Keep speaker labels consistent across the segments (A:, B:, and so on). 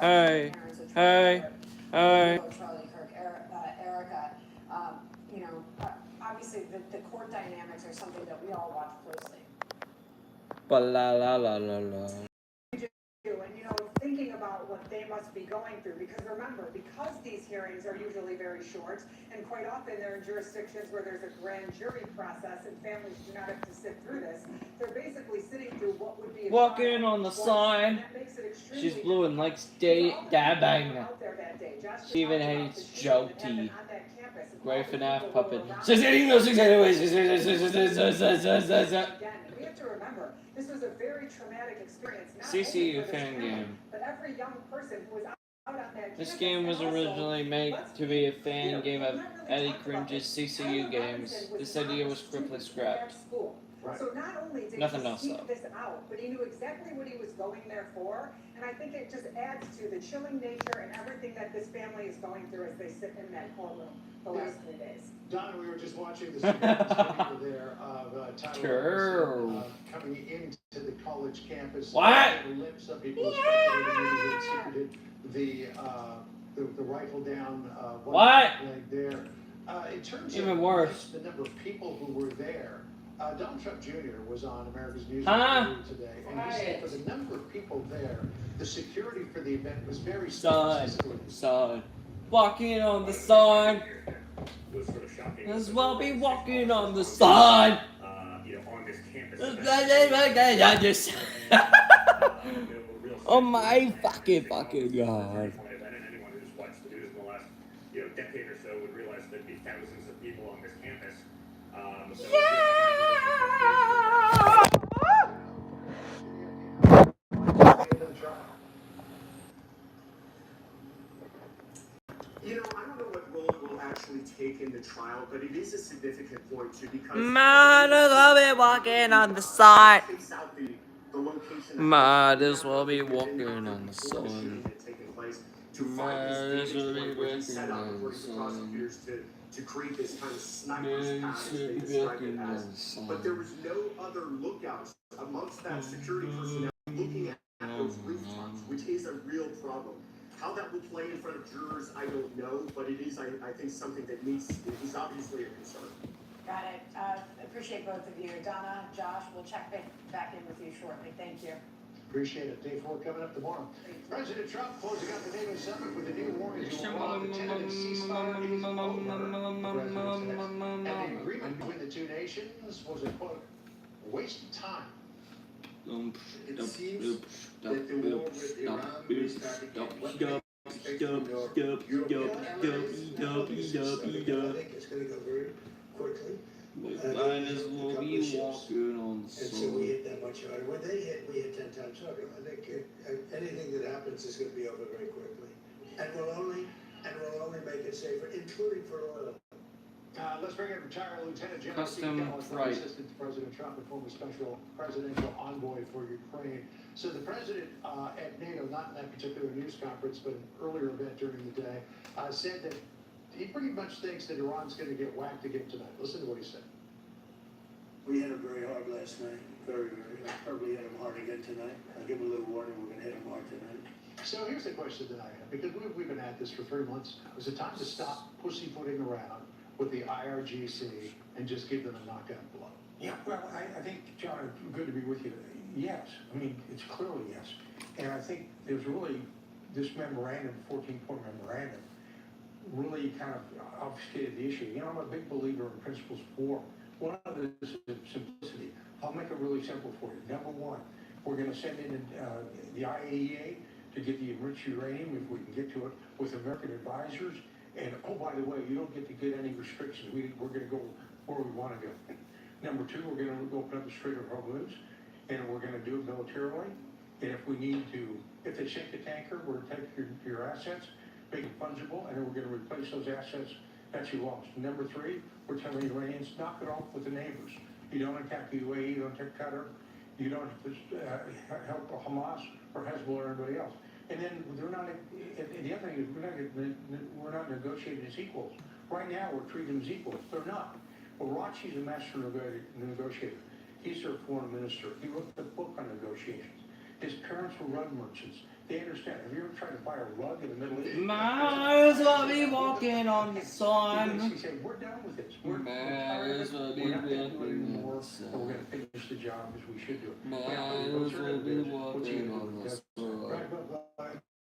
A: Hey, hey, hey.
B: Charlie Kirk, Erica, you know, obviously the court dynamics are something that we all watch closely.
A: Ba la la la la la.
B: And thinking about what they must be going through, because remember, because these hearings are usually very short, and quite often they're in jurisdictions where there's a grand jury process and families do not have to sit through this, they're basically sitting through what would be a
A: Walking
B: trial
A: on the
B: twice,
A: side.
B: and that makes it extremely
A: She's blue and
B: difficult.
A: likes
B: For all the
A: dabbing.
B: people out there that day, Josh
A: She even
B: talked about
A: hates
B: the shooting that
A: Jokey.
B: happened on that campus, and
A: Great
B: all the
A: FNAF
B: people
A: puppet.
B: who were around
A: She's eating those things anyways.
B: again. And we have to remember, this was a very traumatic experience, not only
A: CCU
B: for this
A: fan
B: family,
A: game.
B: but every young person who was out on that
A: This
B: campus.
A: game was
B: And also,
A: originally made
B: let's
A: to be a
B: be
A: fan
B: clear,
A: game
B: we've
A: of
B: not really
A: Eddie
B: talked about
A: Cringe's
B: this.
A: CCU
B: Tyler
A: games.
B: Robinson was
A: This
B: not
A: idea
B: a
A: was quickly
B: student
A: scrapped.
B: at school.
C: Right.
B: So not only did
A: Nothing
B: he
A: else,
B: seek
A: though.
B: this out, but he knew exactly what he was going there for, and I think it just adds to the chilling nature and everything that this family is going through as they sit in that courtroom the last 3 days.
C: Donna, we were just watching the video there of Tyler Robinson, coming into the college campus.
A: What?
C: Some people speculated maybe he had the rifle down
A: What?
C: leg there. In terms
A: Even
C: of
A: worse.
C: the number of people who were there, Donald Trump Jr. was on America's Music
A: Huh?
C: today, and he said for the number of people there, the security for the event was very
A: Side,
C: specific.
A: side. Walking on the side.
D: Was sort of shocking.
A: As well be walking on the side.
D: On this campus.
A: Oh my fucking god.
D: Anyone who's watched the news in the last, decade or so would realize there'd be thousands of people on this campus.
E: I don't know what role it will actually take in the trial, but it is a significant point too because
A: Might as well be walking on the side.
E: takes out the location.
A: Might as well be walking on the sun.
E: To
A: Might
E: find
A: as
E: this
A: well
E: data
A: be
E: point where he
A: walking
E: set up,
A: on the
E: according to
A: sun.
E: prosecutors, to create this kind of sniper's
A: Might
E: path,
A: as
E: as they
A: well be
E: described it
A: walking on
E: as.
A: the sun.
E: But there was no other lookouts amongst that security personnel looking at those rooftops, which is a real problem. How that will play in front of jurors, I don't know, but it is, I think, something that is obviously a concern.
B: Got it. Appreciate both of you. Donna, Josh, we'll check back in with you shortly. Thank you.
C: Appreciate it. Day 4 coming up tomorrow. President Trump closing out the NATO summit with a new warning to Iran. The tentative ceasefire is over, the president says. And the agreement between the two nations was a, quote, waste of time.
F: It seems that the war with Iran will start again. What can we expect from your European allies? I think it's going to go very quickly.
A: Might as well be walking on the
F: And so
A: sun.
F: we hit that much harder. When they hit, we hit 10 times harder. I think anything that happens is going to be over very quickly. And we'll only make it safer, including for oil.
C: Let's bring in retired Lieutenant General
A: Custom
C: Steve Kelly,
A: fright.
C: Assistant to President Trump and former Special Presidential Envoy for Ukraine. So the president at NATO, not in that particular news conference, but an earlier event during the day, said that he pretty much thinks that Iran's going to get whacked again tonight. Listen to what he said.
F: We hit them very hard last night. Very, very. I'll probably hit them hard again tonight. I'll give them a little warning. We're going to hit them hard tonight.
C: So here's the question that I have, because we've been at this for 3 months now. Is it time to stop pussyfooting around with the IRGC and just give them a knockout blow?
G: Yeah, well, I think, John, good to be with you. Yes, I mean, it's clearly yes. And I think there's really, this memorandum, 14-point memorandum, really kind of obfuscated the issue. I'm a big believer in principles of war. One of it is simplicity. I'll make it really simple for you. Number one, we're going to send in the IAEA to get the enriched uranium, if we can get to it, with American advisors. And, oh, by the way, you don't get to get any restrictions. We're going to go where we want to go. Number two, we're going to open up the Strait of Hormuz, and we're going to do it militarily. And if we need to, if they sink the tanker, we're going to take your assets, make it fungible, and then we're going to replace those assets that you lost. Number three, we're telling the Iranians, knock it off with the neighbors. You don't attack the UAE, you don't attack Qatar, you don't help Hamas or Hezbollah or anybody else. And then they're not, and the other thing is we're not negotiating as equals. Right now, we're treating them as equals. They're not. Well, Rachi's a master negotiator. He's their foreign minister. He wrote the book on negotiations. His parents were rug merchants. They understand. Have you ever tried to buy a rug in the Middle East?
A: Might as well be walking on the
G: They
A: sun.
G: basically say, we're done with this. We're tired of
A: Might as well
G: it.
A: be
G: We're not going to do it
A: walking
G: anymore.
A: on the sun.
G: But we're going to finish the job as we should do it.
A: Might
G: Now,
A: as
G: what's
A: well
G: your
A: be
G: business? What's
A: walking
G: he gonna
A: on
G: do?
A: the sun.
C: Right, but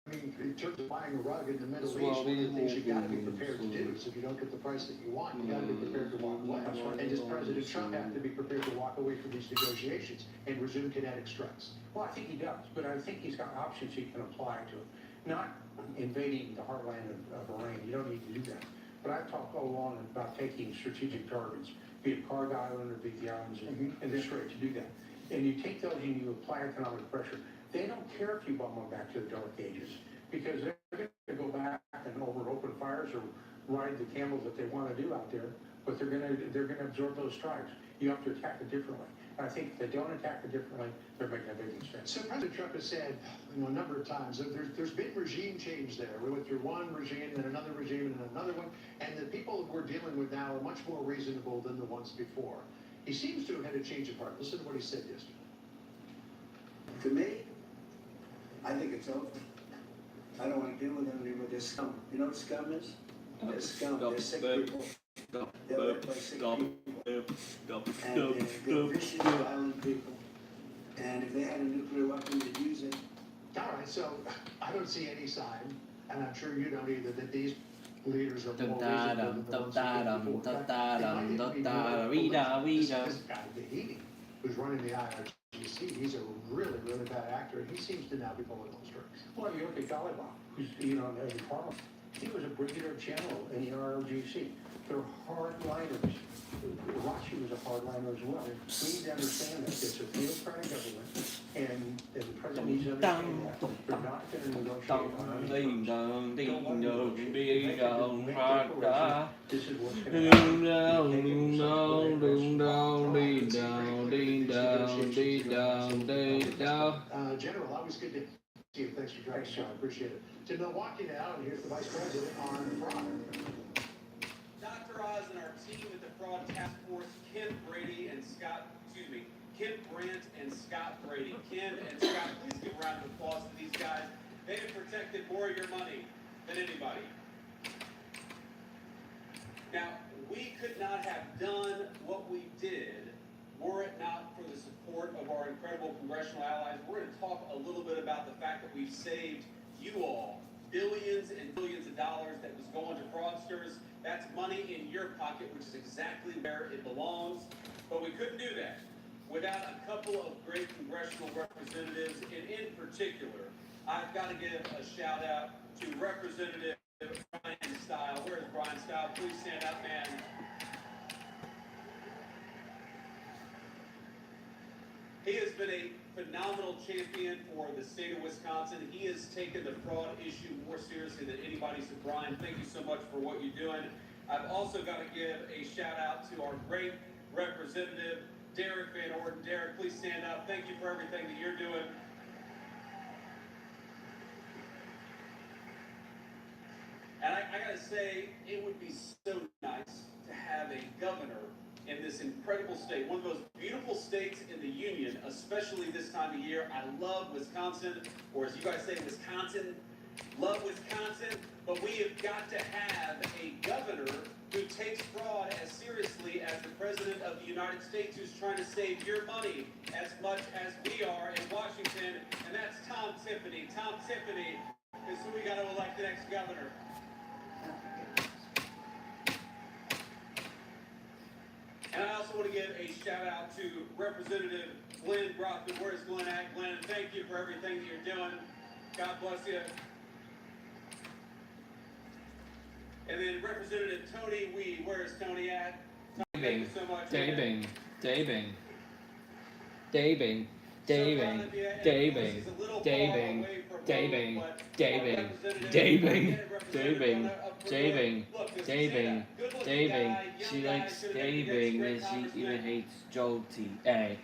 C: I mean, in terms of buying a rug in the Middle
A: That's
C: East,
A: why
C: one of the
A: we
C: things you gotta be
A: walking
C: prepared to
A: on the
C: do
A: sun.
C: is if you don't get the price that you want, you gotta be prepared to walk away. And does President Trump have to be prepared to walk away from these negotiations and resume kinetic strikes?
G: Well, I think he does, but I think he's got options he can apply to it. Not invading the heartland of Iran, you don't need to do that. But I've talked all along about taking strategic targets, be it Kharg Island or be it the islands, and this right to do that. And you take those and you apply economic pressure. They don't care if you bump them back to the dark ages, because they're going to go back and open fires or ride the camels that they want to do out there, but they're going to absorb those strikes. You have to attack it differently. And I think if they don't attack it differently, they're making a big mistake.
C: So President Trump has said, a number of times that there's been regime change there. We went through one regime, then another regime, and then another one, and the people we're dealing with now are much more reasonable than the ones before. He seems to have had a change of heart. Listen to what he said yesterday.
F: To me, I think it's over. I don't want to deal with them anymore. They're scum. You know what scum is? They're scum. They're sick people. They're led by sick people. And they're vicious, violent people. And if they had a nuclear weapon, they'd use it.
C: All right, so I don't see any sign, and I'm sure you don't either, that these leaders are more reasonable than the ones who came before. This guy, Bahidi, who's running the IRGC, he's a really, really bad actor, and he seems to now be pulling those strings.
G: Well, you look at Ghalibaf, who's, in Parliament. He was a brigadier general in the ROGC. They're hardliners. Rashi was a hardliner as well. We need to understand that it's a theocratic government, and the president needs to understand that. They're not going to negotiate on
A: Ding
G: anything.
A: dong, ding
G: Don't
A: dong,
G: negotiate.
A: ding
G: Make
A: dong,
G: a
A: ha da.
G: declaration. This is what's going to
A: Ding
G: happen.
A: dong,
G: They
A: ding
G: can
A: dong, ding dong, ding
C: It's
A: dong,
C: great
A: ding
C: that
A: dong,
C: these
A: ding
C: negotiations
A: dong,
C: go on.
A: ding dong.
C: General, always good to see you. Thanks for joining us, John. Appreciate it. To Milwaukee now, and here's the Vice President on fraud.
H: Dr. Oz and our team at the Fraud Task Force, Ken Brandt and Scott Brady. Ken and Scott, please give a round of applause to these guys. They have protected more of your money than anybody. Now, we could not have done what we did were it not for the support of our incredible congressional allies. We're going to talk a little bit about the fact that we've saved you all billions and billions of dollars that was going to fraudsters. That's money in your pocket, which is exactly where it belongs. But we couldn't do that without a couple of great congressional representatives. And in particular, I've got to give a shout out to Representative Brian Stile. Where's Brian Stile? Please stand up, man. He has been a phenomenal champion for the state of Wisconsin. He has taken the fraud issue more seriously than anybody. So, Brian, thank you so much for what you're doing. I've also got to give a shout out to our great representative, Derek Van Orden. Derek, please stand up. Thank you for everything that you're doing. And I got to say, it would be so nice to have a governor in this incredible state, one of the most beautiful states in the union, especially this time of year. I love Wisconsin, or as you guys say, Wisconsin. Love Wisconsin, but we have got to have a governor who takes fraud as seriously as the President of the United States, who's trying to save your money as much as we are in Washington, and that's Tom Tiffany. Tom Tiffany is who we got to elect the next governor. And I also want to give a shout out to Representative Glenn Brockman. Where's Glenn at? Glenn, thank you for everything that you're doing. God bless you. And then Representative Tony Weed. Where's Tony at? Tony, thank you so much.
A: Daving, Daving, Daving, Daving, Daving, Daving, Daving, Daving, Daving, Daving, Daving, Daving, Daving. She likes Daving and she even hates Jolty. Hey.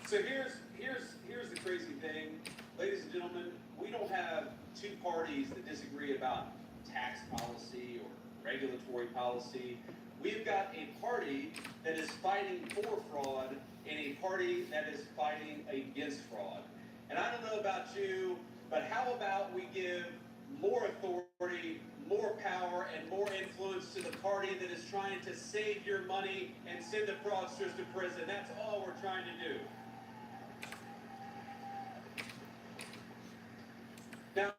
H: So here's the crazy thing. Ladies and gentlemen, we don't have two parties that disagree about tax policy or regulatory policy. We've got a party that is fighting for fraud in a party that is fighting against fraud. And I don't know about you, but how about we give more authority, more power, and more influence to the party that is trying to save your money and send the fraudsters to prison? That's all we're trying to do. Now,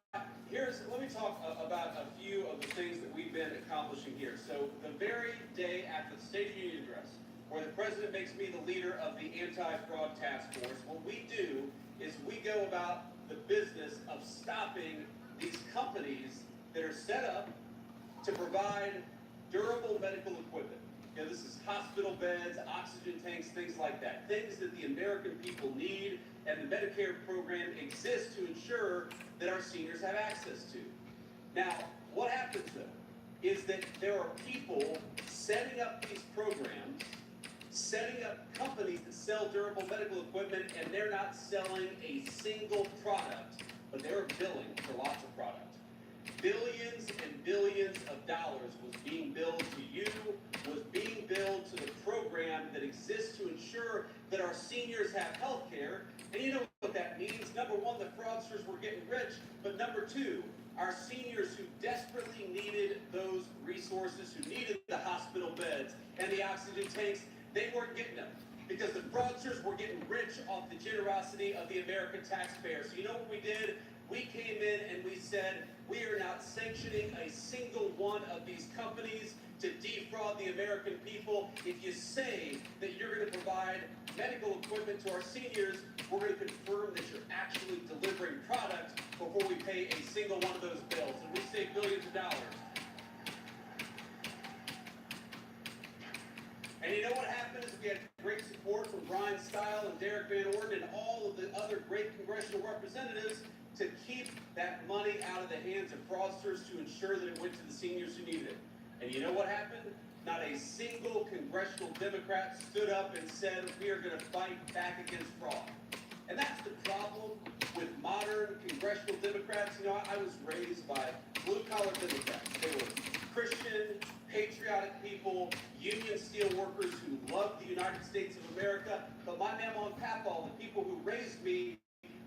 H: let me talk about a few of the things that we've been accomplishing here. So the very day after the State of the Union address, where the president makes me the leader of the anti-fraud task force, what we do is we go about the business of stopping these companies that are set up to provide durable medical equipment. You know, this is hospital beds, oxygen tanks, things like that. Things that the American people need, and the Medicare program exists to ensure that our seniors have access to. Now, what happens though, is that there are people setting up these programs, setting up companies that sell durable medical equipment, and they're not selling a single product, but they're billing for lots of product. Billions and billions of dollars was being billed to you, was being billed to the program that exists to ensure that our seniors have health care. And you know what that means. Number one, the fraudsters were getting rich, but number two, our seniors who desperately needed those resources, who needed the hospital beds and the oxygen tanks, they weren't getting them because the fraudsters were getting rich off the generosity of the American taxpayer. So you know what we did? We came in and we said, we are not sanctioning a single one of these companies to defraud the American people. If you say that you're going to provide medical equipment to our seniors, we're going to confirm that you're actually delivering product before we pay a single one of those bills. And we save billions of dollars. And you know what happened is we had great support from Brian Stile and Derek Van Orden and all of the other great congressional representatives to keep that money out of the hands of fraudsters to ensure that it went to the seniors who needed it. And you know what happened? Not a single congressional Democrat stood up and said, we are going to fight back against fraud. And that's the problem with modern congressional Democrats. You know, I was raised by blue-collar Democrats. They were Christian, patriotic people, union steel workers who loved the United States of America. But my mama and papa, the people who raised me,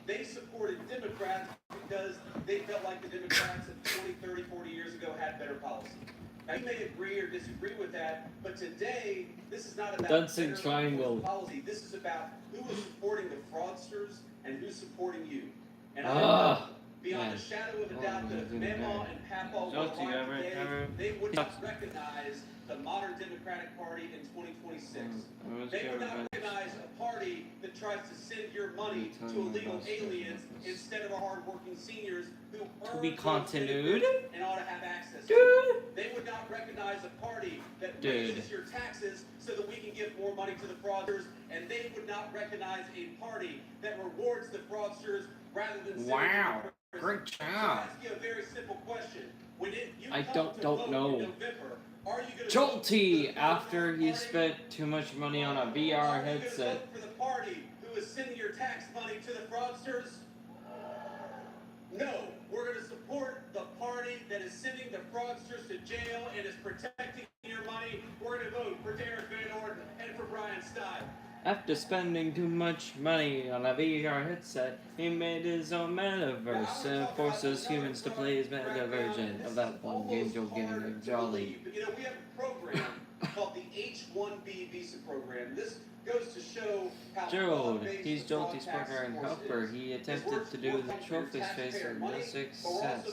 H: they supported Democrats because they felt like the Democrats of 20, 30, 40 years ago had better policy. Now, you may agree or disagree with that, but today, this is not about
A: Dancing triangle
H: policy. This is about who is supporting the fraudsters and who's supporting you. And I know, beyond a shadow of a doubt, that if Mama and Papa were alive today, they would not recognize the modern Democratic Party in 2026. They would not recognize a party that tries to send your money to illegal aliens instead of our hardworking seniors who earn
A: continued
H: and ought to have access to it. They would not recognize a party that raises your taxes so that we can give more money to the fraudsters, and they would not recognize a party that rewards the fraudsters rather than sending them to prison.
A: Great job.
H: So I ask you a very simple question. When you
A: I
H: come to vote
A: know.
H: in November, are you going to
A: Jolty after he spent too much money on a VR headset.
H: vote for the party who is sending your tax money to the fraudsters? No, we're going to support the party that is sending the fraudsters to jail and is protecting your money. We're going to vote for Derek Van Orden and for Brian Stile.
A: After spending too much money on a VR headset, he made his own metaverse and forces humans to play his meta version of that one game Joe getting jolly.
H: You know, we have a program called the H-1B visa program. This goes to show how
A: Gerald, he's Jolty's partner and helper. He attempted to do the trophy space with no success.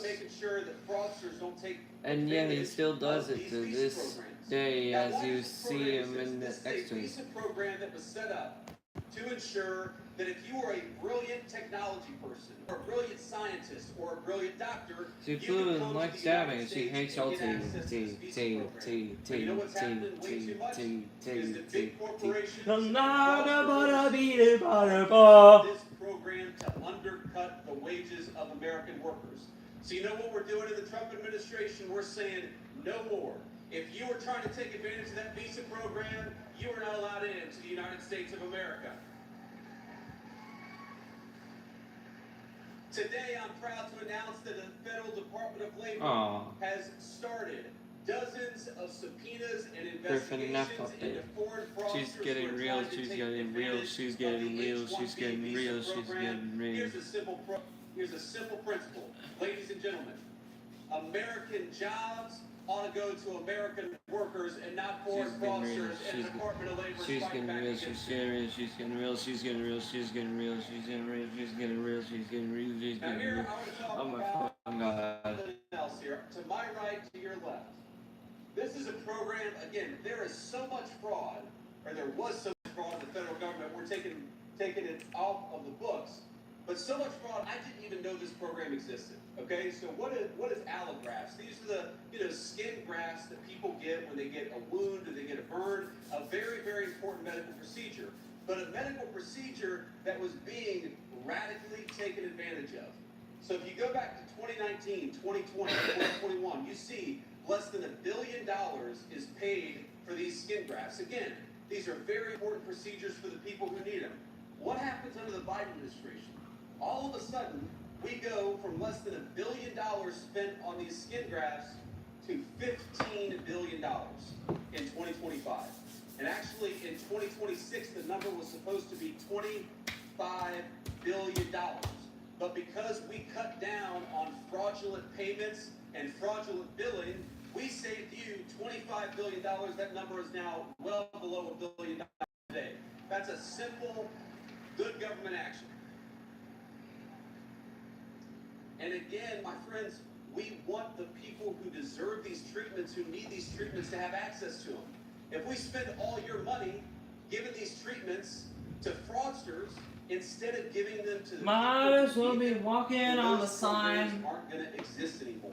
A: And yet he still does it to this day, as you see him in the extras.
H: A visa program that was set up to ensure that if you are a brilliant technology person, or a brilliant scientist, or a brilliant doctor,
A: She
H: you
A: flew
H: can
A: and
H: come
A: likes
H: to the United
A: jamming. She
H: States
A: hates
H: and get
A: Jolty.
H: access to this visa program. But you know what's happening way too much is that big corporations
A: I'm not
H: across the
A: about
H: world
A: to be a
H: use
A: butterball.
H: this program to undercut the wages of American workers. So you know what we're doing in the Trump administration? We're saying no more. If you are trying to take advantage of that visa program, you are not allowed into the United States of America. Today, I'm proud to announce that the Federal Department of Labor has started dozens of subpoenas and
A: Griffin, enough
H: investigations
A: update.
H: into foreign fraudsters
A: She's getting
H: who are
A: real,
H: trying to
A: she's
H: take
A: getting real,
H: advantage
A: she's
H: of
A: getting
H: the
A: real,
H: H-1B
A: she's getting
H: visa
A: real, she's
H: program.
A: getting real.
H: Here's a simple principle, ladies and gentlemen. American jobs ought to go to American workers and not foreign
A: She's getting real,
H: fraudsters and the Department of Labor.
A: she's
H: fight
A: getting
H: back
A: real,
H: against
A: she's
H: it.
A: getting real, she's getting real, she's getting real, she's getting real, she's getting real, she's getting real, she's getting real, she's
H: Now
A: getting
H: here,
A: real.
H: I want to talk
A: Oh my
H: about
A: fucking god.
H: something else here. To my right, to your left. This is a program, again, there is so much fraud, or there was so much fraud in the federal government, we're taking it off of the books. But so much fraud, I didn't even know this program existed. Okay, so what is allografts? These are the skin grafts that people get when they get a wound or they get a burn. A very, very important medical procedure, but a medical procedure that was being radically taken advantage of. So if you go back to 2019, 2020, 2021, you see less than $1 billion is paid for these skin grafts. Again, these are very important procedures for the people who need them. What happens under the Biden administration? All of a sudden, we go from less than $1 billion spent on these skin grafts to $15 billion in 2025. And actually, in 2026, the number was supposed to be $25 billion. But because we cut down on fraudulent payments and fraudulent billing, we saved you $25 billion. That number is now well below $1 billion today. That's a simple, good government action. And again, my friends, we want the people who deserve these treatments, who need these treatments, to have access to them. If we spend all your money giving these treatments to fraudsters instead of giving them to the
A: Might
H: people
A: as well
H: who
A: be
H: need them,
A: walking
H: then
A: on the
H: those programs
A: sign.
H: aren't going to exist anymore.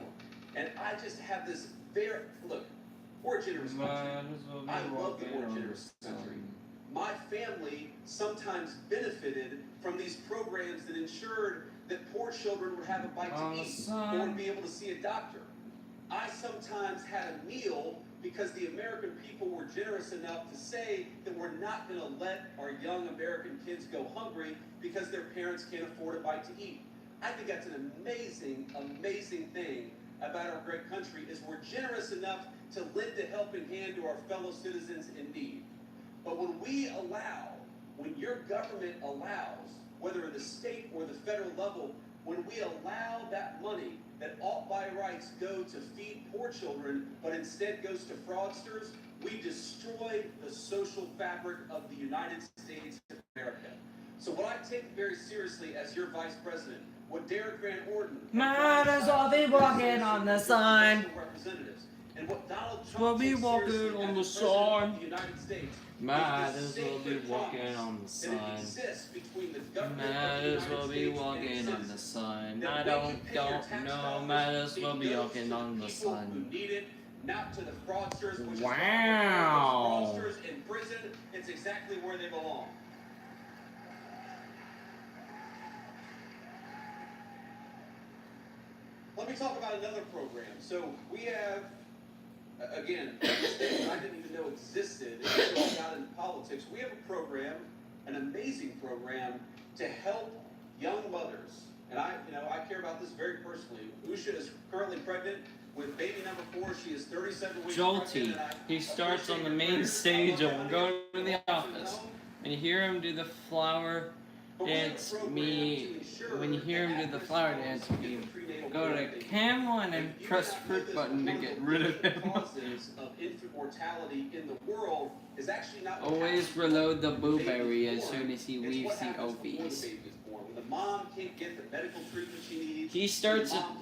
H: And I just have this very, look, we're a generous country.
A: Might as well be
H: I love that
A: walking
H: we're a
A: on the
H: generous country.
A: sign.
H: My family sometimes benefited from these programs that ensured that poor children would have a bite
A: On
H: to
A: the
H: eat
A: sun.
H: or would be able to see a doctor. I sometimes had a meal because the American people were generous enough to say that we're not going to let our young American kids go hungry because their parents can't afford a bite to eat. I think that's an amazing, amazing thing about our great country is we're generous enough to lend a helping hand to our fellow citizens in need. But when your government allows, whether at the state or the federal level, when we allow that money that ought by rights go to feed poor children, but instead goes to fraudsters, we destroy the social fabric of the United States of America. So what I take very seriously as your vice president, what Derek Van Orden,
A: Might as well be walking on the sign.
H: representatives, and what Donald Trump
A: Well, be
H: takes
A: walking
H: seriously
A: on
H: as
A: the
H: the president
A: sign.
H: of the United States.
A: Might
H: is the
A: as well be
H: sacred
A: walking
H: promise
A: on the
H: that it
A: sign.
H: exists between the government
A: Might
H: of the
A: as
H: United
A: well be
H: States and
A: walking
H: its
A: on the
H: citizens.
A: sign.
H: That
A: I
H: when you
A: don't
H: pay your tax
A: know.
H: dollars,
A: Might as well
H: it
A: be
H: goes
A: walking
H: to
A: on the
H: people
A: sign.
H: who need it, not to the fraudsters, which
A: Wow.
H: is why fraudsters in prison. It's exactly where they belong. Let me talk about another program. So we have, again, this thing I didn't even know existed until I got into politics. We have a program, an amazing program, to help young mothers. And I care about this very personally. Usha is currently pregnant with baby number 4. She is 37 weeks
A: Jolty.
H: pregnant. and I
A: He starts on the
H: appreciate
A: main
H: her.
A: stage
H: I
A: and
H: love
A: will
H: her.
A: go to the office. When you hear him do the flower dance, when you hear him do the flower dance, you go to Camlin and press fruit button to get rid of him.
H: Causes of infant mortality in the world is actually not what
A: Always
H: happens
A: reload the
H: before the
A: blueberry
H: baby is
A: as
H: born.
A: soon as he
H: It's
A: weaves
H: what
A: the
H: happens before the
A: ovaries.
H: baby is born. When the mom can't get the medical treatment she needs.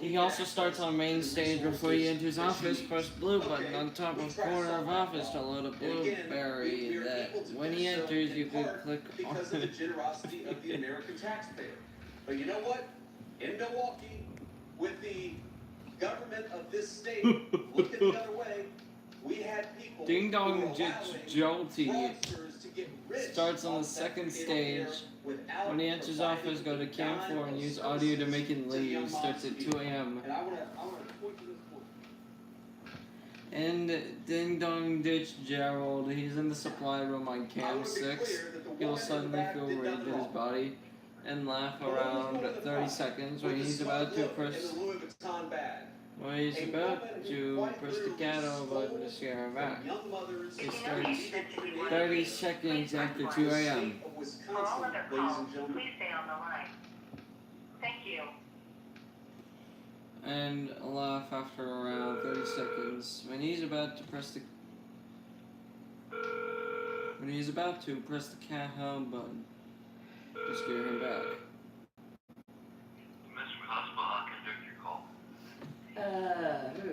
A: He also starts on main stage before you enter his office. Press blue button on top of corner of office to load a blueberry that when he enters you can click on
H: Because of the
A: it.
H: generosity of the American taxpayer. But you know what? In Milwaukee, with the government of this state, look at the other way. We had people
A: Ding Dong
H: who were allowing
A: Jolty
H: fraudsters to get rich
A: starts on the
H: off
A: second
H: that
A: stage.
H: without
A: When he enters
H: providing
A: office, go to Cam 4 and
H: dime
A: use
H: of
A: audio to
H: services
A: make him
H: to the young
A: leave. Starts at
H: moms
A: 2 a.m.
H: And I want to point to this point.
A: And Ding Dong Ditch Gerald, he's in the supply room on Cam 6. He'll suddenly feel raped in his body and laugh around 30 seconds when he's about to press.
H: In the Louis Vuitton bag.
A: When he's about to press the cattle button to scare him back,
H: Young mothers
A: it starts 30 seconds after 2 a.m.
H: of Wisconsin,
I: For all other
H: ladies
I: calls,
H: and gentlemen.
I: please stay on the line. Thank you.
A: And a laugh after around 30 seconds when he's about to press the cat home button to scare him back.
J: Mr. Husband, I'll conduct your call.
K: Who?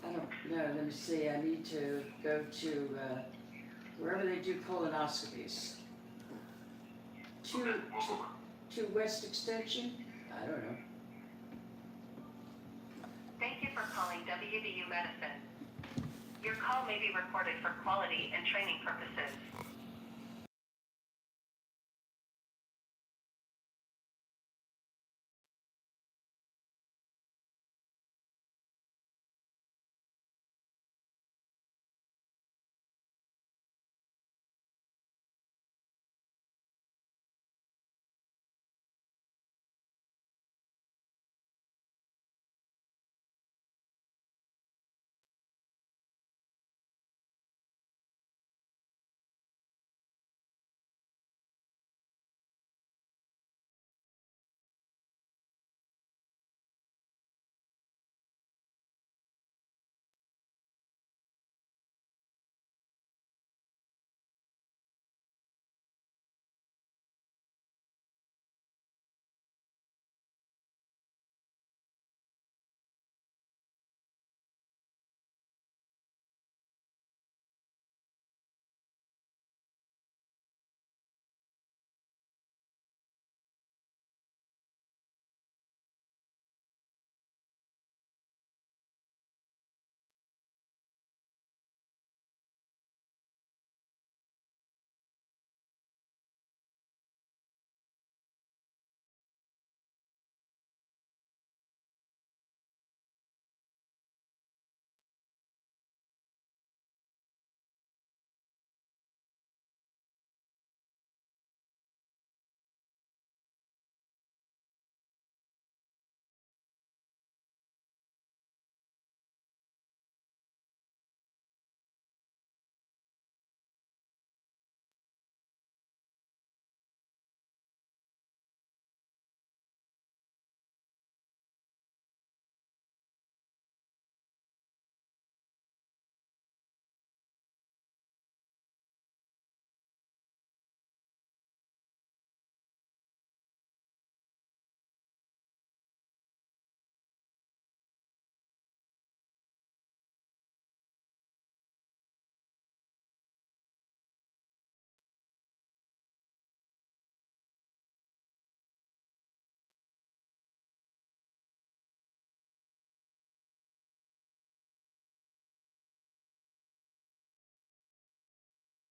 K: I don't know, let me see, I need to go to, wherever they do colonoscopies. To West Extension? I don't know.
I: Thank you for calling WVU Medicine. Your call may be recorded for quality and training purposes.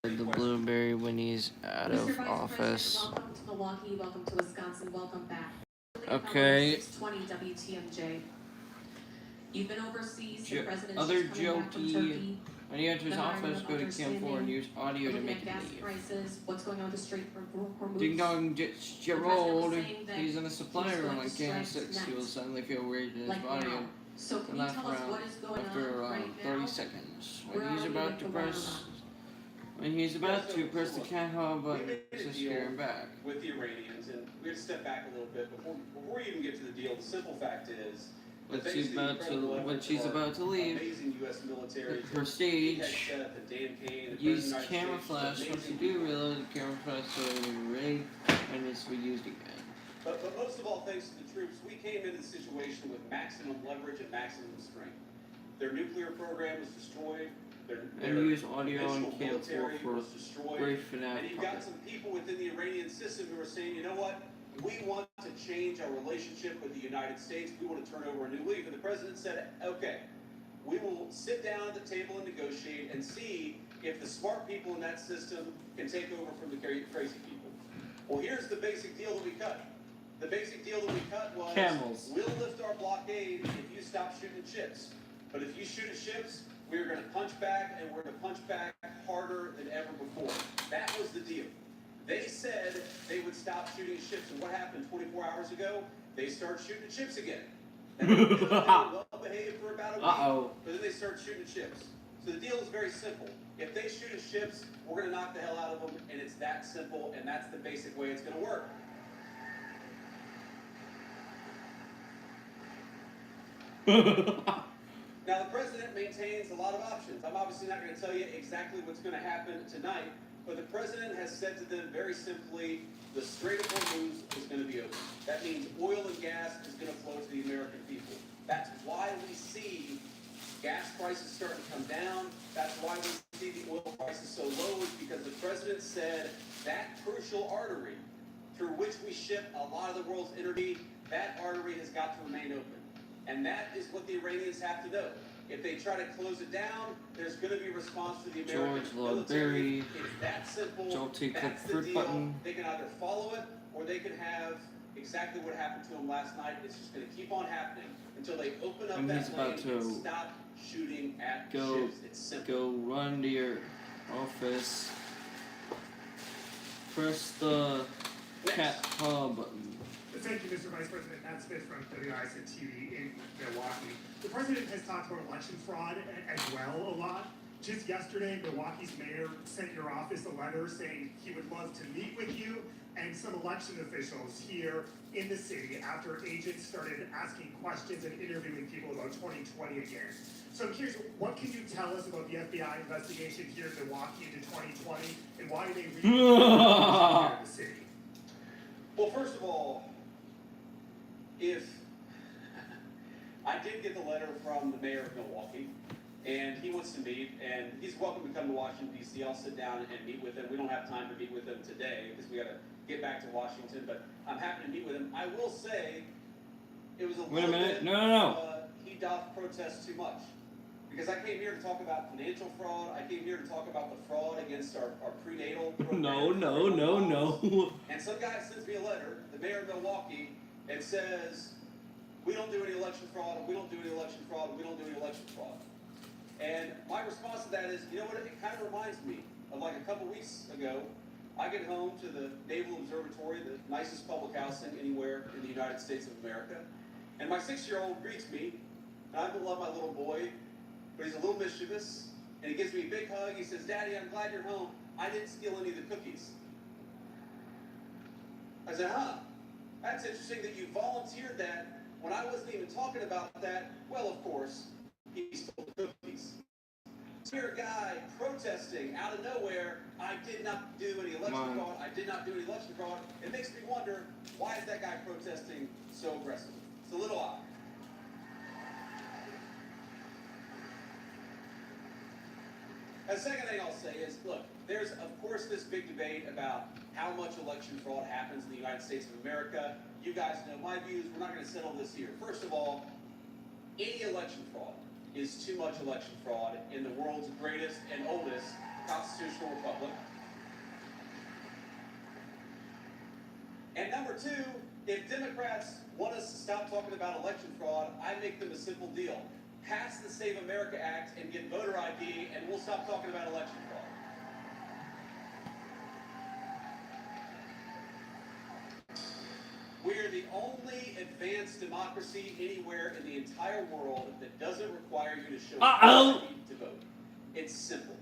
A: The blueberry when he's out of office.
L: Welcome to Milwaukee, welcome to Wisconsin, welcome back.
A: Okay.
L: 620 WTMJ. You've been overseas, the president's
A: Other
L: just coming back from
A: jokey.
L: Turkey.
A: When he enters office, go to Cam 4 and use audio to
L: Looking
A: make
L: at
A: it
L: gas
A: leave.
L: prices, what's going on with the Strait Hormuz.
A: Ding dong, Gerald.
L: saying that
A: He's in the supply
L: he's
A: room
L: going
A: like
L: to strike
A: Cam 6. He will
L: next.
A: suddenly feel rage in his
L: Like
A: body
L: now.
A: and
L: So can you
A: laugh
L: tell us
A: around
L: what is going
A: after
L: on
A: around
L: right
A: 30
L: now?
A: seconds.
L: Where
A: When he's
L: are we
A: about
L: with
A: to
L: the
A: press.
L: Ramadan?
A: When he's about to press the cat home
H: We
A: button
H: made a
A: to
H: deal
A: scare him back.
H: with the Iranians, and we had to step back a little bit before we even get to the deal. The simple fact is, that
A: When she's
H: thanks to the
A: about to
H: incredible efforts of our
A: leave,
H: amazing U.S. military,
A: her stage
H: Seth and Dan Payne, and
A: used
H: President of the United
A: camera
H: States,
A: flash. Once
H: amazing
A: you do
H: people.
A: reload the camera flash, so it'll be ready and it's reused again.
H: But most of all, thanks to the troops, we came into the situation with maximum leverage and maximum strength. Their nuclear program was destroyed. Their
A: use audio on
H: conventional
A: Cam 4
H: military
A: for
H: was destroyed.
A: Great
H: And
A: FNAF
H: you've
A: puppet.
H: got some people within the Iranian system who are saying, you know what? We want to change our relationship with the United States. We want to turn over a new leaf. And the president said, okay, we will sit down at the table and negotiate and see if the smart people in that system can take over from the crazy people. Well, here's the basic deal that we cut. The basic deal that we cut was,
A: Camels.
H: we'll lift our blockade if you stop shooting ships. But if you shoot at ships, we're going to punch back, and we're going to punch back harder than ever before. That was the deal. They said they would stop shooting at ships, and what happened 24 hours ago? They started shooting at ships again. And they were well well behaved for about a week,
A: Uh-oh.
H: but then they start shooting ships. So the deal is very simple. If they shoot at ships, we're going to knock the hell out of them, and it's that simple, and that's the basic way it's going to work. Now, the president maintains a lot of options. I'm obviously not going to tell you exactly what's going to happen tonight, but the president has said to them very simply, the Strait of Hormuz is going to be open. That means oil and gas is going to flow to the American people. That's why we see gas prices starting to come down. That's why we see the oil prices so low, is because the president said that crucial artery through which we ship a lot of the world's energy, that artery has got to remain open. And that is what the Iranians have to know. If they try to close it down, there's going to be a response to the American military. It's that simple.
A: Joel T. Click
H: That's the
A: fruit
H: deal.
A: button.
H: They can either follow it, or they can have exactly what happened to them last night. It's just going to keep on happening until they open up
A: And he's
H: that
A: about
H: lane and
A: to
H: stop shooting at
A: Go,
H: ships. It's simple.
A: go run to your office. Press the cat paw button.
D: Thank you, Mr. Vice President. Matt Smith from WISN TV in Milwaukee. The president has talked about election fraud as well a lot. Just yesterday, Milwaukee's mayor sent your office a letter saying he would love to meet with you and some election officials here in the city after agents started asking questions and interviewing people about 2020 again. So I'm curious, what can you tell us about the FBI investigation here in Milwaukee into 2020 and why they here in the city?
H: Well, first of all, if I did get the letter from the mayor of Milwaukee, and he wants to meet, and he's welcome to come to Washington, D.C. I'll sit down and meet with him. We don't have time to meet with him today because we got to get back to Washington, but I'm happy to meet with him. I will say it was a
A: Wait a
H: little
A: minute.
H: bit
A: No.
H: he doth protest too much. Because I came here to talk about financial fraud. I came here to talk about the fraud against our prenatal program.
A: No.
H: And some guy sends me a letter, the mayor of Milwaukee, and says, we don't do any election fraud, we don't do any election fraud, we don't do any election fraud. And my response to that is, you know what, it kind of reminds me of like a couple weeks ago, I get home to the Naval Observatory, the nicest public housing anywhere in the United States of America, and my 6-year-old greets me, and I love my little boy, but he's a little mischievous, and he gives me a big hug. He says, Daddy, I'm glad you're home. I didn't steal any of the cookies. I said, huh, that's interesting that you volunteered that when I wasn't even talking about that. Well, of course, he stole the cookies. So you're a guy protesting out of nowhere, I did not do any election fraud, I did not do any election fraud. It makes me wonder, why is that guy protesting so aggressively? It's a little odd. The second thing I'll say is, look, there's of course this big debate about how much election fraud happens in the United States of America. You guys know my views. We're not going to settle this here. First of all, any election fraud is too much election fraud in the world's greatest and oldest constitutional republic. And number two, if Democrats want us to stop talking about election fraud, I make them a simple deal. Pass the Save America Act and get voter ID, and we'll stop talking about election fraud. We are the only advanced democracy anywhere in the entire world that doesn't require you to show ID to vote. It's simple.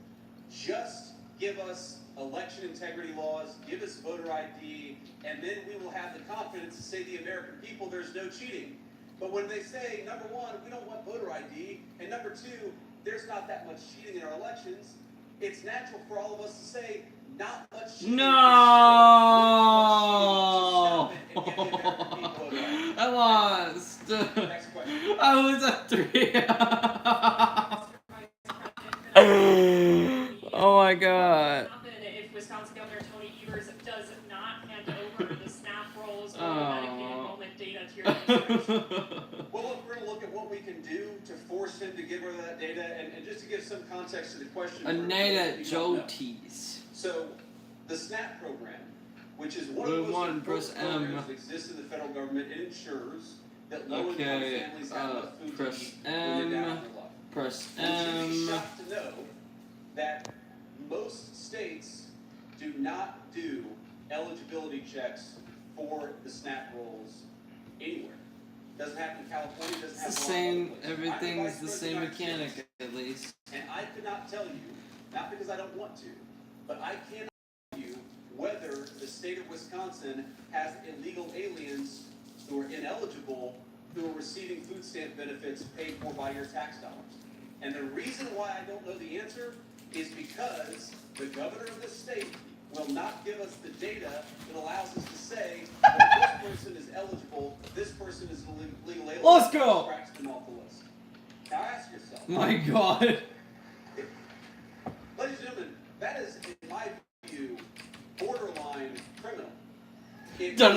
H: Just give us election integrity laws, give us voter ID, and then we will have the confidence to say to the American people there's no cheating. But when they say, number one, we don't want voter ID, and number two, there's not that much cheating in our elections, it's natural for all of us to say, not much cheating.
A: No. I lost.
H: Next question.
A: I was at 3. Oh my god.
M: If Wisconsin Governor Tony Evers does not hand over the SNAP rolls or the Medicaid enrollment data to your administration.
H: Well, look, we're going to look at what we can do to force him to give her that data, and just to give some context to the question.
A: Anita Jotis.
H: So, the SNAP program, which is one of the most important programs that exists in the federal government, it ensures that low-income families have enough food to eat when they're down in their life.
A: Press
H: You should be
A: M.
H: shocked to know that most states do not do eligibility checks for the SNAP rolls anywhere. Doesn't happen in California, doesn't
A: It's
H: happen
A: the
H: in
A: same,
H: all over the place.
A: everything
H: I'm
A: is the
H: Vice
A: same
H: President of the United
A: mechanic
H: States,
A: at least.
H: and I could not tell you, not because I don't want to, but I cannot tell you whether the state of Wisconsin has illegal aliens who are ineligible, who are receiving food stamp benefits paid for by your tax dollars. And the reason why I don't know the answer is because the governor of the state will not give us the data that allows us to say, well, this person is eligible, this person is legal alien.
A: Let's go!
H: Scratch them off the list. Now ask yourself.
A: My God.
H: Ladies and gentlemen, that is, in my view, borderline criminal. If you are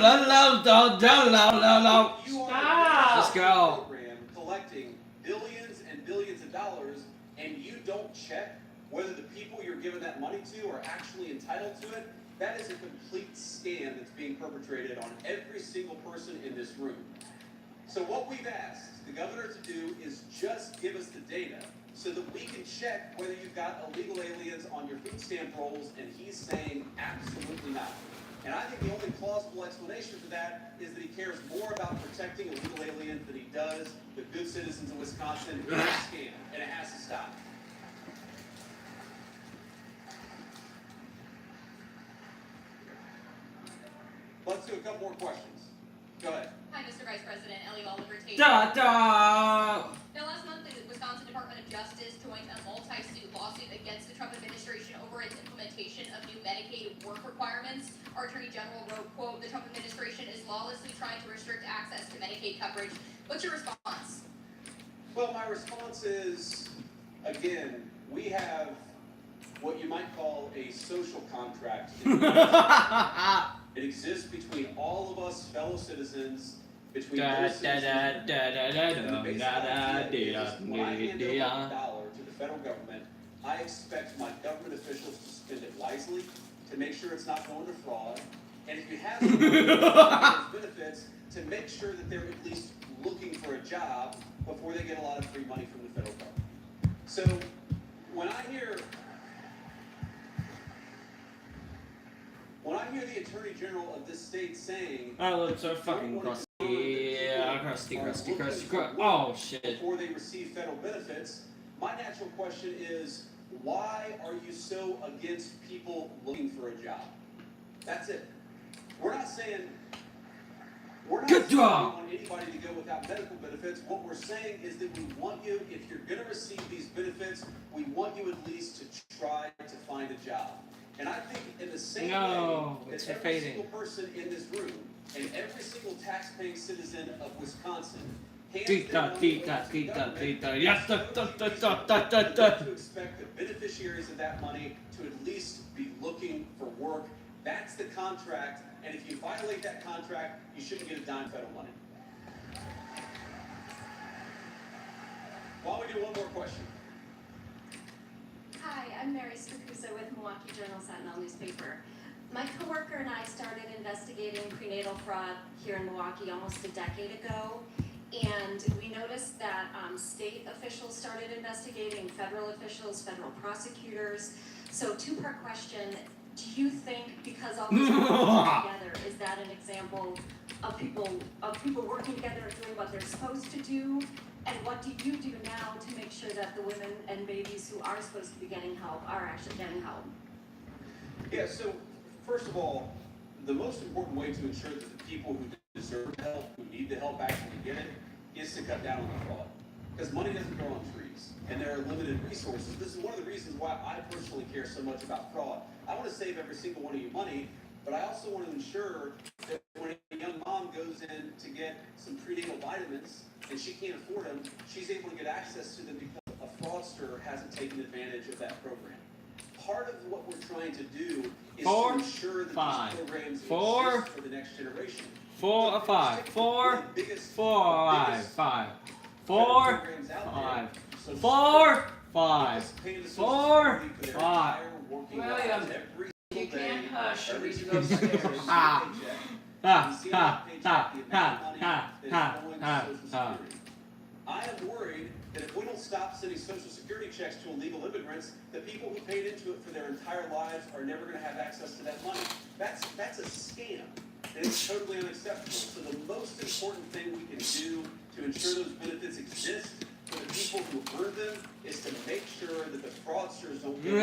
A: Let's go.
H: program collecting billions and billions of dollars, and you don't check whether the people you're giving that money to are actually entitled to it, that is a complete scam that's being perpetrated on every single person in this room. So what we've asked the governor to do is just give us the data so that we can check whether you've got illegal aliens on your food stamp rolls, and he's saying absolutely not. And I think the only plausible explanation for that is that he cares more about protecting illegal aliens than he does the good citizens of Wisconsin. It's a scam, and it has to stop. Let's do a couple more questions. Go ahead.
L: Hi, Mr. Vice President, Ellie Oliver Tate.
A: Da da.
L: Now, last month, the Wisconsin Department of Justice joined a multi-suit lawsuit against the Trump administration over its implementation of new Medicaid work requirements. Our Attorney General wrote, quote, "The Trump administration is lawlessly trying to restrict access to Medicaid coverage." What's your response?
H: Well, my response is, again, we have what you might call a social contract. It exists between all of us fellow citizens, between those citizens, and the basic idea is when I hand over $1 to the federal government, I expect my government officials to spend it wisely, to make sure it's not going to fraud, and if you have those benefits, to make sure that they're at least looking for a job before they get a lot of free money from the federal government. So, when I hear the Attorney General of this state saying,
A: My lips are fucking crusty. Yeah, crusty. Oh shit.
H: before they receive federal benefits, my natural question is, why are you so against people looking for a job? That's it. We're not saying we want anybody to go without medical benefits. What we're saying is that we want you, if you're going to receive these benefits, we want you at least to try to find a job. And I think in the same way that every single person in this room and every single tax-paying citizen of Wisconsin hands their money to the government,
A: Yes,
H: to expect the beneficiaries of that money to at least be looking for work. That's the contract, and if you violate that contract, you shouldn't get a dime federal money. Why don't we do one more question?
N: Hi, I'm Mary Stracusa with Milwaukee Journal-Sentinel newspaper. My coworker and I started investigating prenatal fraud here in Milwaukee almost a decade ago, and we noticed that state officials started investigating, federal officials, federal prosecutors. So, two-part question. Do you think, because all this working together, is that an example of people working together and doing what they're supposed to do? And what do you do now to make sure that the women and babies who are supposed to be getting help are actually getting help?
H: Yeah, so first of all, the most important way to ensure that the people who deserve help, who need the help, actually get it, is to cut down on the fraud. Because money doesn't grow on trees, and there are limited resources. This is one of the reasons why I personally care so much about fraud. I want to save every single one of you money, but I also want to ensure that when a young mom goes in to get some prenatal vitamins and she can't afford them, she's able to get access to them because a fraudster hasn't taken advantage of that program. Part of what we're trying to do is to ensure that these programs exist for the next generation.
A: 4 or 5. 4, 4, 5. 4, 5. 4, 5. 4, 5.
K: William, you can't hush. You need to go
H: upstairs. I am worried that if we don't stop sending Social Security checks to illegal immigrants, the people who paid into it for their entire lives are never going to have access to that money. That's a scam, and it's totally unacceptable. So the most important thing we can do to ensure those benefits exist for the people who earn them is to make sure that the fraudsters don't get it.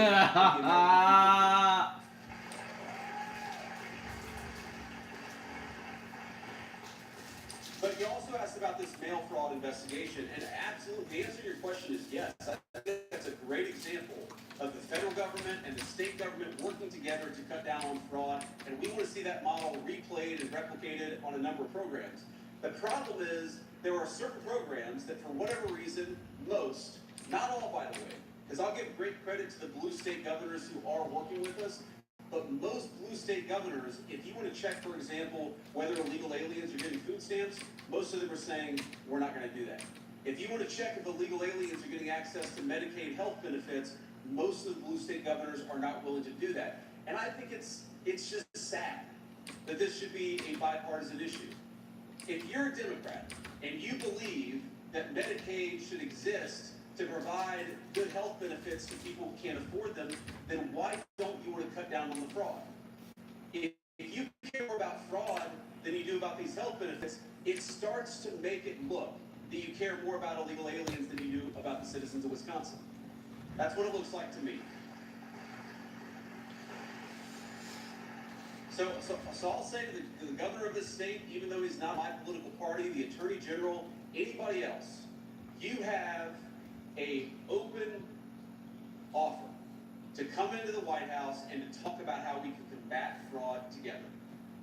H: But you also asked about this mail fraud investigation, and absolutely, the answer to your question is yes. I think that's a great example of the federal government and the state government working together to cut down on fraud, and we want to see that model replayed and replicated on a number of programs. The problem is there are certain programs that, for whatever reason, most, not all by the way, because I'll give great credit to the blue state governors who are working with us, but most blue state governors, if you want to check, for example, whether illegal aliens are getting food stamps, most of them are saying, we're not going to do that. If you want to check if illegal aliens are getting access to Medicaid health benefits, most of the blue state governors are not willing to do that. And I think it's just sad that this should be a bipartisan issue. If you're a Democrat and you believe that Medicaid should exist to provide good health benefits to people who can't afford them, then why don't you want to cut down on the fraud? If you care more about fraud than you do about these health benefits, it starts to make it look that you care more about illegal aliens than you do about the citizens of Wisconsin. That's what it looks like to me. So I'll say to the governor of this state, even though he's not my political party, the attorney general, anybody else, you have an open offer to come into the White House and to talk about how we can combat fraud together.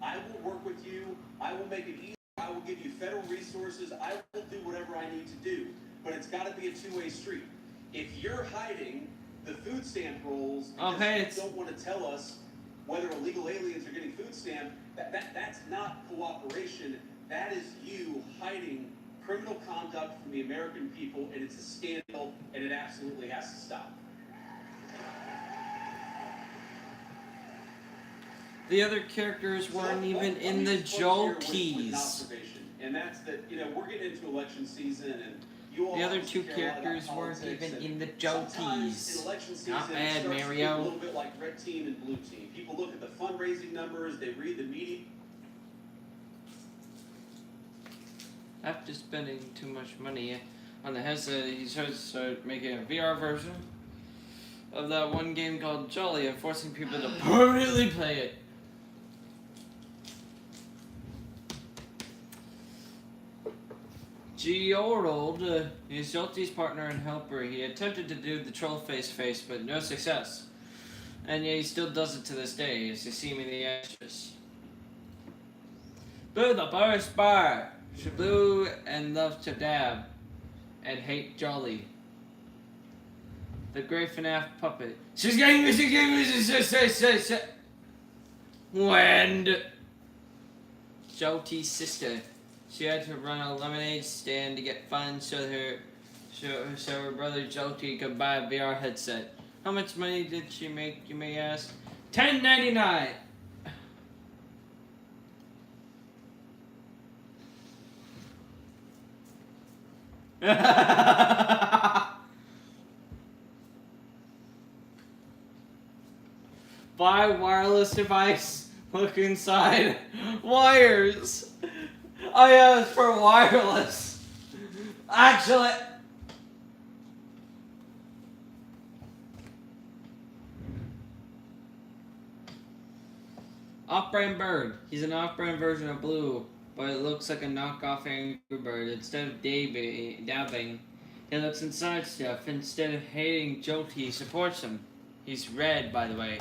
H: I will work with you. I will make it easy. I will give you federal resources. I will do whatever I need to do. But it's got to be a two-way street. If you're hiding the food stamp rolls because you don't want to tell us whether illegal aliens are getting food stamp, that's not cooperation. That is you hiding criminal conduct from the American people, and it's a scandal, and it absolutely has to stop.
A: The other characters weren't even in the Jolties.
H: And that's that, we're getting into election season, and you all
A: the other two characters weren't even in the Jolties. Not bad, Mario.
H: A little bit like red team and blue team. People look at the fundraising numbers, they read the media.
A: After spending too much money on the headset, he started making a VR version of that one game called Jolly and forcing people to permanently play it. Georold, is Jolty's partner and helper. He attempted to do the troll face, but no success. And yet he still does it to this day, as you see me in the ashes. Blue the first bar. She blew and loved to dab, and hate Jolly. The great FNAF puppet. She's getting me, when Jolty's sister. She had to run a lemonade stand to get funds so her brother Jolty could buy a VR headset. How much money did she make, you may ask? $10.99. Buy wireless device. Look inside. Wires. Oh yeah, it's for wireless. Actually. Off-brand bird. He's an off-brand version of Blue, but it looks like a knockoff Angry Bird. Instead of dabbing, he looks inside stuff. Instead of hating Jolty, he supports him. He's red, by the way.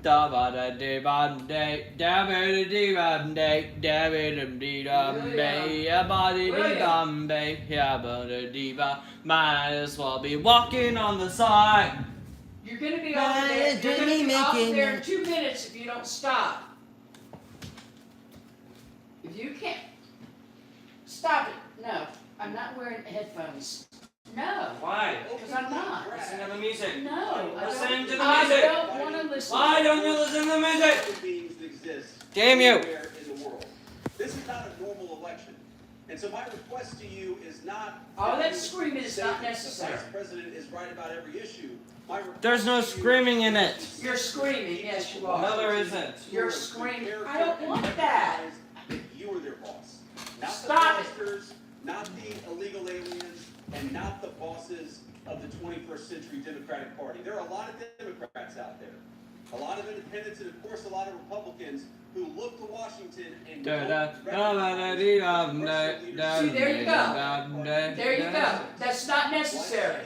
A: Da ba da dee ba day, da ba da dee ba day, da ba da dee da bay, ya ba dee dee da bay, ya ba da dee ba. Might as well be walking on the side.
K: You're gonna be off there. You're gonna be off there in 2 minutes if you don't stop. If you can't stop it, no. I'm not wearing headphones. No.
A: Why?
K: Because I'm not.
A: Listen to the music.
K: No.
A: Listen to the music.
K: I don't want to listen.
A: Why don't you listen to the music?
H: Beings that exist
A: Damn you.
H: anywhere in the world. This is not a normal election. And so my request to you is not...
K: All that screaming is not necessary.
H: The Vice President is right about every issue.
A: There's no screaming in it.
K: You're screaming, yes you are.
A: No, there isn't.
K: You're screaming. I don't want that.
H: You are their not the bosses of the 21st century Democratic Party. There are a lot of Democrats out there, a lot of independents, and of course a lot of Republicans who look to Washington and
K: See, there you go. There you go. That's not necessary.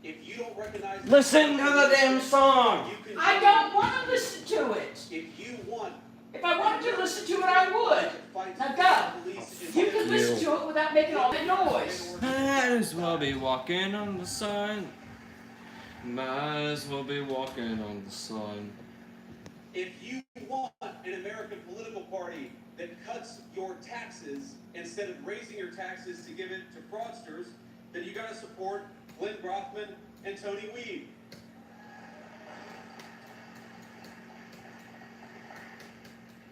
H: If you don't recognize
A: Listen to the damn song!
K: I don't want to listen to it.
H: If you want
K: If I wanted to listen to it, I would. Now go. You can listen to it without making all that noise.
A: Might as well be walking on the sun. Might as well be walking on the sun.
H: If you want an American political party that cuts your taxes instead of raising your taxes to give it to fraudsters, then you gotta support Glenn Grothman and Tony Weed.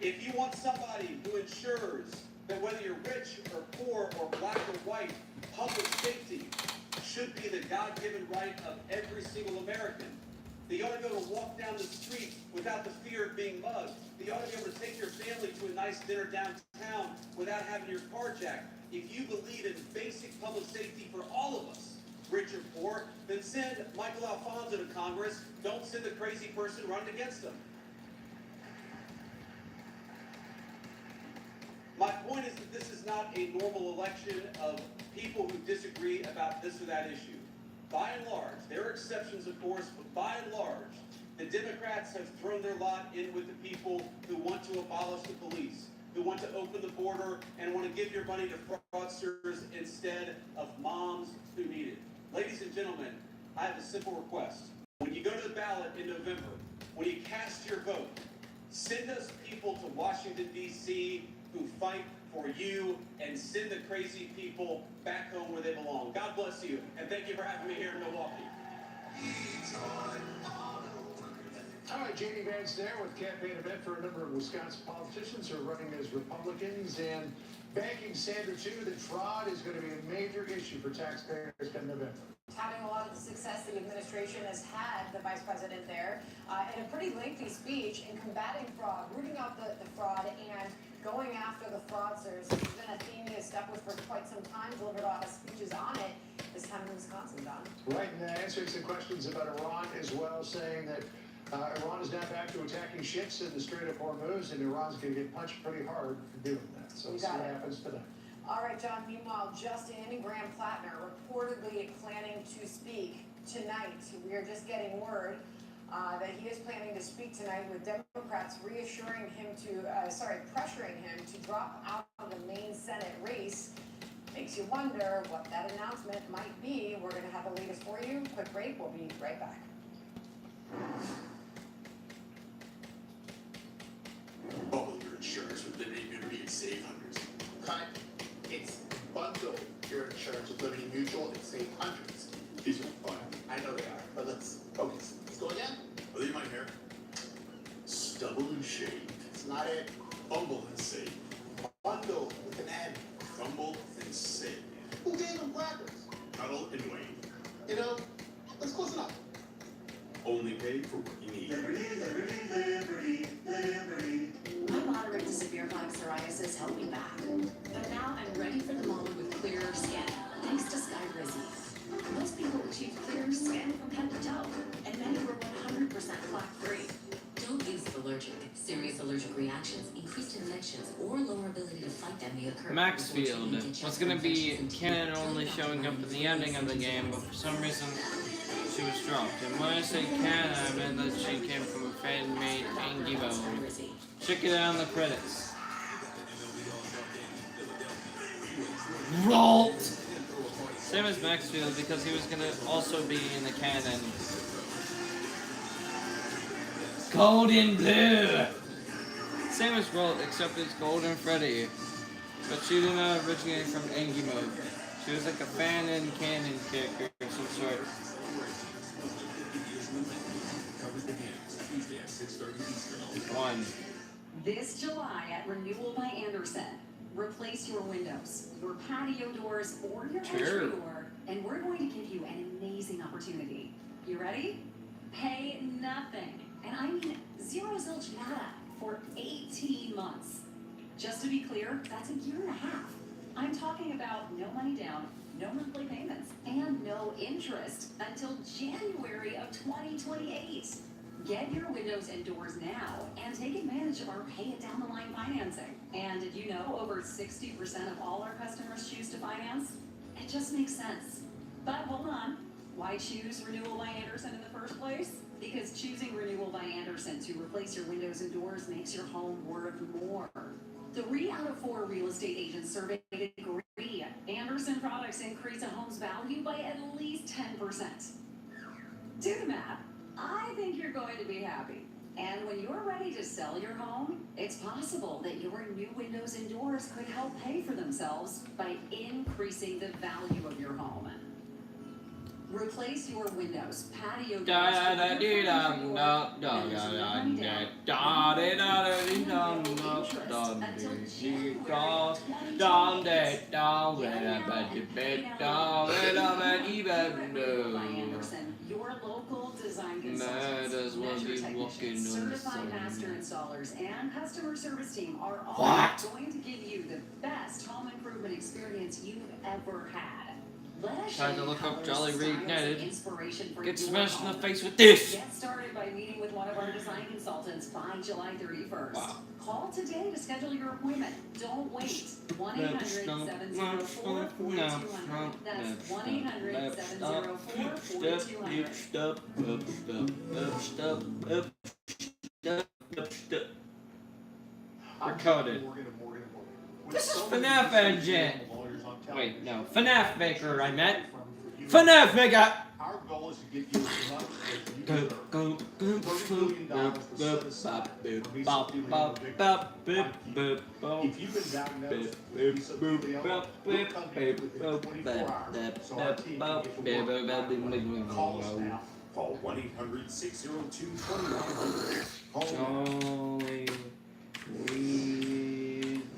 H: If you want somebody who ensures that whether you're rich or poor or black or white, public safety should be the God-given right of every single American, that you ought to be able to walk down the street without the fear of being mugged, that you ought to be able to take your family to a nice dinner downtown without having your car jacked. If you believe in basic public safety for all of us, rich or poor, then send Michael Alfonso to Congress. Don't send the crazy person running against him. My point is that this is not a normal election of people who disagree about this or that issue. By and large, there are exceptions, of course, but by and large, the Democrats have thrown their lot in with the people who want to abolish the police, who want to open the border and want to give your money to fraudsters instead of moms who need it. Ladies and gentlemen, I have a simple request. When you go to the ballot in November, when you cast your vote, send us people to Washington, D.C. who fight for you, and send the crazy people back home where they belong. God bless you, and thank you for having me here in Milwaukee.
C: All right, J.D. Vance there with campaign event for a number of Wisconsin politicians who are running as Republicans, and banking Sandra too, that fraud is going to be a major issue for taxpayers come November.
B: Having a lot of the success the administration has had, the vice president there, in a pretty lengthy speech in combating fraud, rooting out the fraud, and going after the fraudsters. It's been a theme he has stuck with for quite some time, delivered a lot of speeches on it, this time in Wisconsin, Don.
C: Right, and answering some questions about Iran as well, saying that Iran is now back to attacking ships in the Strait of Hormuz, and Iran's going to get punched pretty hard for doing that. So we'll see what happens tonight.
B: All right, John, meanwhile, Justin and Graham Plattner reportedly planning to speak tonight. We are just getting word that he is planning to speak tonight, with Democrats pressuring him to drop out of the main Senate race. Makes you wonder what that announcement might be. We're going to have the latest for you. Quick break. We'll be right back.
E: Bubble your insurance with Liberty Mutual and save hundreds. Cut. It's bundle your insurance with Liberty Mutual and save hundreds. These are fun. I know they are, but let's focus. Let's go again. Will you mind here? Stubble and shave. It's not it. Bumble and save. Bundle with an N. Crumble and save. Who gave them crackers? Cuddle and wave. You know, that's close enough. Only pay for what you need. Liberty, liberty, liberty, liberty.
O: My moderate to severe plaque psoriasis held me back. But now I'm ready for the moment with clearer skin, thanks to Skyrizi. Most people achieve clearer skin from head to toe, and many were 100% plaque-free. Don't use it allergic. Serious allergic reactions, increased infections, or lower ability to fight them may occur.
A: Maxfield was going to be canon only showing up in the ending of the game, but for some reason she was dropped. And when I say canon, I meant that she came from a fan-made Angie mode. Check it out in the credits. Rolt! Same as Maxfield, because he was going to also be in the canon. Golden Blue! Same as Rolt, except it's Golden Freddy. But she did not originate from Angie mode. She was like a fan and canon character of some sort. One.
O: This July at Renewal by Anderson, replace your windows, your patio doors, or your entry door, and we're going to give you an amazing opportunity. You ready? Pay nothing, and I mean zero zilch nada, for 18 months. Just to be clear, that's a year and a half. I'm talking about no money down, no monthly payments, and no interest until January of 2028. Get your windows and doors now and take advantage of our pay it down the line financing. And did you know over 60% of all our customers choose to finance? It just makes sense. But hold on, why choose Renewal by Andersen in the first place? Because choosing Renewal by Andersen to replace your windows and doors makes your home worth more. 3 out of 4 real estate agents surveyed agree Andersen products increase a home's value by at least 10%. Do the math. I think you're going to be happy. And when you're ready to sell your home, it's possible that your new windows and doors could help pay for themselves by increasing the value of your home. Replace your windows, patio doors, your local design consultants, measure technicians, certified master installers, and customer service team are all going to give you the best home improvement experience you've ever had.
A: Tried to look up Jolly Reignited. Get smashed in the
O: home.
A: face with this.
O: Get started by meeting with one of our design consultants by July 31st.
A: Wow.
O: Call today to schedule your appointment. Don't wait. 1-800-704-4200. That's 1-800-704-4200.
A: Recorded. This is FNAF Engine. Wait, no. FNAF Maker, I meant. FNAF Maker!
F: Our goal is to get you as much as you deserve. $30 million to set aside for me something If you've been diagnosed with something else, we'll come to you within 24 hours. So our team can get to work. Call us now. Call 1-800-602-2100.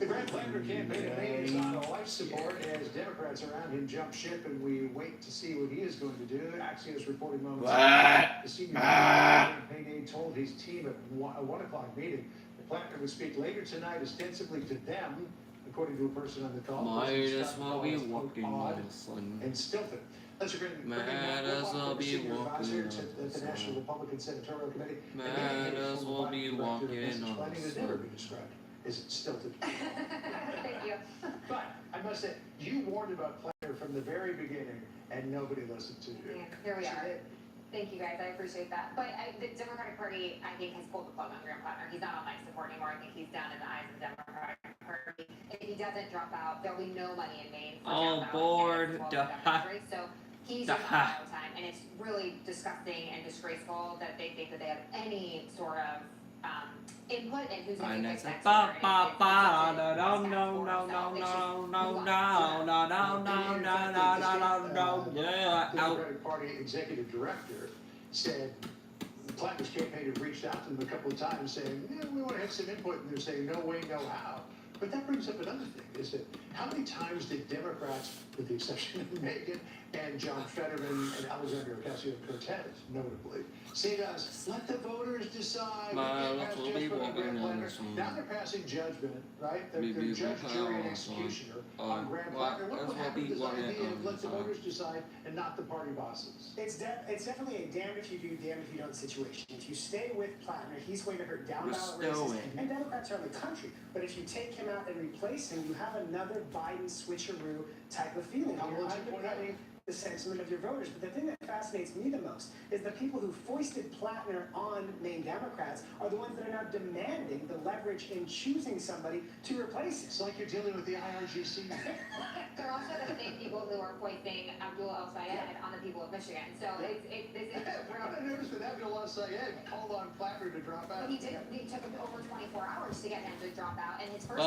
C: The Grant Planner campaign is on life support as Democrats around him jump ship, and we wait to see what he is going to do. Axios reported moments ago, the senior campaign aide told his team at a 1 o'clock meeting the Planner would speak later tonight, ostensibly to them, according to a person on the call.
A: Might as well be walking on the sun.
C: And stilted. Let's bring
A: Might as well be walking on
C: at the National Republican Senatorial Committee.
A: Might as well be walking on the sun.
C: Is it stilted?
N: Thank you.
C: But I must say, you warned about Planner from the very beginning, and nobody listened to you.
P: Yeah, here we are. Thank you guys, I appreciate that. But the Democratic Party, I think, has pulled the plug on Grant Planner. He's not on life support anymore. I think he's down in the eyes of the Democratic Party. If he doesn't drop out, there'll be no money in Maine for
A: All bored.
P: So he's just on no time, and it's really disgusting and disgraceful that they think that they have any sort of input in who's going to fix next year.
C: The Democratic Party executive director said Planner's campaign had reached out to them a couple of times saying, yeah, we want to have some input, and they're saying, no way, no how. But that brings up another thing, is that how many times did Democrats, with the exception of Megan and John Fetterman and Alexandria Ocasio-Cortez, notably, say to us, let the voters decide. Now they're passing judgment, right? They're judge, jury, and executioner on Grant Planner. What would happen to this idea of let the voters decide and not the party bosses?
D: It's definitely a damned if you do, damned if you don't situation. If you stay with Plattner, he's going to hurt down ballot races, and Democrats around the country. But if you take him out and replace him, you have another Biden switcheroo type of feeling. You're undercutting the sentiment of your voters. But the thing that fascinates me the most is the people who foisted Plattner on Maine Democrats are the ones that are now demanding the leverage in choosing somebody to replace him.
C: It's like you're dealing with the IRGC.
P: They're also the same people who are foisting Abdul El-Sayed on the people of Michigan. So this is
C: We're not nervous with Abdul El-Sayed called on Planner to drop out.
P: He did. It took him over 24 hours to get him to drop out, and his first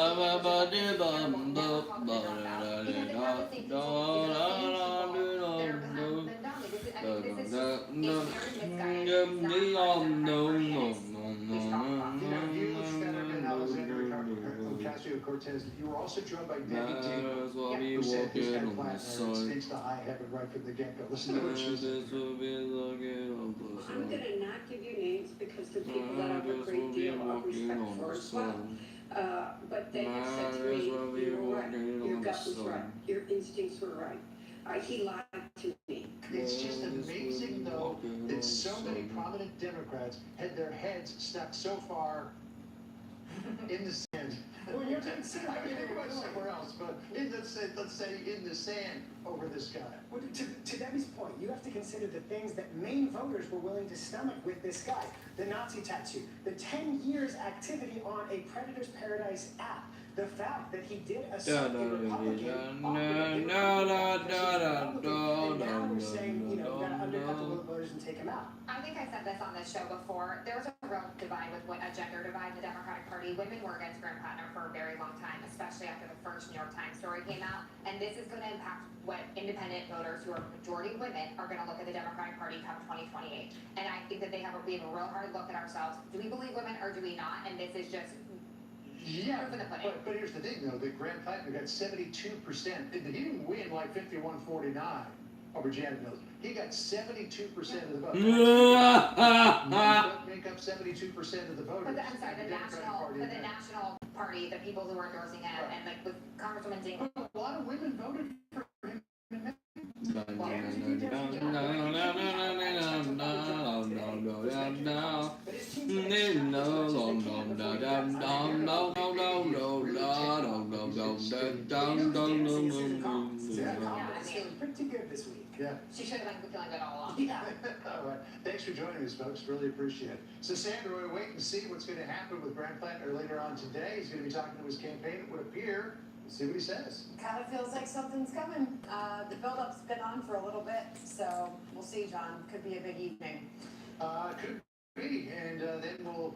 C: Ocasio-Cortez, you were also joined by Debbie Taylor, who said his head Planner and speaks to high heaven right from the get-go. Listen to what she said.
Q: I'm gonna not give you names because the people that I have a great deal of respect for as well. But they have said to me, you were right, your gut was right, your instincts were right.
O: He lied to me.
C: It's just amazing, though, that so many prominent Democrats had their heads stuck so far in the sand. Well, you're I mean, think about somewhere else, but let's say in the sand over this guy.
R: Well, to Debbie's point, you have to consider the things that Maine voters were willing to stomach with this guy. The Nazi tattoo, the 10 years activity on a Predator's Paradise app, the fact that he did assault a Republican, and now we're saying, you know, we gotta undercut the will of voters and take him out.
P: I think I said this on this show before. There was a real divide with a gender divide in the Democratic Party. Women were against Graham Plattner for a very long time, especially after the first New York Times story came out. And this is going to impact what independent voters, who are majority women, are going to look at the Democratic Party come 2028. And I think that we have a real hard look at ourselves. Do we believe women or do we not? And this is just
C: Yeah,
P: proof in the pudding.
C: but here's the thing, though, that Graham Plattner got 72%. He didn't win like 51-49 over Janet Mills. He got 72% of the vote. Make up 72% of the voters.
P: But I'm sorry, the national party, the people who are endorsing him, and like with Congresswoman Ding.
C: A lot of women voted for him.
R: Pretty good this week.
C: Yeah.
P: She should have been feeling good all along.
R: Yeah.
C: All right. Thanks for joining us, folks. Really appreciate it. So, Sandra, we're waiting to see what's going to happen with Graham Plattner later on today. He's going to be talking to his campaign, it would appear. Let's see what he says.
S: Kind of feels like something's coming. The build-up's been on for a little bit, so we'll see, John. Could be a big evening.
C: Could be, and then we'll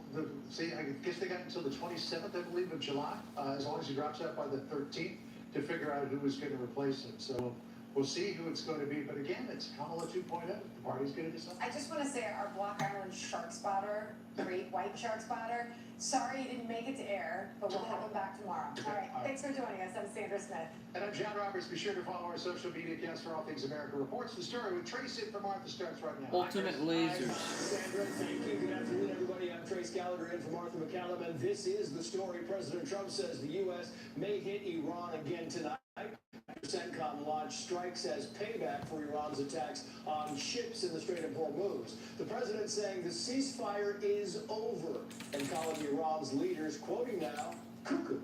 C: see. I guess they got until the 27th, I believe, of July, as long as he drops out by the 13th, to figure out who is going to replace him. So we'll see who it's going to be. But again, it's Kamala 2.0. The party's going to decide.
S: I just want to say our Block Island shark spotter, great white shark spotter, sorry you didn't make it to air, but we'll have him back tomorrow. All right, thanks for joining us. I'm Sandra Smith.
C: And I'm John Roberts. Be sure to follow our social media accounts for all things America Reports. The story with Trace in for Martha starts right now.
A: Ultimate lasers.
T: Sandra, thank you. Good afternoon, everybody. I'm Trace Gallagher in for Martha McCallum, and this is the story. President Trump says the U.S. may hit Iran again tonight. CENTCOM launched strikes as payback for Iran's attacks on ships in the Strait of Hormuz. The president saying the ceasefire is over and calling Iran's leaders, quoting now, cuckoo.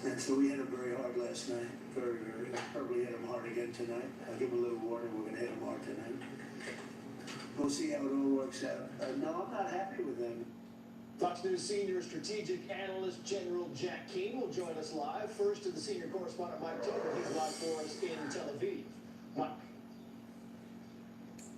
U: And so we hit him very hard last night. Very, very. Probably hit him hard again tonight. I'll give him a little warning. We're going to hit him hard tonight. We'll see how it all works out. No, I'm not happy with them.
T: Fox News senior strategic analyst General Jack Keane will join us live. First to the senior correspondent Mike Tober. He's live for us in Tel Aviv. Mike.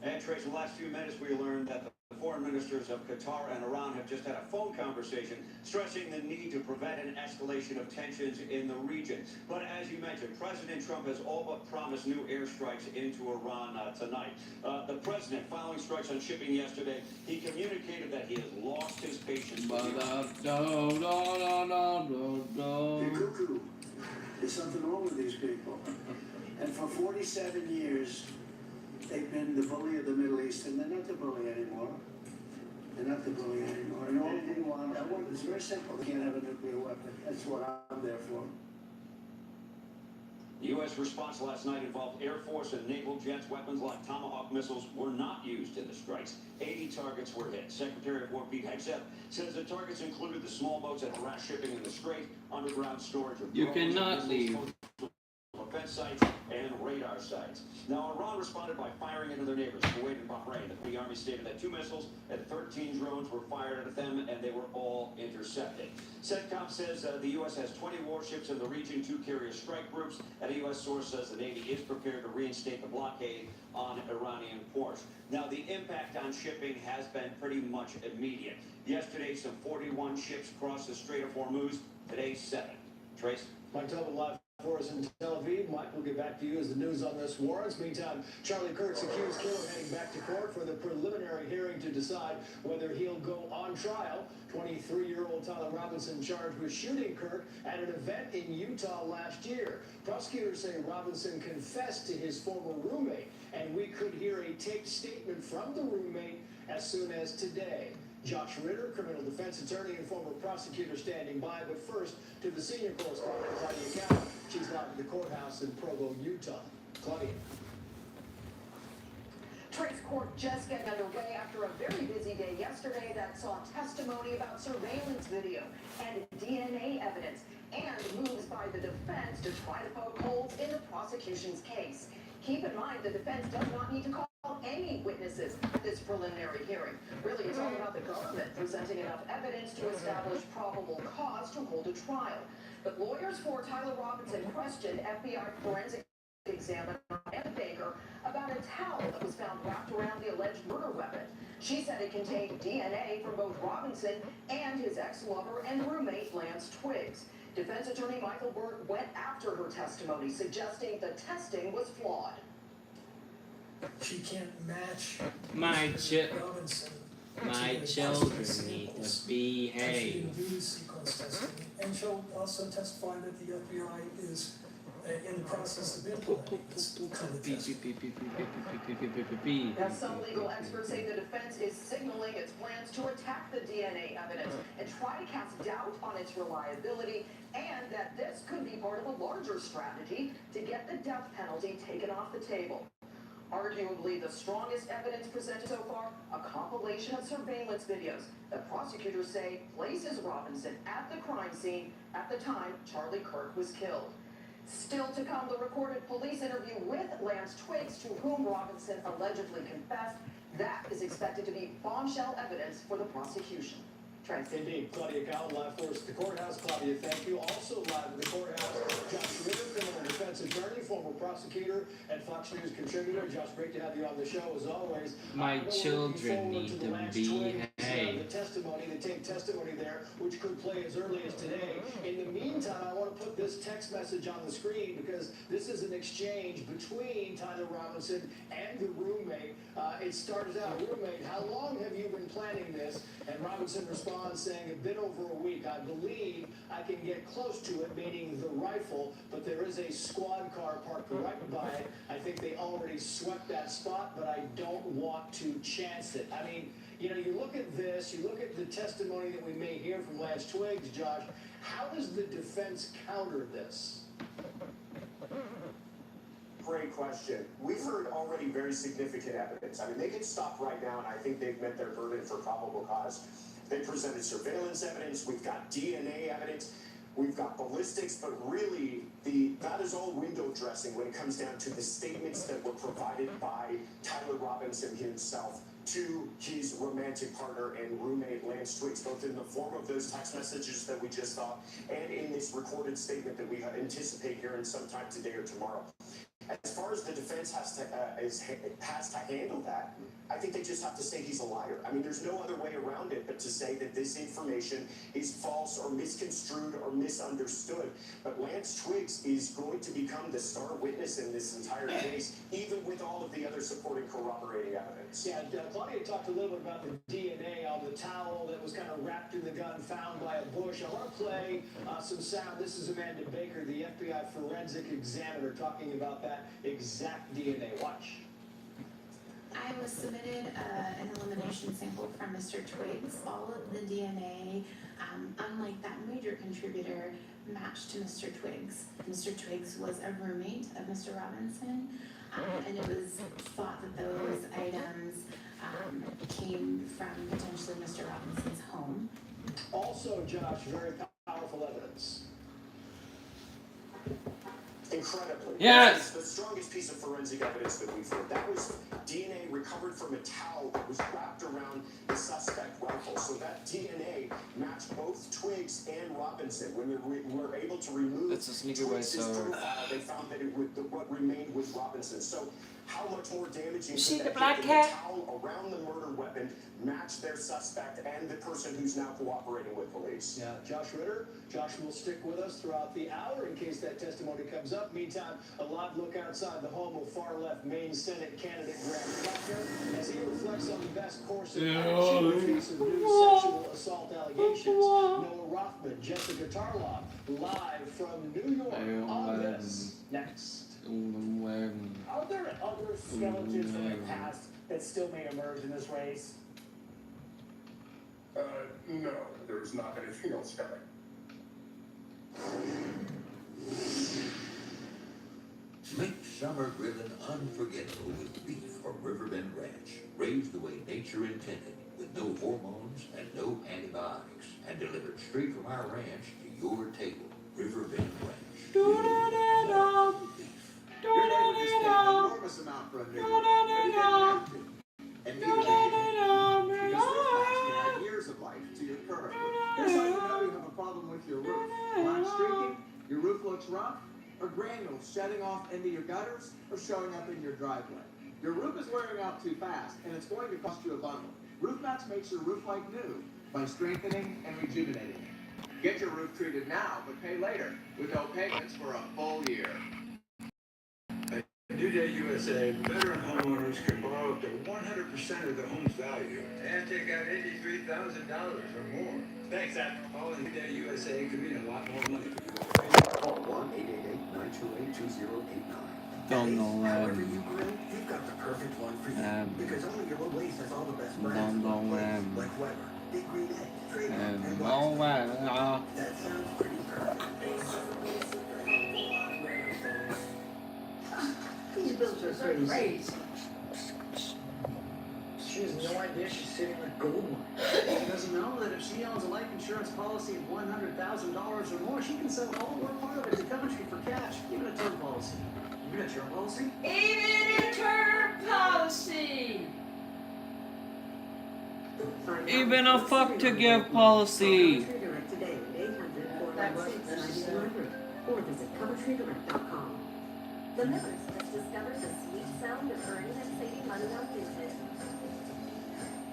H: And Trace, in the last few minutes we learned that the foreign ministers of Qatar and Iran have just had a phone conversation stressing the need to prevent an escalation of tensions in the region. But as you mentioned, President Trump has all but promised new airstrikes into Iran tonight. The president, following strikes on shipping yesterday, he communicated that he has lost his patience with Iran.
U: They're cuckoo. There's something wrong with these people. And for 47 years, they've been the bully of the Middle East, and they're not the bully anymore. They're not the bully anymore. And all they want, it's very simple. They can't have a nuclear weapon. That's what I'm there for.
H: The U.S. response last night involved Air Force and naval jets. Weapons like Tomahawk missiles were not used in the strikes. 80 targets were hit. Secretary of War Pete Hegseth says the targets included the small boats that harass shipping in the Strait, underground storage of
A: You
H: drones,
A: cannot leave.
H: defense sites, and radar sites. Now, Iran responded by firing into their neighbors, Kuwait and Bahrain. The Free Army stated that 2 missiles and 13 drones were fired at them, and they were all intercepted. CENTCOM says the U.S. has 20 warships in the region, 2 carrier strike groups, and a U.S. source says the Navy is prepared to reinstate the blockade on Iranian ports. Now, the impact on shipping has been pretty much immediate. Yesterday, some 41 ships crossed the Strait of Hormuz. Today, 7. Trace?
T: Mike Tobin live for us in Tel Aviv. Mike, we'll get back to you as the news on this warrants. Meantime, Charlie Kirk's accused killer heading back to court for the preliminary hearing to decide whether he'll go on trial. 23-year-old Tyler Robinson charged with shooting Kirk at an event in Utah last year. Prosecutors say Robinson confessed to his former roommate, and we could hear a taped statement from the roommate as soon as today. Josh Ritter, criminal defense attorney and former prosecutor, standing by. But first, to the senior correspondent, Claudia Cowan. She's live at the courthouse in Provo, Utah. Claudia.
G: Trace court just getting underway after a very busy day yesterday that saw testimony about surveillance video and DNA evidence and moves by the defense to try to poke holes in the prosecution's case. Keep in mind the defense does not need to call any witnesses at this preliminary hearing. Really, it's all about the government presenting enough evidence to establish probable cause to hold a trial. But lawyers for Tyler Robinson questioned FBI forensic examiner Anna Baker about a towel that was found wrapped around the alleged murder weapon. She said it contained DNA from both Robinson and his ex-lover and roommate Lance Twiggs. Defense attorney Michael Burt went after her testimony, suggesting the testing was flawed.
V: She can't match
A: My
V: Robinson.
A: my children need to
V: She
A: behave.
V: didn't do sequence testing, and she'll also testify that the FBI is in the process of implementing this kind of testing.
G: Now, some legal experts say the defense is signaling its plans to attack the DNA evidence and try to cast doubt on its reliability, and that this could be part of a larger strategy to get the death penalty taken off the table. Arguably the strongest evidence presented so far, a compilation of surveillance videos that prosecutors say places Robinson at the crime scene at the time Charlie Kirk was killed. Still to come, the recorded police interview with Lance Twiggs, to whom Robinson allegedly confessed. That is expected to be bombshell evidence for the prosecution. Travis.
T: Indeed. Claudia Cowell, live for us at the courthouse. Claudia, thank you. Also live at the courthouse, Josh Ritter, criminal defense attorney, former prosecutor, and Fox News contributor. Josh, great to have you on the show as always.
A: My children need to behave.
T: The testimony, the tape testimony there, which could play as early as today. In the meantime, I want to put this text message on the screen because this is an exchange between Tyler Robinson and the roommate. It starts out, roommate, how long have you been planning this? And Robinson responds saying, a bit over a week. I believe I can get close to it, meaning the rifle, but there is a squad car parked right by it. I think they already swept that spot, but I don't want to chance it. I mean, you know, you look at this, you look at the testimony that we may hear from Lance Twiggs, Josh, how does the defense counter this?
E: Great question. We've heard already very significant evidence. I mean, they can stop right now, and I think they've met their burden for probable cause. They presented surveillance evidence. We've got DNA evidence. We've got ballistics, but really, that is all window dressing when it comes down to the statements that were provided by Tyler Robinson himself to his romantic partner and roommate Lance Twiggs, both in the form of those text messages that we just saw and in this recorded statement that we anticipate hearing sometime today or tomorrow. As far as the defense has to handle that, I think they just have to say he's a liar. I mean, there's no other way around it but to say that this information is false or misconstrued or misunderstood. But Lance Twiggs is going to become the star witness in this entire case, even with all of the other supporting corroborating evidence.
T: Yeah, Claudia talked a little bit about the DNA on the towel that was kind of wrapped in the gun found by a bush. I want to play some sound. This is Amanda Baker, the FBI forensic examiner, talking about that exact DNA. Watch.
W: I was submitted an elimination sample from Mr. Twiggs. All of the DNA, unlike that major contributor, matched to Mr. Twiggs. Mr. Twiggs was a roommate of Mr. Robinson, and it was thought that those items came from potentially Mr. Robinson's home.
T: Also, Josh, very powerful evidence.
E: Incredibly.
A: Yes!
E: The strongest piece of forensic evidence that we've heard. That was DNA recovered from a towel that was wrapped around the suspect rifle. So that DNA matched both Twiggs and Robinson. When they were able to remove Twiggs' profile, they found that what remained was Robinson. So how much more damaging
K: See
E: could
K: the
E: that
K: black
E: get?
K: cat?
E: The towel around the murder weapon matched their suspect and the person who's now cooperating with police.
T: Yeah, Josh Ritter. Josh will stick with us throughout the hour in case that testimony comes up. Meantime, a live look outside the home of far-left Maine Senate candidate Graham Clark as he reflects on the best course of action in the face of new sexual assault allegations. Noah Rothman, Jessica Tarloff, live from New York on this. Next.
D: Are there other skeletons from the past that still may emerge in this race?
X: No, there's not anything else coming.
I: Make summer grilling unforgettable with beef from Riverbend Ranch, raised the way nature intended, with no hormones and no antibiotics, and delivered straight from our ranch to your table. Riverbend Ranch.
E: Your neighbor just paid an enormous amount for a new roof, but he didn't have to. And neither did you. Because Roofmax can add years of life to your current roof. Here's how you know you have a problem with your roof. Black streaking, your roof looks rough, or granules shedding off into your gutters or showing up in your driveway. Your roof is wearing out too fast, and it's going to cost you a bundle. Roofmax makes your roof like new by strengthening and rejuvenating it. Get your roof treated now, but pay later with no payments for a full year.
F: At New Day USA, veteran homeowners can borrow up to 100% of the home's value and take out $83,000 or more. Thanks, Admiral. Calling New Day USA could mean a lot more money for you.
I: Call 1-888-928-2089.
A: Don't know
U: However you grill, you've got the perfect one for you. Because only your Waze has all the best brands. Like Weber, Big Green Egg, Traeger, and Black. That sounds pretty perfect.
R: These bills are so crazy. She has no idea she's sitting in a gold mine. She doesn't know that if she owns a life insurance policy of $100,000 or more, she can sell all or part of it to Coventry for cash, even a term policy. Even a term policy?
K: Even a term policy!
A: Even a fuck to give policy.
G: Or visit CoventryDirect.com. The Millers has discovered the sweet sound of earning and saving money on Vinted.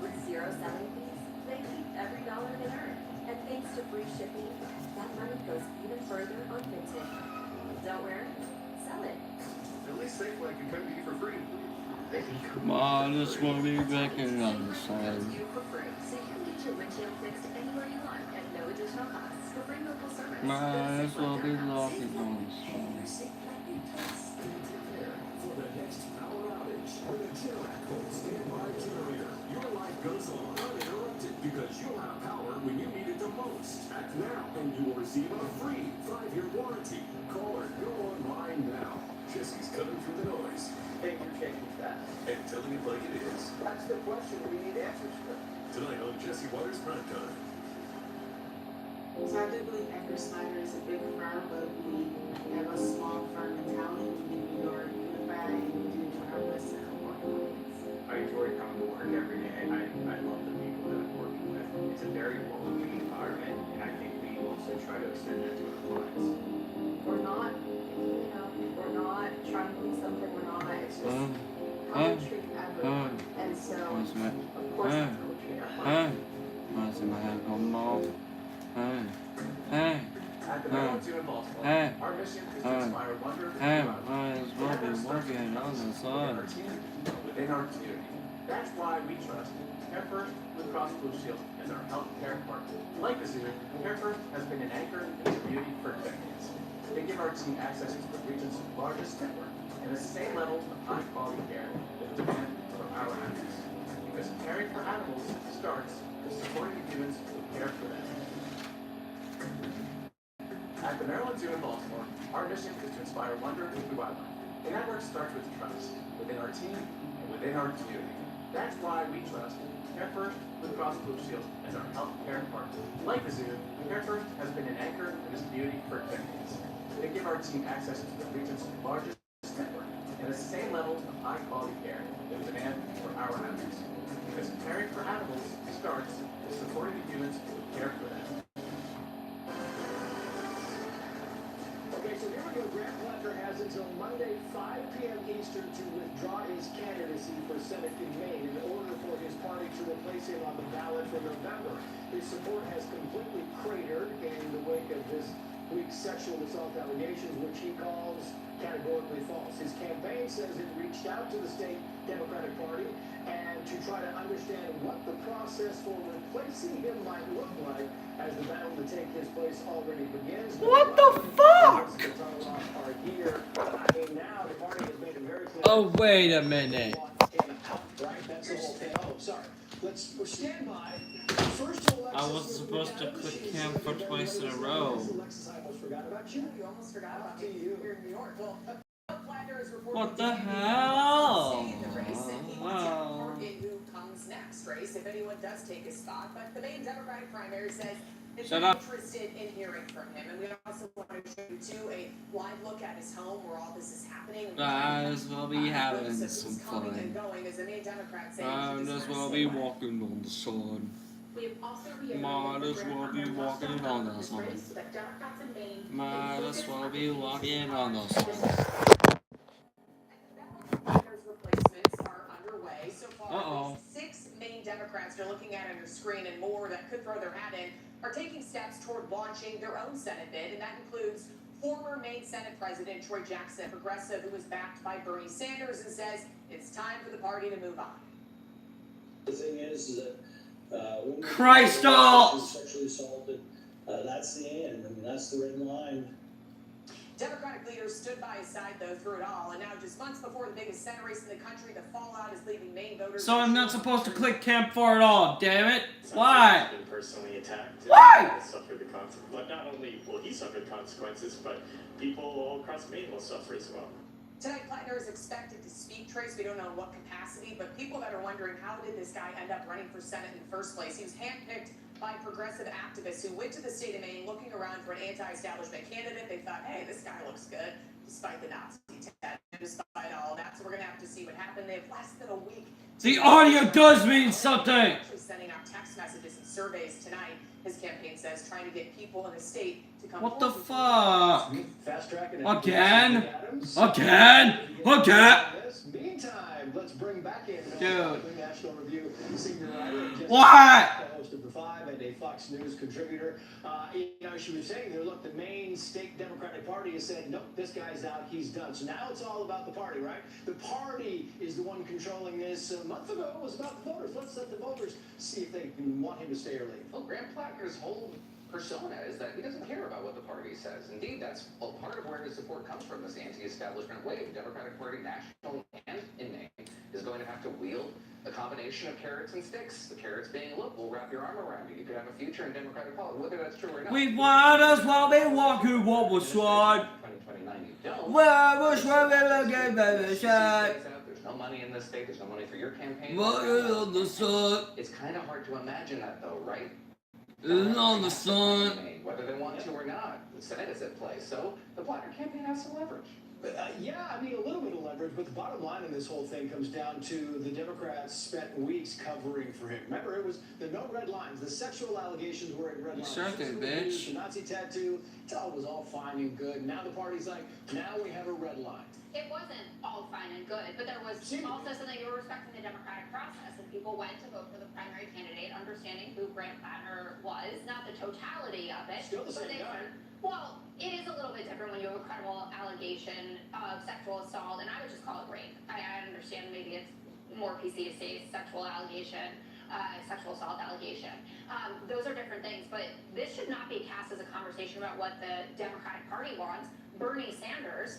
G: With 0 selling fees, they keep every dollar they earn. And thanks to free shipping, that money goes even further on Vinted. Don't wear it, sell it.
E: At least Safeway can come to you for free.
A: Come on, this will be back in on the side.
G: You for free, so you can get your windshield fixed anywhere you want at no additional cost for free local service.
A: Might as well be locking on the side.
J: For the next power outage with a Generac Cold Standby Generator. Your life goes on uninterrupted because you'll have power when you need it the most. Act now and you will receive a free 5-year warranty. Call or go online now. Jesse's cutting through the noise.
U: Hey, you're shaking that.
J: And telling it like it is.
U: That's the question we need answers for.
J: Tonight on Jesse Waters Primetime.
L: So I do believe Anchor Snyder is a big firm, but we have a small firm mentality. We are unified and we do our best to help our clients.
M: I enjoy coming to work every day. I love the people that I'm working with. It's a very welcoming environment, and I think we also try to extend that to our clients.
S: We're not, we're not trying to be something we're not. It's just how we treat everyone. And so, of course, that's how we treat our clients.
E: At the Maryland Zoo in Baltimore, our mission is to inspire wonder
A: might as well be working on the side.
E: within our community. That's why we trust Care First Blue Cross Blue Shield as our health care partner. Like the zoo, Care First has been an anchor in the community for decades. They give our team access to the region's largest network and the same level of high-quality care that demand from our animals. Because caring for animals starts with supporting the humans who care for them. At the Maryland Zoo in Baltimore, our mission is to inspire wonder through wildlife. And that work starts with trust within our team and within our community. That's why we trust Care First Blue Cross Blue Shield as our health care partner. Like the zoo, Care First has been an anchor in this community for decades. They give our team access to the region's largest network and the same level of high-quality care that we demand for our animals. Because caring for animals starts with supporting the humans who care for them.
T: Okay, so here we go. Grant Blatcher has until Monday, 5 p.m. Eastern, to withdraw his candidacy for Senate in Maine in order for his party to replace him on the ballot for November. His support has completely cratered in the wake of this week's sexual assault allegations, which he calls categorically false. His campaign says it reached out to the state Democratic Party and to try to understand what the process for replacing him might look like as the battle to take his place already begins.
A: What the fuck?
T: Are here. Now the party has made it very clear.
A: Oh, wait a minute.
T: Right? That's the whole thing. Oh, sorry. Let's stand by. First,
A: I was supposed to click cam for twice in a row.
T: Alexis, I almost forgot about you.
S: You almost forgot about me. You're in New York. Well,
A: What the hell?
G: In the race, and he wants to have
A: Wow.
G: part in who comes next race if anyone does take his spot. But the main Democratic primary says it's
A: Shut
G: not
A: up.
G: interested in hearing from him. And we also want to show you too a live look at his home where all this is happening.
A: Might as well be having
G: Notice of
A: some
G: who's coming and
A: fun.
G: going as the main Democrat saying
A: Might
G: he
A: as
G: just
A: well
G: wants
A: be
G: to stay away.
A: walking on the sun.
S: We have also reiterated
A: Might as
S: that
A: well
S: we're
A: be
S: on
A: walking
S: the
A: on the
S: this
A: sun.
S: race, so that Democrats in Maine
A: Might
S: can
A: as
S: focus
A: well
S: on
A: be
S: the
A: walking
S: issues
A: on the
S: that
A: sun.
G: Governor's replacements are underway. So far,
A: Uh-oh.
G: at least 6 main Democrats you're looking at on your screen and more that could throw their hat in are taking steps toward launching their own Senate bid, and that includes former Maine Senate President Troy Jackson, a progressive who was backed by Bernie Sanders and says it's time for the party to move on.
U: The thing is that when
A: Christ
U: we're
A: all!
U: sexually assaulted, that's the end. I mean, that's the red line.
G: Democratic leaders stood by his side, though, through it all. And now, just months before the biggest Senate race in the country, the fallout is leaving Maine voters.
A: So I'm not supposed to click camp for it all, damn it. Why?
B: He's been personally attacked.
A: Why?
B: And suffered the consequences. But not only will he suffer the consequences, but people all across Maine will suffer as well.
G: Tonight, Plattner is expected to speak, Trace. We don't know in what capacity, but people that are wondering how did this guy end up running for Senate in the first place? He was handpicked by progressive activists who went to the state of Maine looking around for an anti-establishment candidate. They thought, hey, this guy looks good, despite the Nazi tattoo, despite all that. So we're going to have to see what happened. They have less than a week.
A: The audio does mean something.
G: Actually sending out text messages and surveys tonight. His campaign says trying to get people in the state to come
A: What the
G: forward.
A: fuck?
T: Fast tracking
A: Again?
T: Adams.
A: Again?
T: Meantime, let's bring back in
A: Dude.
T: National Review senior writer, Jessica,
A: What?
T: host of The Five and a Fox News contributor. She was saying there, look, the Maine state Democratic Party has said, nope, this guy's out, he's done. So now it's all about the party, right? The party is the one controlling this. A month ago, it was about the voters. Let's let the voters see if they can want him to stay or leave.
N: Well, Graham Plattner's whole persona is that he doesn't care about what the party says. Indeed, that's part of where his support comes from, this anti-establishment wave. The Democratic Party, national and in Maine, is going to have to wield a combination of carrots and sticks. The carrots being, look, we'll wrap your arm around you. You could have a future in Democratic politics, whether that's true or not.
A: We might as well be walking what was slide.
N: 2029, you don't.
A: Where was where we get baby
N: There's no money in this state. There's no money for your campaign.
A: on the sun.
N: It's kind of hard to imagine that, though, right?
A: It's on the sun.
N: Whether they want to or not, the Senate is at play. So the Plattner campaign has some leverage.
T: Yeah, I mean, a little bit of leverage, but the bottom line in this whole thing comes down to the Democrats spent weeks covering for him. Remember, it was the no red lines. The sexual allegations were in red lines.
A: Sure thing, bitch.
T: The Nazi tattoo, it all was all fine and good. Now the party's like, now we have a red line.
P: It wasn't all fine and good, but there was also something you were respecting the democratic process, and people went to vote for the primary candidate, understanding who Graham Plattner was, not the totality of it.
T: Still the same guy.
P: Well, it is a little bit different when you have a credible allegation of sexual assault, and I would just call it rape. I understand maybe it's more PC to say sexual allegation, sexual assault allegation. Those are different things, but this should not be cast as a conversation about what the Democratic Party wants. Bernie Sanders,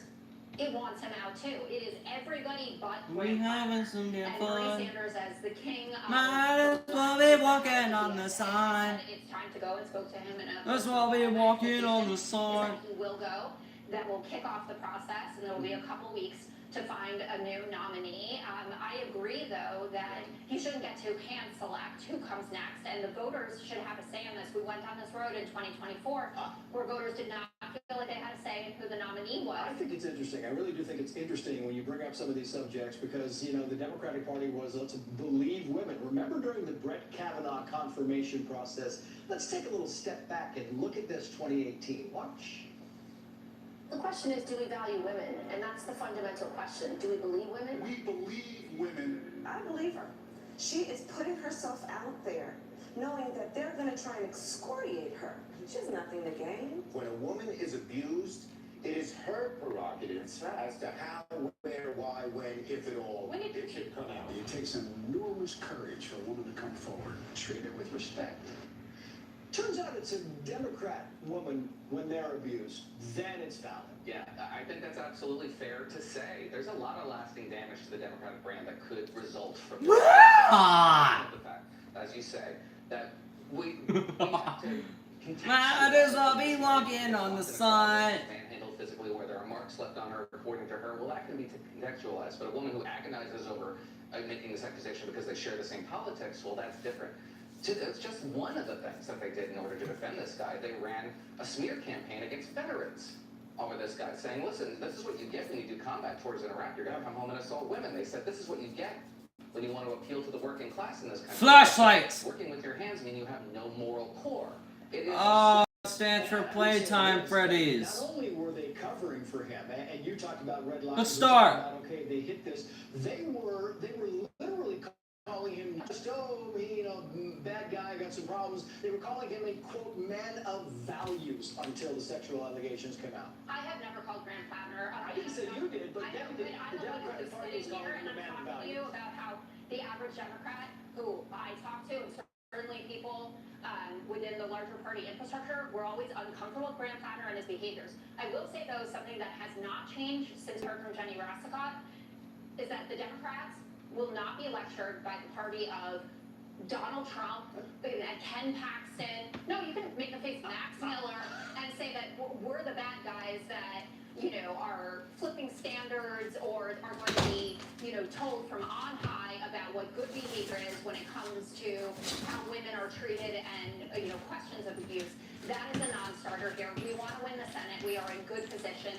P: it wants him out too. It is everybody but
A: We having some damn
P: and Bernie
A: fun.
P: Sanders as the king of
A: Might as well be walking on the sun.
P: It's time to go, and spoke to him in a
A: That's why we walking on the sun.
P: he will go. That will kick off the process, and there will be a couple weeks to find a new nominee. I agree, though, that he shouldn't get to hand select who comes next, and the voters should have a say in this. We went down this road in 2024 where voters did not feel like they had a say in who the nominee was.
T: I think it's interesting. I really do think it's interesting when you bring up some of these subjects because, you know, the Democratic Party was, let's believe women. Remember during the Brett Kavanaugh confirmation process, let's take a little step back and look at this 2018. Watch.
O: The question is, do we value women? And that's the fundamental question. Do we believe women?
U: We believe women.
Q: I believe her. She is putting herself out there, knowing that they're going to try and excoriate her. She has nothing to gain.
U: When a woman is abused, it is her prerogative as to how, where, why, when, if at all, it should come out. It takes enormous courage for a woman to come forward, treat her with respect.
T: Turns out it's a Democrat woman when they're abused. Then it's valid.
N: Yeah, I think that's absolutely fair to say. There's a lot of lasting damage to the Democratic brand that could result from the fact, as you say, that we have to continue
A: Might as well be walking on the sun.
N: manhandle physically, where there are marks left on her, according to her, well, that can be contextualized. But a woman who agonizes over making this accusation because they share the same politics, well, that's different. It's just one of the things that they did in order to defend this guy. They ran a smear campaign against veterans over this guy, saying, listen, this is what you get when you do combat tours in Iraq. You're going to come home and assault women. They said, this is what you get when you want to appeal to the working class in this country.
A: Flashlights!
N: Working with your hands mean you have no moral core. It is
A: Oh, stands for playtime, Freddy's.
T: Not only were they covering for him, and you talked about red lines.
A: Let's start.
T: About, okay, they hit this. They were literally calling him not just bad guy, got some problems. They were calling him a quote man of values until the sexual allegations came out.
P: I have never called Graham Plattner.
T: I didn't say you did, but
P: I know,
T: the
P: but
T: Democratic Party is calling him a man of
P: talking to you
T: values.
P: about how the average Democrat who I talk to, and certainly people within the larger party infrastructure, we're always uncomfortable with Graham Plattner and his behaviors. I will say, though, something that has not changed since we heard from Jenny Rassicot is that the Democrats will not be lectured by the party of Donald Trump and Ken Paxton. No, you can make the face Max Miller and say that we're the bad guys that, are flipping standards or are going to be, told from on high about what good behavior is when it comes to how women are treated and, questions of abuse. That is a non-starter here. We want to win the Senate. We are in good position.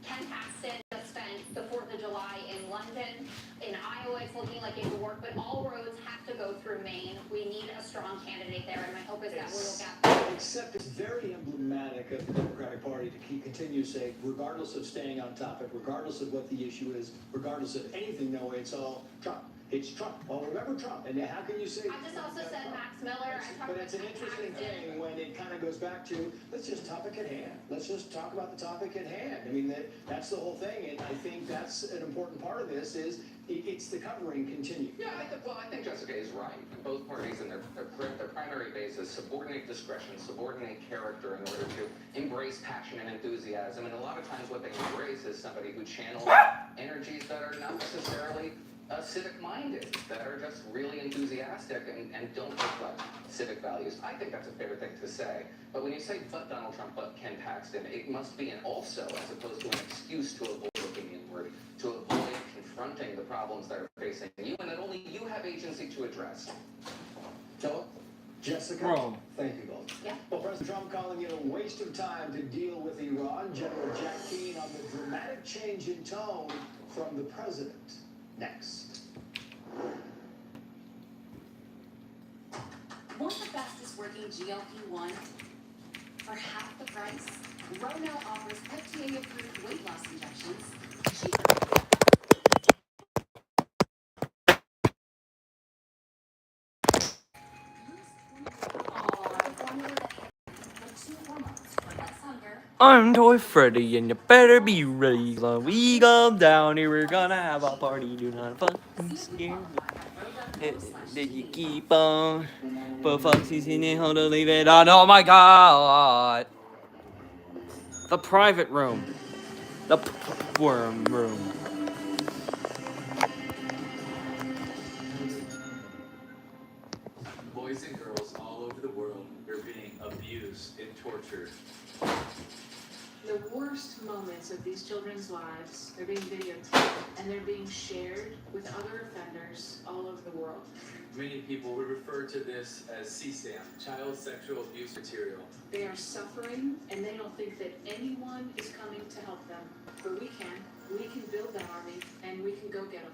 P: Ken Paxton just spent the 4th of July in London. In Iowa, it's looking like it will work, but all roads have to go through Maine. We need a strong candidate there, and my hope is that we will get that.
T: Except it's very emblematic of the Democratic Party to continue to say, regardless of staying on topic, regardless of what the issue is, regardless of anything, no, it's all Trump. It's Trump. Well, remember Trump. And how can you say...
P: I just also said Max Miller.
T: But it's an interesting thing when it kind of goes back to, let's just topic at hand. Let's just talk about the topic at hand. I mean, that's the whole thing. And I think that's an important part of this is it's the covering continue.
N: Yeah, I think Jessica is right. Both parties in their primary base is subordinate discretion, subordinate character in order to embrace passion and enthusiasm. And a lot of times what they embrace is somebody who channels energies that are not necessarily civic-minded, that are just really enthusiastic and don't reflect civic values. I think that's a fair thing to say. But when you say, but Donald Trump, but Ken Paxton, it must be an also, as opposed to an excuse to avoid looking inward, to avoid confronting the problems that are facing you and that only you have agency to address.
T: Philip? Jessica?
A: Bro.
T: Thank you both.
P: Yeah.
T: Well, President Trump calling it a waste of time to deal with Iran. General Jack Keane on the dramatic change in tone from the president. Next.
C: Want the fastest working GLP-1 for half the price? Ro now offers FDA-approved weight loss injections cheaper.
A: I'm Toy Freddy, and you better be ready. When we go down here, we're gonna have a party. Do not fucking scare me. Did you keep on? But Foxy's in it, hold to leave it on. Oh my god! The private room. The worm room.
H: Boys and girls all over the world are being abused and tortured.
L: The worst moments of these children's lives are being videotaped and they're being shared with other offenders all over the world.
H: Many people would refer to this as CSAM, child sexual abuse material.
L: They are suffering and they don't think that anyone is coming to help them. But we can. We can build that army and we can go get them.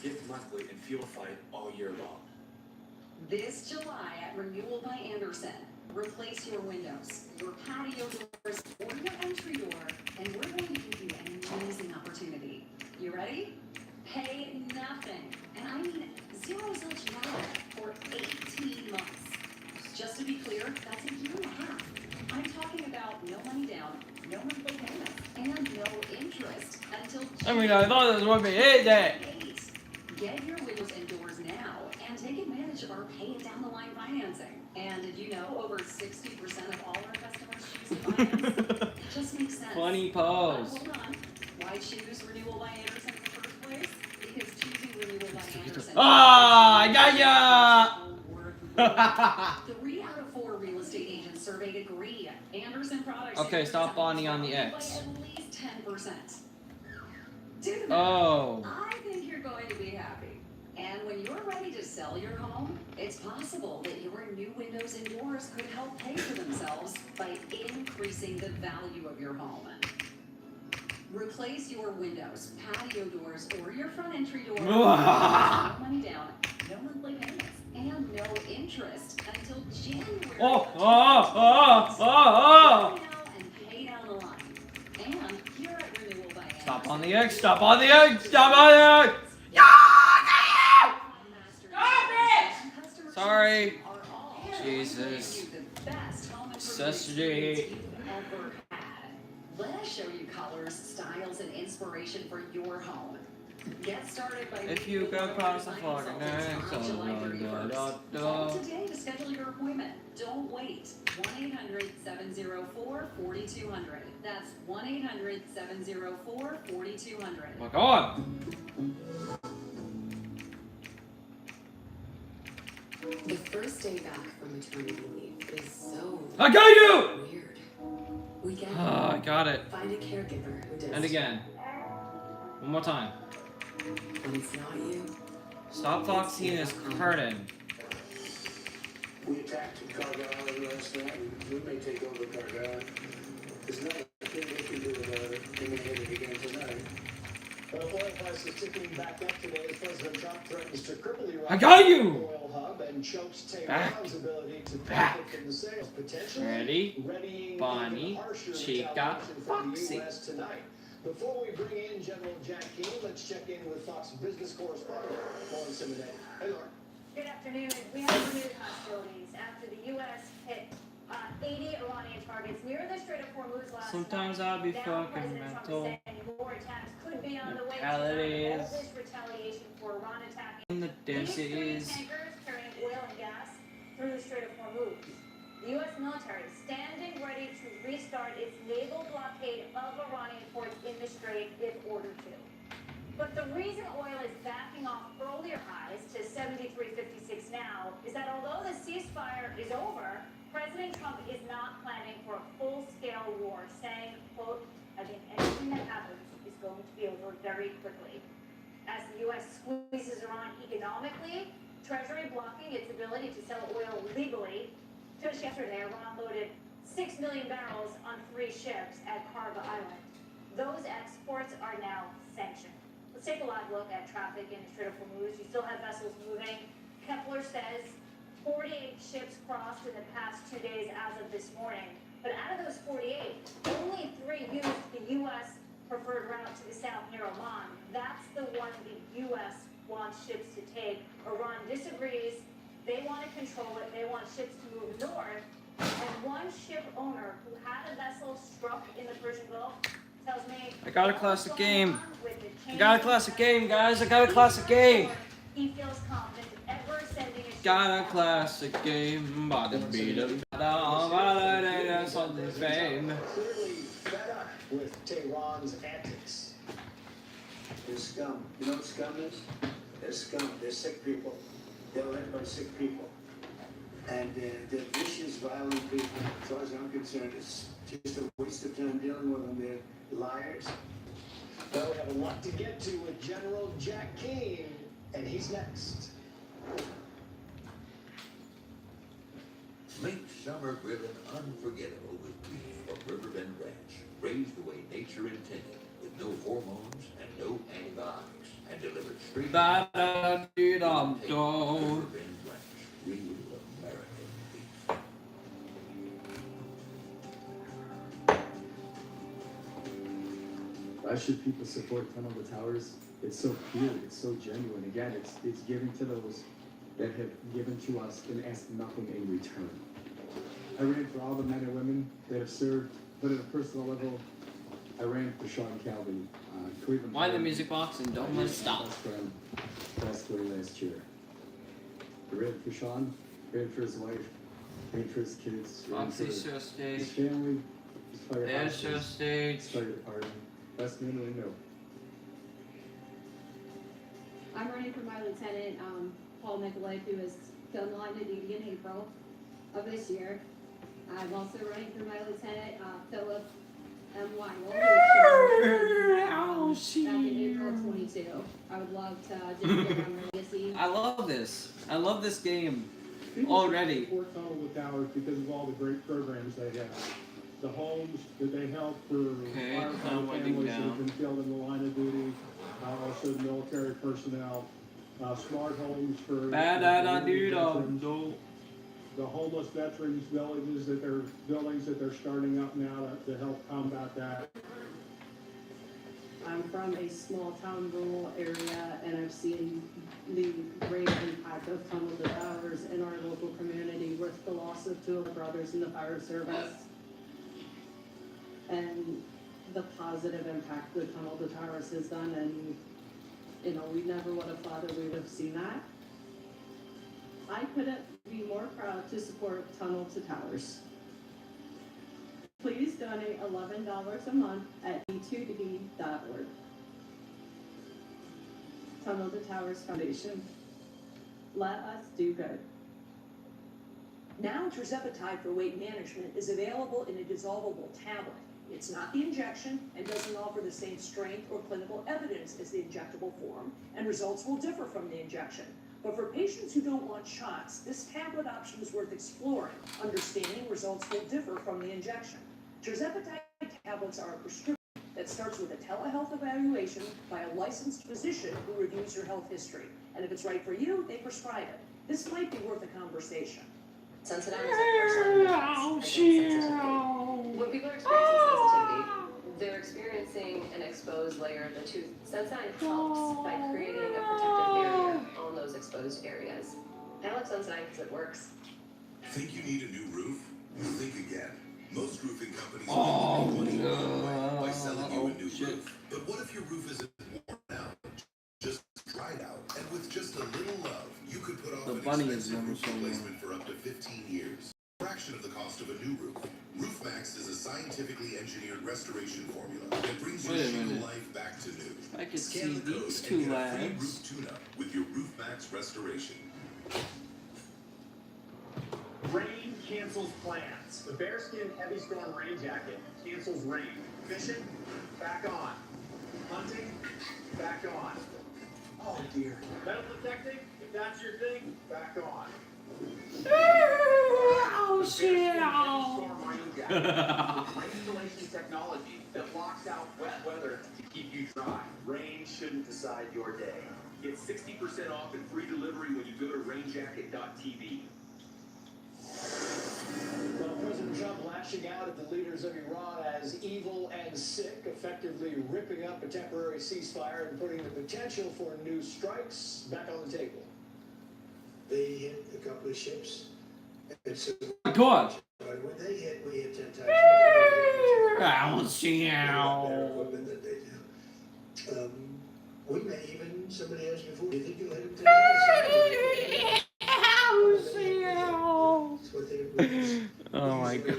H: Give monthly and fuel fight all year long.
C: This July at Renewal by Anderson, replace your windows, your patio doors, or your entry door, and we're going to give you an amazing opportunity. You ready? Pay nothing, and I mean zero zilch for 18 months. Just to be clear, that's a year and a half. I'm talking about no money down, no monthly payments, and no interest until
A: I thought this would be it day.
C: Get your windows and doors now and take advantage of our pay it down the line financing. And did you know over 60% of all our customers choose finance? It just makes sense.
A: Funny pose.
C: But hold on. Why choose Renewal by Anderson in the first place? Because choosing Renewal by Anderson.
A: Ah, I got ya!
C: 3 out of 4 real estate agents surveyed agree. Anderson products.
A: Okay, stop bonding on the X.
C: By at least 10%. Do the math.
A: Oh.
C: I think you're going to be happy. And when you're ready to sell your home, it's possible that your new windows and doors could help pay for themselves by increasing the value of your home. Replace your windows, patio doors, or your front entry door. No money down, no monthly payments, and no interest until January.
A: Oh.
C: Now and pay down the line. And here at Renewal by Anderson.
A: Stop on the egg, stop on the egg, stop on the egg! Sorry. Jesus. Necessity.
C: Let us show you colors, styles, and inspiration for your home. Get started by
A: If you go across the fucking egg,
C: Call today to schedule your appointment. Don't wait. 1-800-704-4200. That's 1-800-704-4200.
A: My God.
D: The first day back from maternity leave is so
A: I got you!
D: weird. We get
A: I got it.
D: find a caregiver who does.
A: And again. One more time.
D: And it's not you.
A: Stop Foxine his curtain.
U: We attacked Cargyle last night. We may take over Cargyle. There's nothing they can do about it. They may hit it again tonight.
T: Oil prices ticking back up today as President Trump threatens to cripple Iran's
A: I got you!
T: oil hub and chokes
A: Back.
T: Tehran's ability to
A: Back.
T: benefit from the sales, potentially
A: Ready?
T: readying
A: Bonnie,
T: even harsher
A: Chica,
T: retaliation from
A: Foxy.
T: the U.S. tonight. Before we bring in General Jack Keane, let's check in with Fox business correspondent Lauren Simonetti. Hey, Lauren.
V: Good afternoon. We have renewed hostilities after the U.S. hit 80 Iranian targets near the Strait of Hormuz last
A: Sometimes
V: night.
A: I'll be
V: Now
A: fucking
V: President Trump
A: mental.
V: is saying more attacks could be on the way tonight.
A: Mentalities.
V: All this retaliation for Iran attacking
A: In the
V: these three
A: densities.
V: tankers carrying oil and gas through the Strait of Hormuz. The U.S. military standing ready to restart its naval blockade of Iranian ports in the Strait if ordered to. But the reason oil is backing off earlier highs to 73.56 now is that although the ceasefire is over, President Trump is not planning for a full-scale war, saying, quote, I think anything that happens is going to be over very quickly. As the U.S. squeezes Iran economically, Treasury blocking its ability to sell oil legally. Just yesterday, Iran loaded 6 million barrels on 3 ships at Karga Island. Those exports are now sanctioned. Let's take a live look at traffic in the Strait of Hormuz. You still have vessels moving. Kepler says 48 ships crossed in the past 2 days as of this morning. But out of those 48, only 3 used the U.S. preferred route to the south near Oman. That's the one the U.S. wants ships to take. Iran disagrees. They want to control it. They want ships to move north. And one ship owner who had a vessel struck in the Persian Gulf tells me
A: I got a classic game. I got a classic game, guys. I got a classic game.
V: he feels confident ever sending a ship
A: Got a
V: back.
A: classic game. By the beat of something fame.
T: Clearly fed up with Tehran's antics.
U: They're scum. You know what scum is? They're scum. They're sick people. They're led by sick people. And they're vicious, violent people. As far as I'm concerned, it's just a waste of time dealing with them. They're liars.
T: Well, we have a lot to get to with General Jack Keane, and he's next.
I: Make summer grilling unforgettable with beef from Riverbend Ranch, raised the way nature intended, with no hormones and no antibiotics, and delivered straight
A: Ba-da-dee-dum-dum.
I: Riverbend Ranch, real American beef.
W: Why should people support Tunnel to Towers? It's so pure, it's so genuine. Again, it's giving to those that have given to us and asked nothing in return. I ran for all the men and women that have served, but at a personal level, I ran for Sean Calvin, Cleveland.
A: Why the music box and don't let it stop.
W: Best friend passed away last year. I ran for Sean, ran for his wife, ran for his kids, ran for
A: Foxy show
W: his
A: stage.
W: family, his fire
A: There's show
W: houses,
A: stage.
W: his fire department. Best man I know.
X: I'm running for my lieutenant, Paul Nicolay, who is filmed the line of duty in April of this year. I'm also running for my lieutenant, Philip M.Y.
A: Oh,
X: back in April 22. I would love to just get on legacy.
A: I love this. I love this game already.
W: People support Tunnel to Towers because of all the great programs they have. The homes that they help for firefighter families that have been killed in the line of duty, also military personnel, smart homes for the homeless veterans villages that they're buildings that they're starting up now to help combat that.
X: I'm from a small town rural area, and I've seen the great impact of Tunnel to Towers in our local community with the loss of 2 of our brothers in the fire service. And the positive impact that Tunnel to Towers has done, and you know, we never would have thought that we would have seen that. I couldn't be more proud to support Tunnel to Towers. Please donate $11 a month at e2d.org. Tunnel to Towers Foundation. Let us do good.
G: Now, tirzepatide for weight management is available in a dissolvable tablet. It's not the injection and doesn't offer the same strength or clinical evidence as the injectable form, and results will differ from the injection. But for patients who don't want shots, this tablet option is worth exploring, understanding results will differ from the injection. Tirzepatide tablets are a prescription that starts with a telehealth evaluation by a licensed physician who reviews your health history. And if it's right for you, they prescribe it. This might be worth a conversation.
D: Sensodyne is a first-line defense against sensitivity. When people are experiencing sensitivity, they're experiencing an exposed layer of the tooth. Sensodyne helps by creating a protective barrier on those exposed areas. I love Sensodyne because it works.
F: Think you need a new roof? Think again. Most roofing companies by selling you a new roof. But what if your roof isn't worn out, just dried out, and with just a little love, you could put off an expensive roof replacement for up to 15 years. A fraction of the cost of a new roof. RoofMax is a scientifically engineered restoration formula that brings your shingle life back to new.
A: I can
F: Scan
A: see
F: the code
A: these
F: and
A: two
F: get a free
A: lads.
F: roof tune-up with your RoofMax restoration.
E: Rain cancels plans. The Bearskin Heavy Storm Rain Jacket cancels rain. Fishing, back on. Hunting, back on. Oh dear. Metal detecting, if that's your thing, back on.
A: Oh
E: shit! Rain installation technology that blocks out wet weather to keep you dry. Rain shouldn't decide your day. Get 60% off and free delivery when you go to rainjacket.tv.
T: Well, President Trump lashing out at the leaders of Iran as evil and sick, effectively ripping up a temporary ceasefire and putting the potential for new strikes back on the table.
U: They hit a couple of ships.
A: My God.
U: When they hit, we hit 10 times. Equipment that they do. We may even, somebody asked before, do you think you'll hit them 10 times?
A: Oh my God.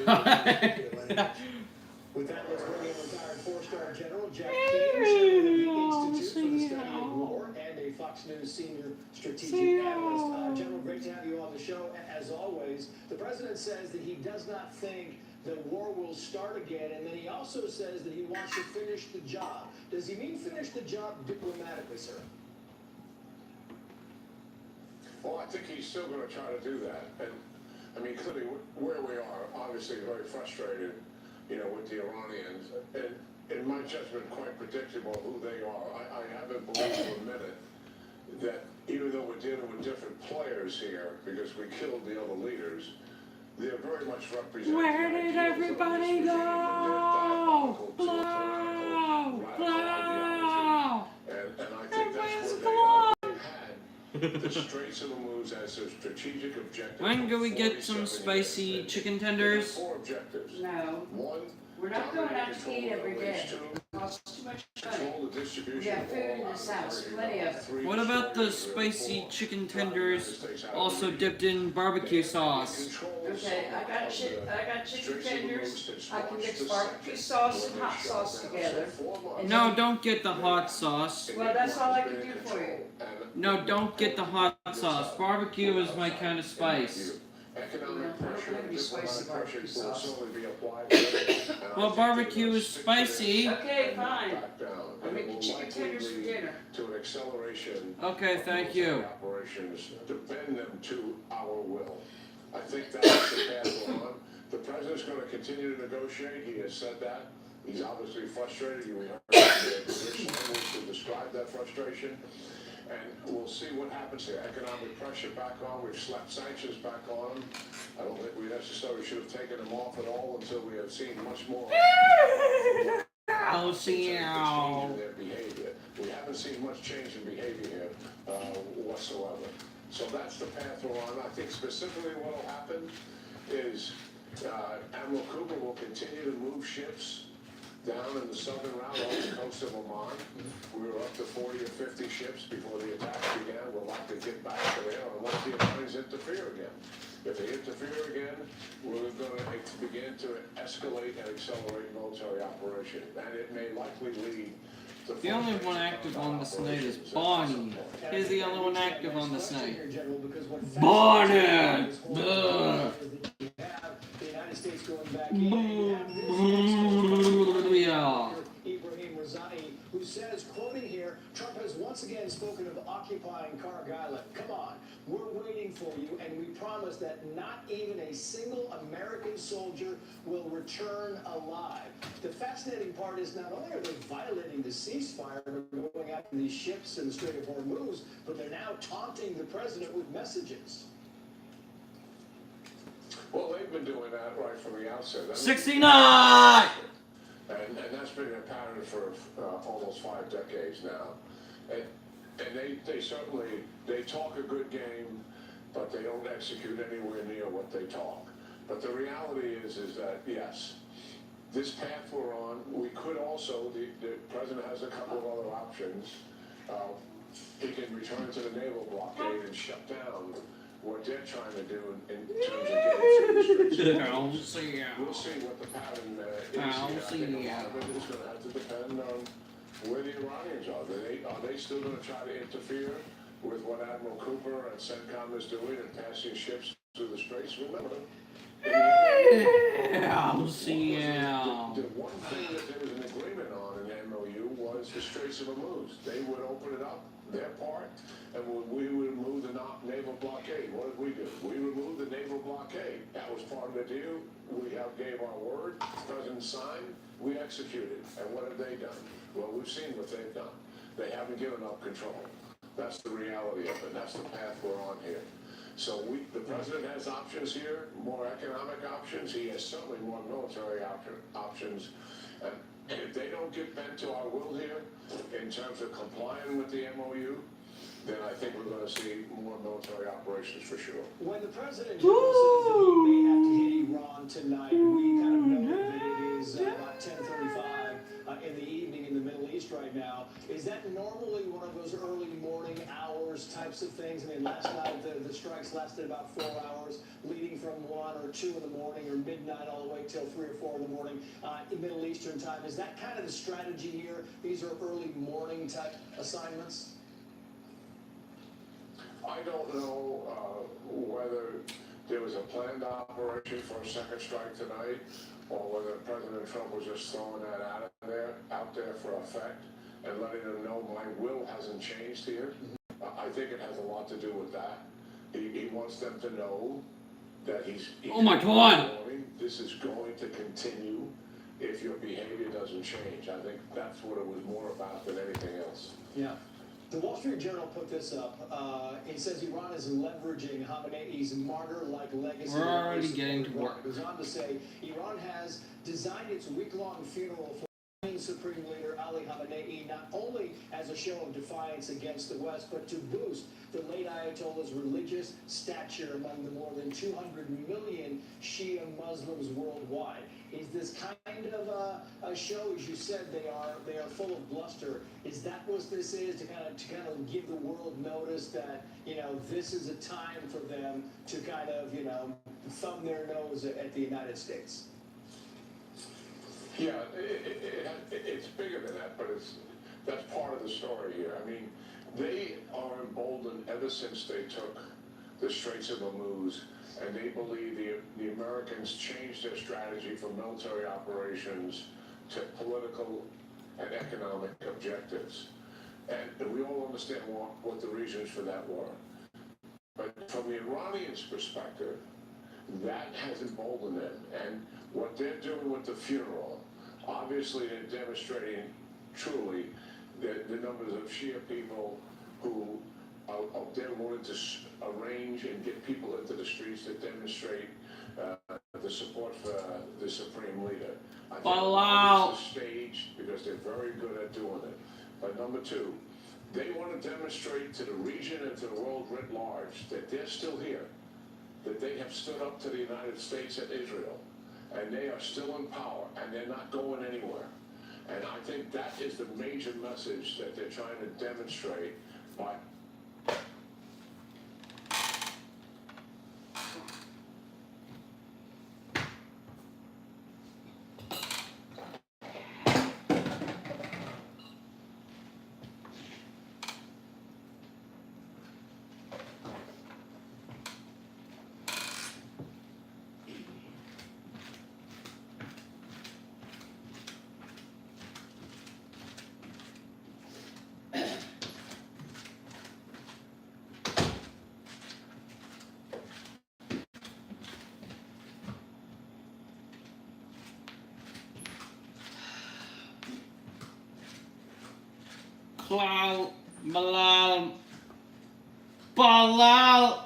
T: With that, let's bring in retired four-star General Jack Keane, of the Institute for the Study of War, and a Fox News senior strategic analyst. General, great to have you on the show. As always, the president says that he does not think the war will start again, and then he also says that he wants to finish the job. Does he mean finish the job diplomatically, sir?
J: Well, I think he's still going to try to do that. And, I mean, clearly, where we are, obviously very frustrated, you know, with the Iranians. And in my judgment, quite predictable who they are. I haven't believed for a minute that even though we're dealing with different players here, because we killed the other leaders, they're very much representing.
A: Where did everybody go? Blow! Blow!
J: And I think that's what they are. The Straits of Hormuz as a strategic objective.
A: When do we get some spicy chicken tenders?
J: Four objectives.
K: No.
J: One,
K: We're not going out to eat every day. It costs too much money. We got food in this house, plenty of it.
A: What about the spicy chicken tenders also dipped in barbecue sauce?
K: Okay, I got chicken tenders. I can mix barbecue sauce and hot sauce together. And
A: No, don't get the hot sauce.
K: well, that's all I can do for you.
A: No, don't get the hot sauce. Barbecue is my kind of spice.
J: Economic pressure
K: gonna
J: and
K: be spicy
J: diplomatic pressure
K: barbecue
J: will
K: sauce.
J: certainly be applied. And I
A: Well,
J: think
A: barbecue
J: they're gonna
A: is
J: stick to it
A: spicy.
K: Okay,
J: and not
K: fine.
J: back down.
K: I'm
J: And it
K: making
J: will
K: chicken
J: likely
K: tenders for
J: lead
K: dinner.
J: to an acceleration
A: Okay,
J: of
A: thank
J: military
A: you.
J: operations to bend them to our will. I think that's the path we're on. The president's going to continue to negotiate. He has said that. He's obviously frustrated. You heard Rich language to describe that frustration. And we'll see what happens here. Economic pressure back on. We've slapped sanctions back on them. I don't think we necessarily should have taken them off at all until we have seen much more
A: I'll see
J: change
A: you.
J: in their behavior. We haven't seen much change in behavior here whatsoever. So that's the path we're on. I think specifically what will happen is Admiral Cooper will continue to move ships down in the southern route off the coast of Oman. We were up to 40 or 50 ships before the attack began. We'll like to get back to there unless the Iranians interfere again. If they interfere again, we're going to begin to escalate and accelerate military operation. And it may likely lead to
A: The only one active on this night is Bonnie. He's the only one active on this night. Bonnie! Ugh.
T: The United States going back in, and you have this
A: Yeah.
T: Ibrahim Razani, who says, quoting here, Trump has once again spoken of occupying Carg Island. Come on, we're waiting for you, and we promise that not even a single American soldier will return alive. The fascinating part is not only are they violating the ceasefire and going after these ships in the Strait of Hormuz, but they're now taunting the president with messages.
J: Well, they've been doing that right from the outset.
A: 69!
J: And that's been a pattern for almost 5 decades now. And they certainly, they talk a good game, but they don't execute anywhere near what they talk. But the reality is that, yes, this path we're on, we could also, the president has a couple of other options. He can return to the naval blockade and shut down what they're trying to do in terms of getting through the Straits. We'll see what the pattern is. I think a lot of it is going to have to depend on where the Iranians are. Are they still going to try to interfere with what Admiral Cooper and CENTCOM is doing and passing ships through the Straits? Remember,
A: I'll see you.
J: The one thing that there was an agreement on in the MOU was the Straits of Hormuz. They would open it up, their part, and we would remove the naval blockade. What did we do? We removed the naval blockade. That was part of the deal. We gave our word. The president signed. We executed. And what have they done? Well, we've seen what they've done. They haven't given up control. That's the reality of it. That's the path we're on here. So the president has options here, more economic options. He has certainly more military options. And if they don't get bent to our will here in terms of complying with the MOU, then I think we're going to see more military operations for sure.
T: When the president says that he may have to hit Iran tonight, we kind of know that it is about 10:35 in the evening in the Middle East right now. Is that normally one of those early morning hours types of things? I mean, last night the strikes lasted about 4 hours, leading from 1 or 2 in the morning or midnight all the way till 3 or 4 in the morning in Middle Eastern time. Is that kind of the strategy here? These are early morning type assignments?
J: I don't know whether there was a planned operation for a second strike tonight, or whether President Trump was just throwing that out there for effect and letting them know my will hasn't changed here. I think it has a lot to do with that. He wants them to know that he's
A: Oh my God!
J: This is going to continue if your behavior doesn't change. I think that's what it was more about than anything else.
T: Yeah. The Wall Street Journal put this up. It says Iran is leveraging Khamenei's martyr-like legacy.
A: We're already getting to work.
T: It goes on to say Iran has designed its week-long funeral for Supreme Leader Ali Khamenei not only as a show of defiance against the West, but to boost the late Ayatollah's religious stature among the more than 200 million Shia Muslims worldwide. Is this kind of a show, as you said, they are full of bluster? Is that what this is, to kind of give the world notice that, you know, this is a time for them to kind of, you know, thumb their nose at the United States?
J: Yeah, it's bigger than that, but that's part of the story here. I mean, they are emboldened ever since they took the Straits of Hormuz, and they believe the Americans changed their strategy from military operations to political and economic objectives. And we all understand what the reasons for that were. But from the Iranians' perspective, that has emboldened them. And what they're doing with the funeral, obviously they're demonstrating truly the numbers of Shia people who they're willing to arrange and get people into the streets to demonstrate the support for the supreme leader. I think this is staged because they're very good at doing it. But number two, they want to demonstrate to the region and to the world writ large that they're still here, that they have stood up to the United States and Israel, and they are still in power, and they're not going anywhere. And I think that is the major message that they're trying to demonstrate by
A: Cloud, Malal, Balal.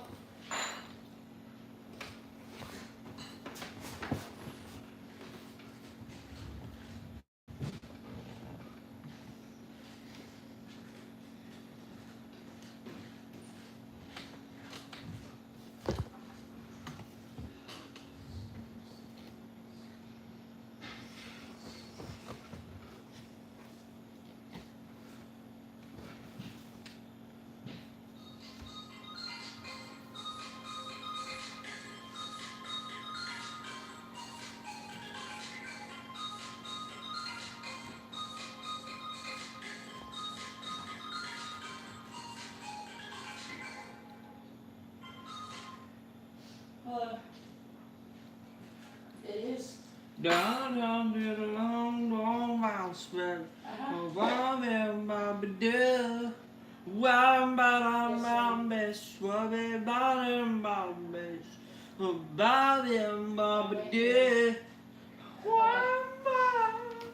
K: It is.
A: Down, down, did a long, long mouse man. Bobby, Bobby, do. Wham, bottom, bottom, best. Bobby, bottom, bottom, best. Bobby, Bobby, do. Wham, bottom.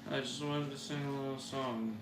A: I just wanted to sing a little song.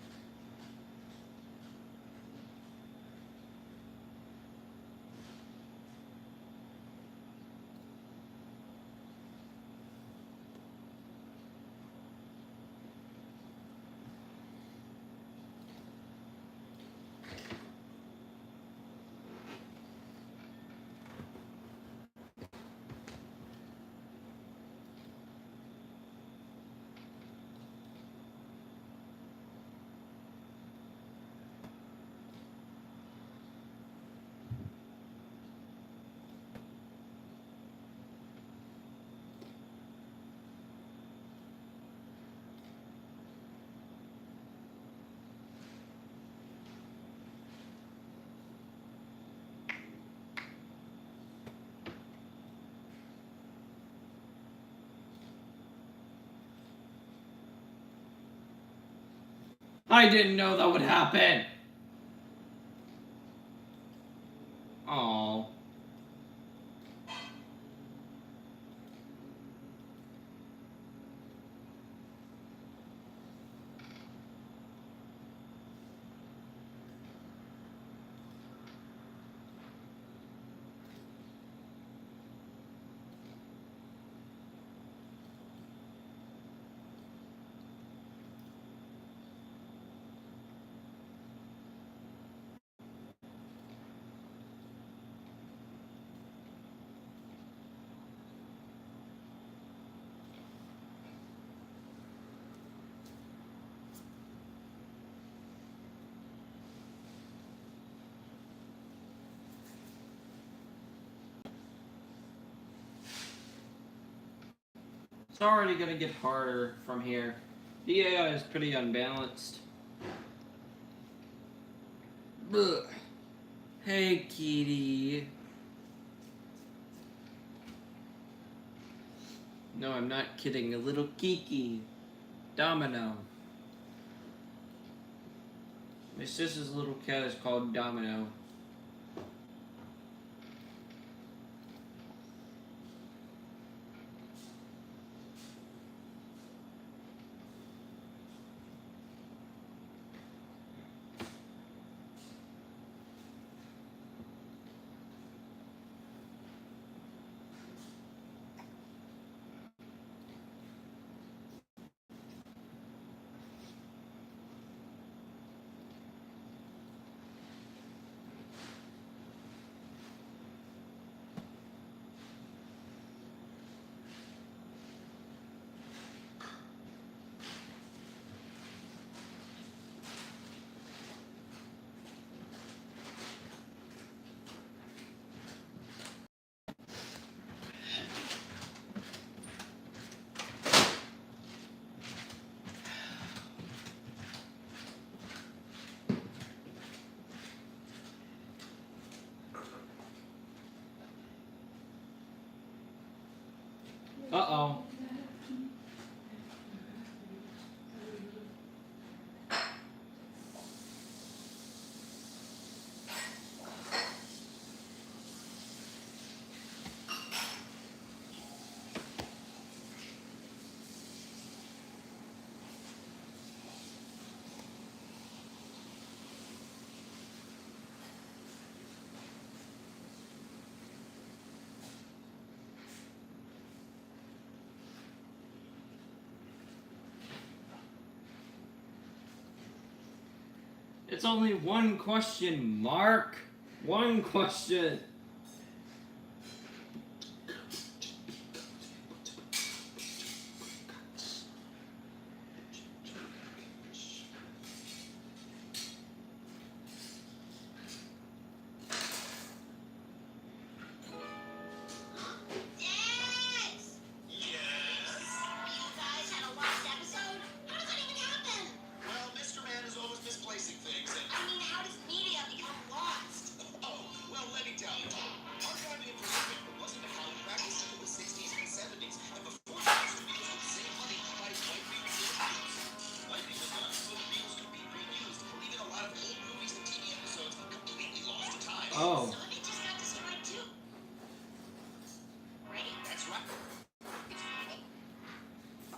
A: I didn't know that would happen. Aww. It's already gonna get harder from here. The AI is pretty unbalanced. Ugh. Hey, kitty. No, I'm not kidding. A little Kiki. Domino. My sister's little cat is called Domino. Uh-oh. It's only one question, Mark. One question.
F: Well, Mr. Man is always misplacing things, and I mean, how does media become lost? Oh, well, let me tell you. Archiving information wasn't a common practice until the 60s and 70s, and before that, studios would save money by wiping reviews. Wiping was done so the reels could be reused, leaving a lot of old movies and TV episodes completely lost to time.
A: Oh.
F: Some of it just got destroyed too. Right? That's right.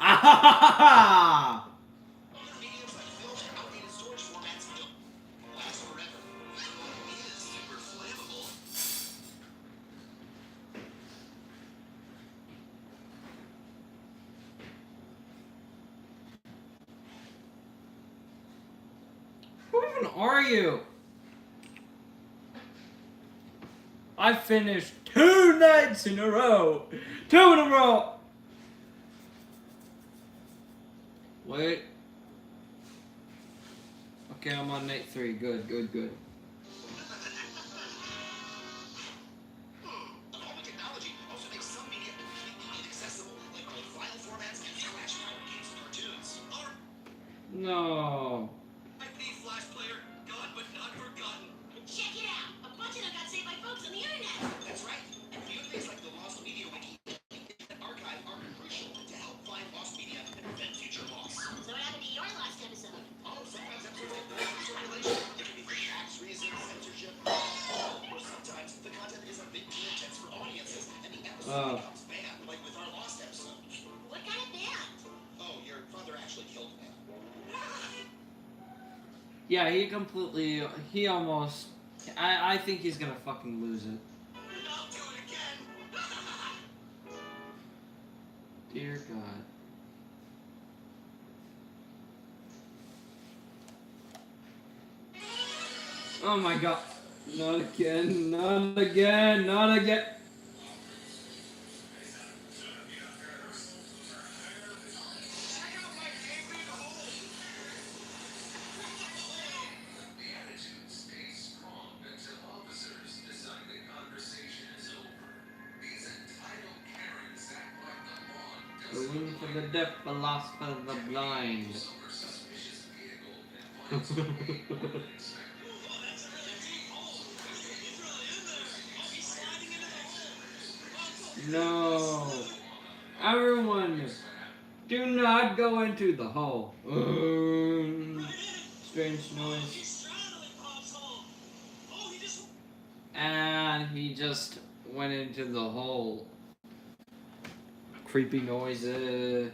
A: Ah!
F: Other mediums like film and outdated storage formats don't last forever. It is super flammable.
A: Who even are you? I finished 2 nights in a row. 2 in a row. Wait. Okay, I'm on night 3. Good, good, good.
F: Evolving technology also makes some media completely inaccessible, like old file formats and flash-powered games and cartoons. Or
A: No.
F: IP Flash Player, gone but not forgotten. Check it out! A bunch of them got saved by folks on the internet. That's right. And new things like the Lost Media Wiki and Archive are crucial to help find lost media and prevent future loss. So what happened to your last episode? Oh, sometimes episodes get pulled from circulation. It can be for tax reasons, censorship, or sometimes the content is a bit too intense for audiences, and the episode becomes banned, like with our Lost episode. What kind of banned? Oh, your father actually killed a man.
A: Yeah, he almost, I think he's gonna fucking lose it.
F: I'll do it again.
A: Dear God. Oh my God. Not again, not again, not again. The wing for the deaf, the lost for the blind. No. Everyone, do not go into the hole. Strange noise. And he just went into the hole. Creepy noises.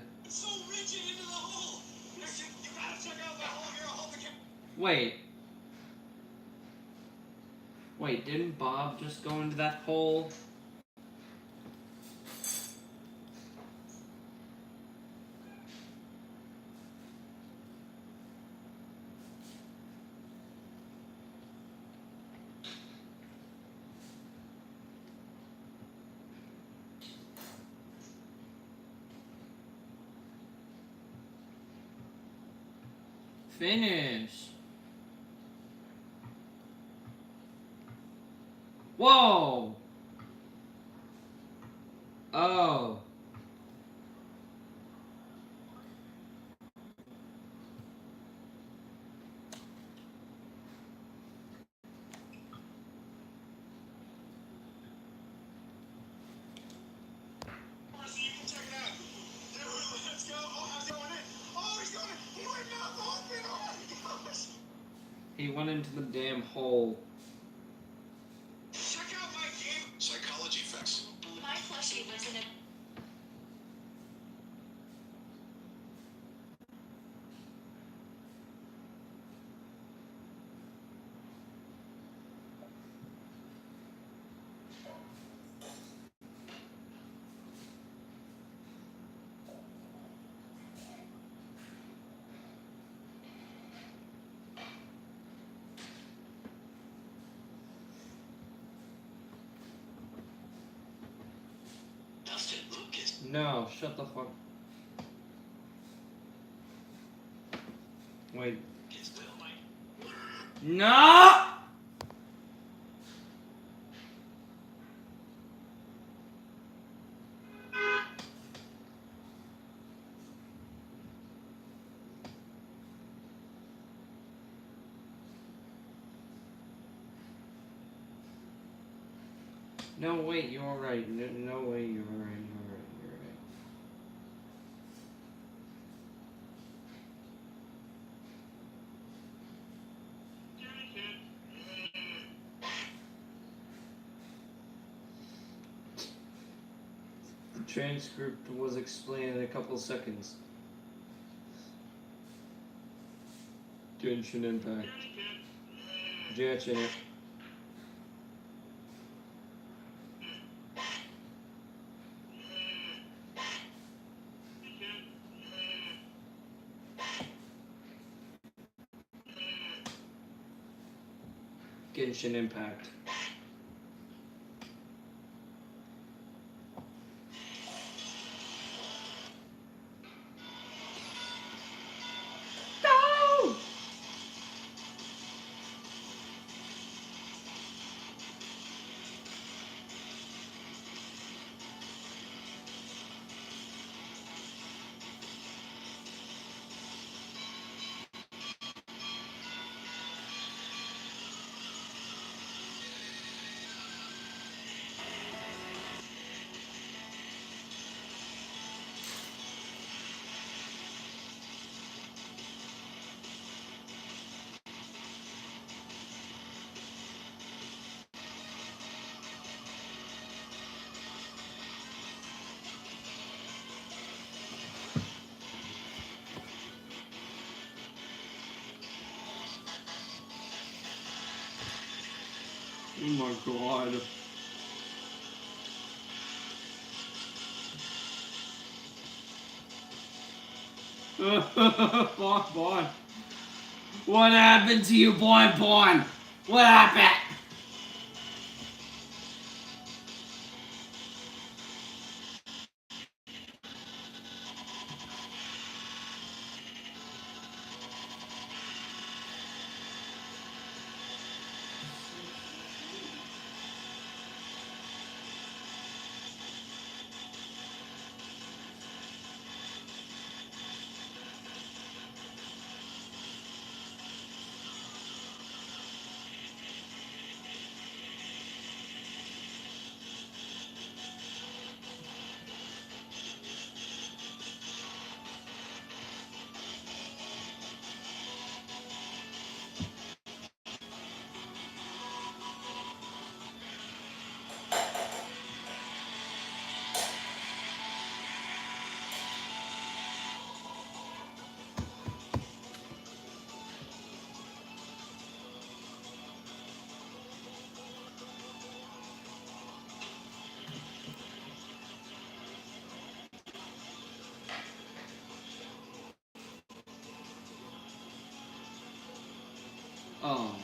A: Wait, didn't Bob just go into that hole? Finish. Whoa! Oh. He went into the damn hole.
F: Check out my game, Psychology Effects.
B: My plushie lives in a
F: Dustin Lucas.
A: No, shut the fuck. Wait. No! No, wait, you're right. No way, you're right. You're right. The transcript was explained in a couple seconds. Genshin Impact. Genshin it. Genshin Impact. Go! Oh my god. Bon Bon. What happened to you, Bon Bon? What happened? Oh.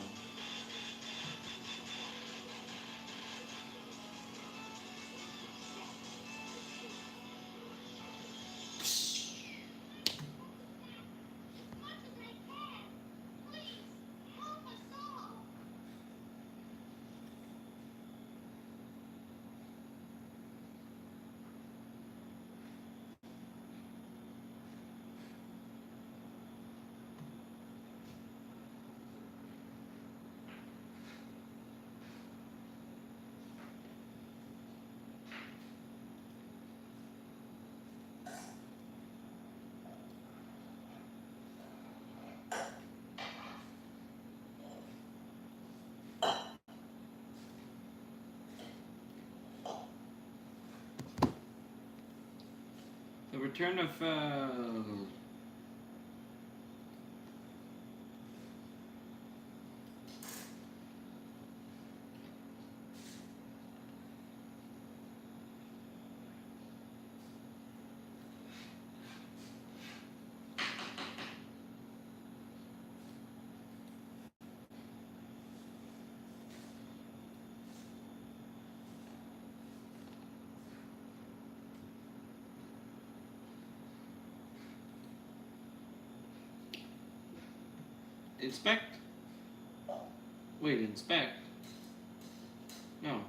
A: The return of inspect. Wait, inspect. No.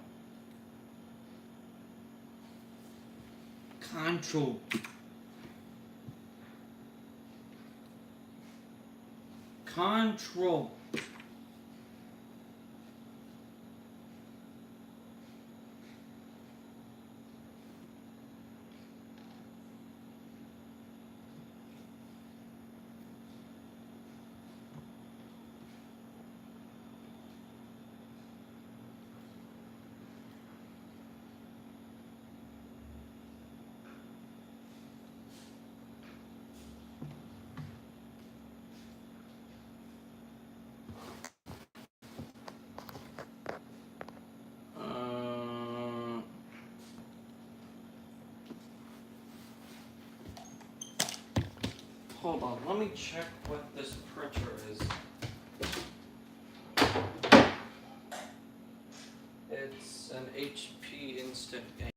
A: Control. Control. Hold on, let me check what this printer is. It's an HP Instant Ink.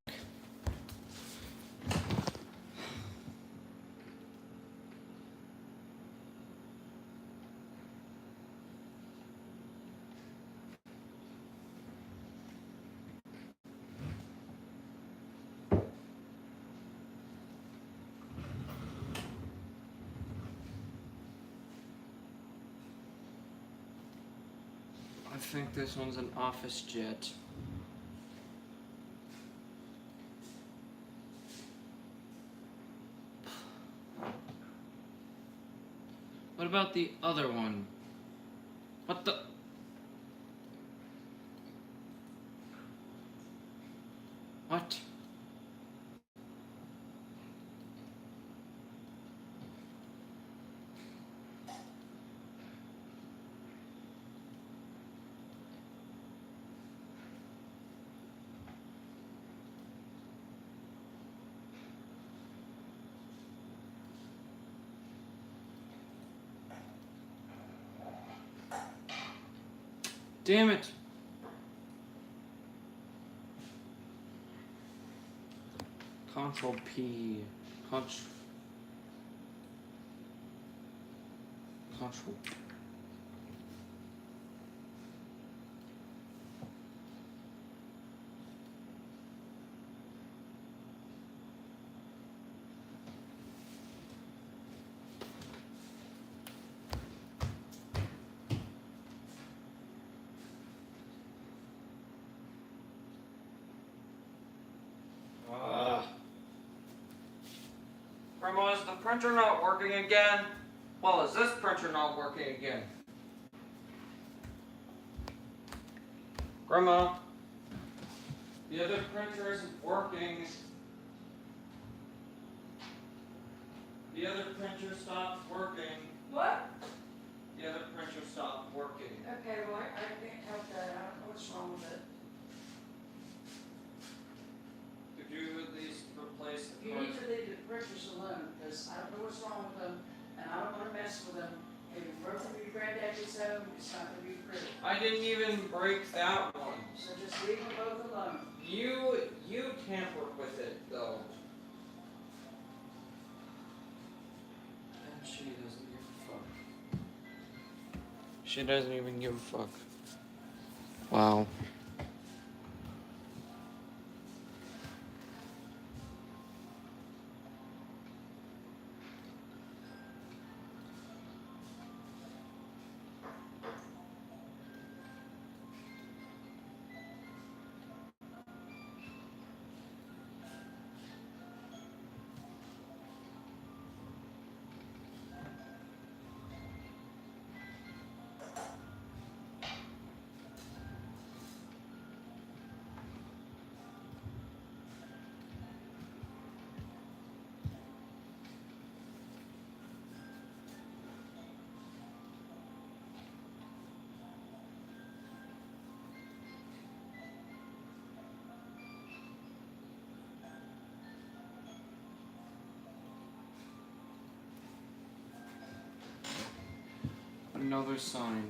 A: I think this one's an Office Jet. What about the other one? What the? What? Damn it! Control P. Control. Grandma, is the printer not working again? Well, is this printer not working again? Grandma, the other printer isn't working. The other printer stopped working.
K: What?
A: The other printer stopped working.
K: Okay, well, I can't help that. I don't know what's wrong with it.
A: Could you at least replace the
K: You
A: printer?
K: need to leave the printers alone, because I don't know what's wrong with them, and I don't want to mess with them. Maybe broken your granddaddy's it's not gonna be pretty.
A: I didn't even break that one.
K: So just leave them both alone.
A: You tamper with it though. And she doesn't give a fuck. She doesn't even give a fuck. Wow. Another sign.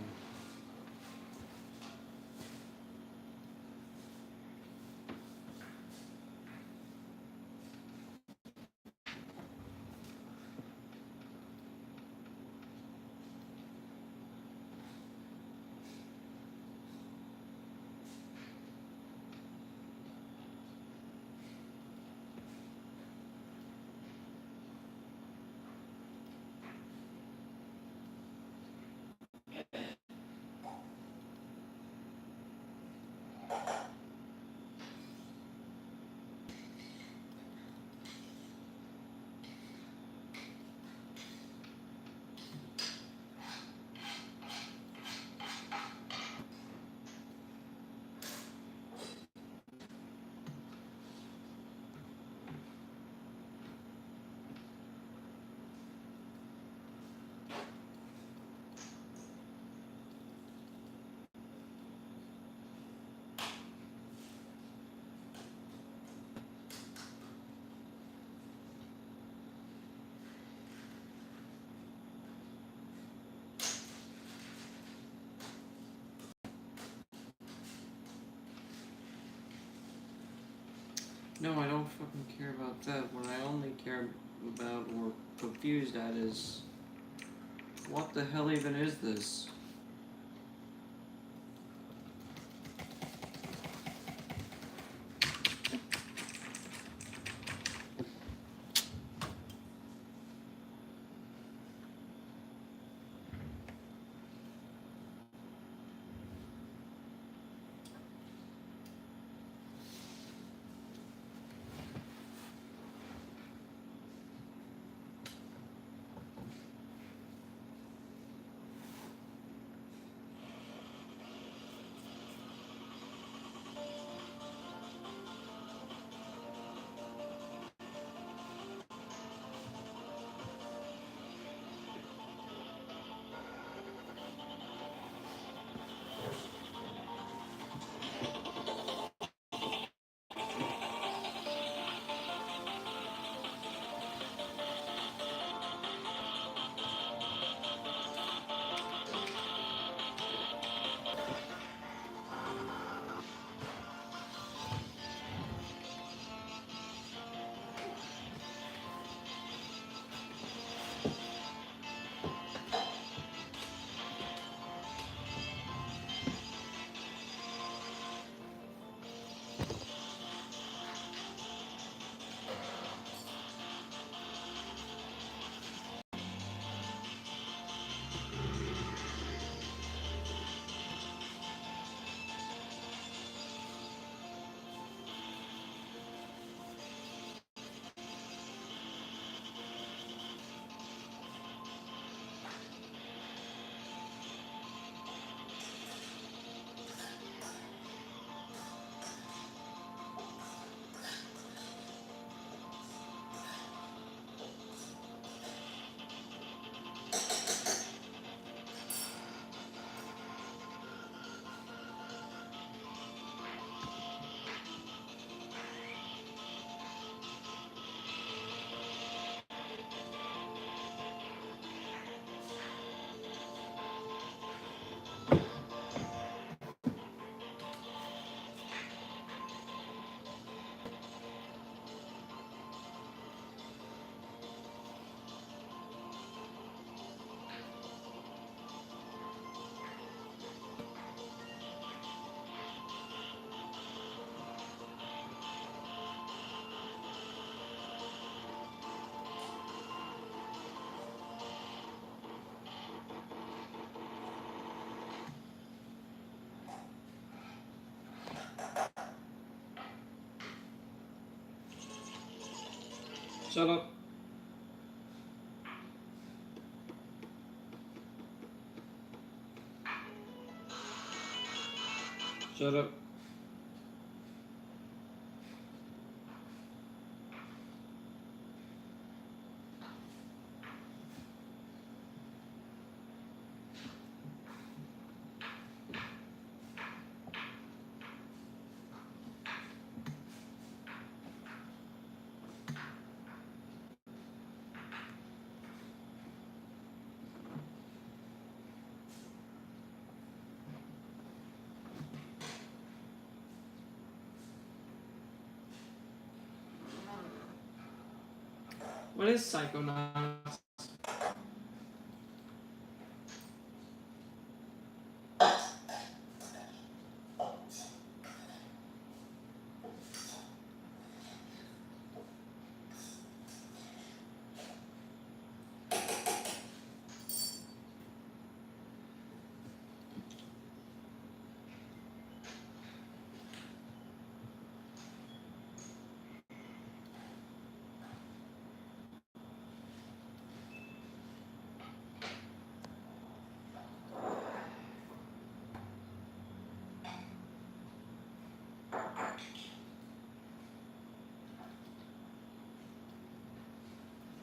A: No, I don't fucking care about that. What I only care about or confused at is what the hell even is this? Shut up. Shut up. What is Psychonauts?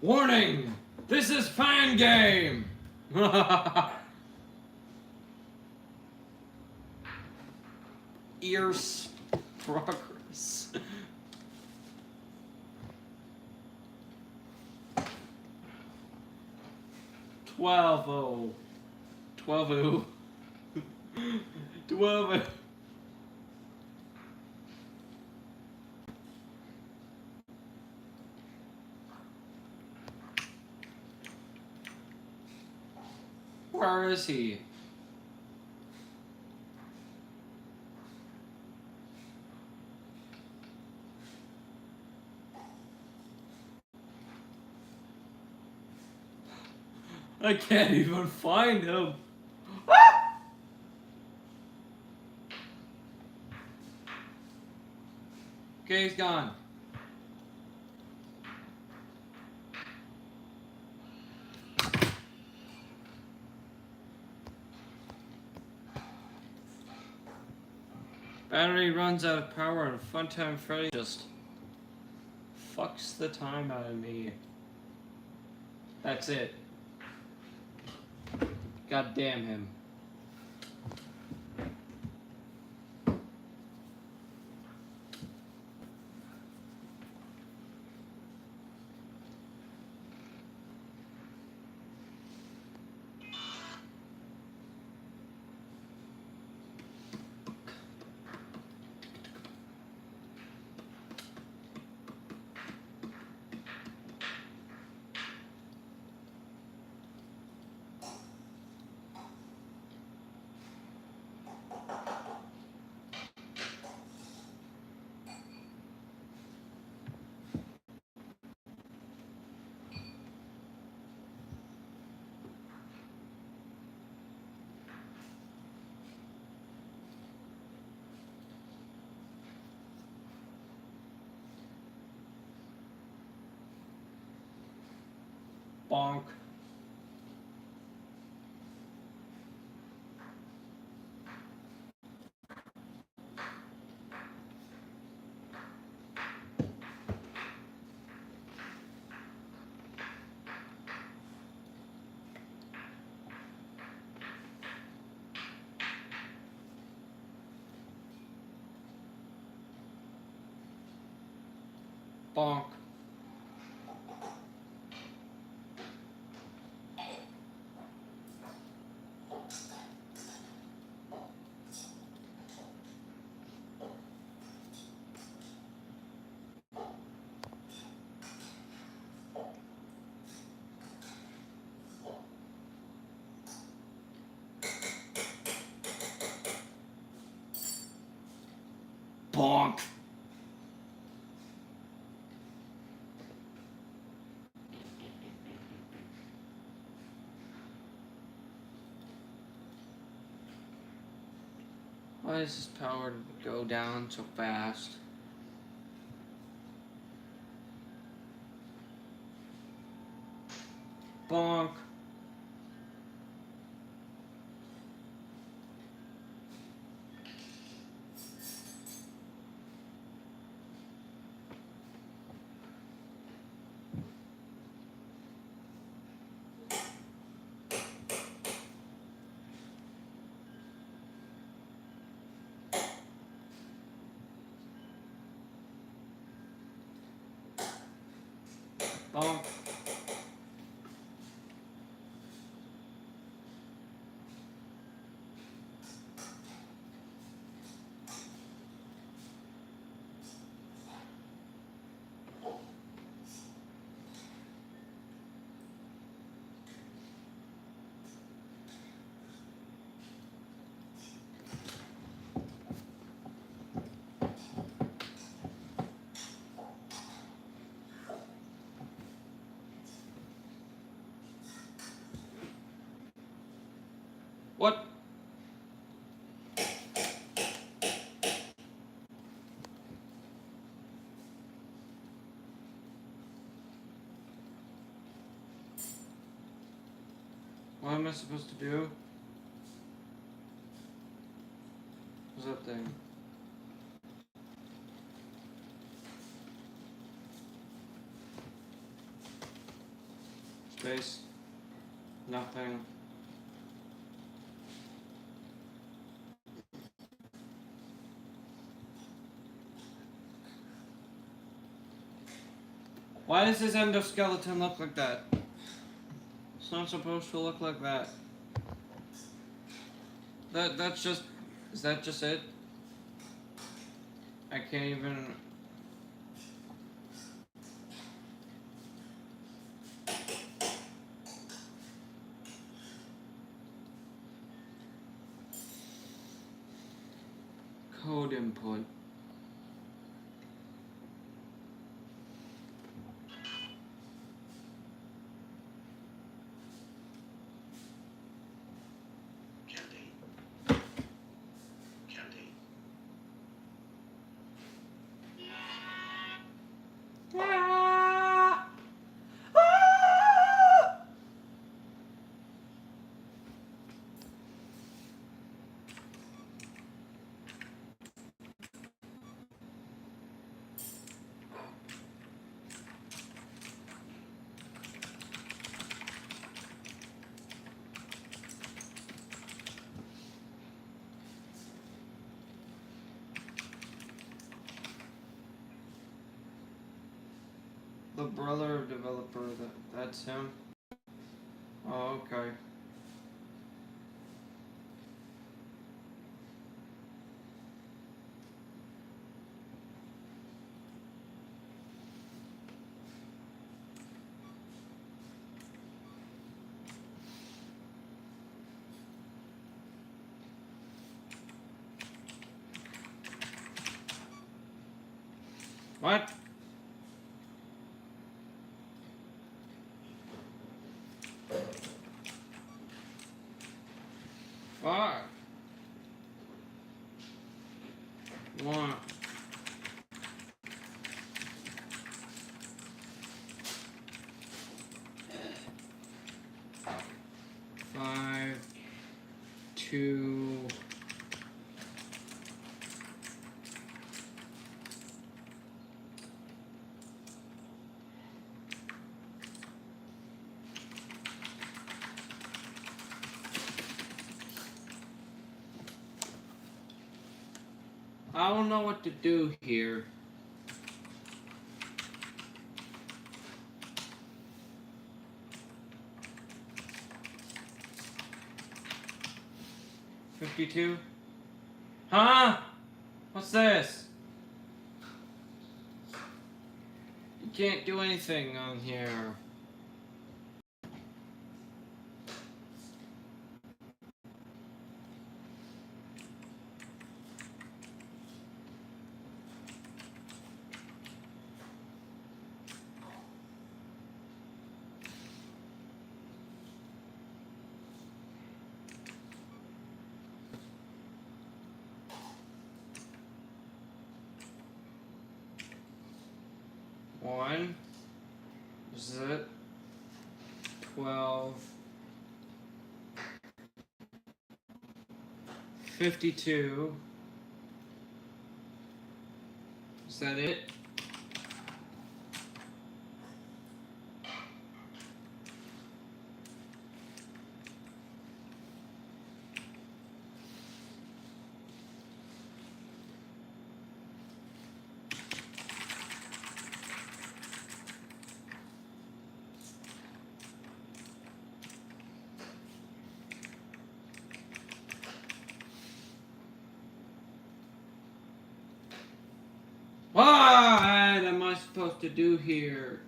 A: Warning! This is fan game! Ears progress. Twelve-o. 12-o. 12-o. Where is he? I can't even find him. Ah! Okay, he's gone. Battery runs out of power and Funtime Freddy just fucks the time out of me. That's it. God damn him. Bonk. Bonk. Bonk. Why does his power go down so fast? Bonk. Bonk. What? What am I supposed to do? What's that thing? Space. Nothing. Why does this endoskeleton look like that? It's not supposed to look like that. That's just... Is that just it? I can't even... Code input. The brother of developer, that's him? Oh, okay. What? Fuck. One. Five. Two. I don't know what to do here. $52? Huh? What's this? You can't do anything on here. One. This is it. 52. Is that it? What am I supposed to do here?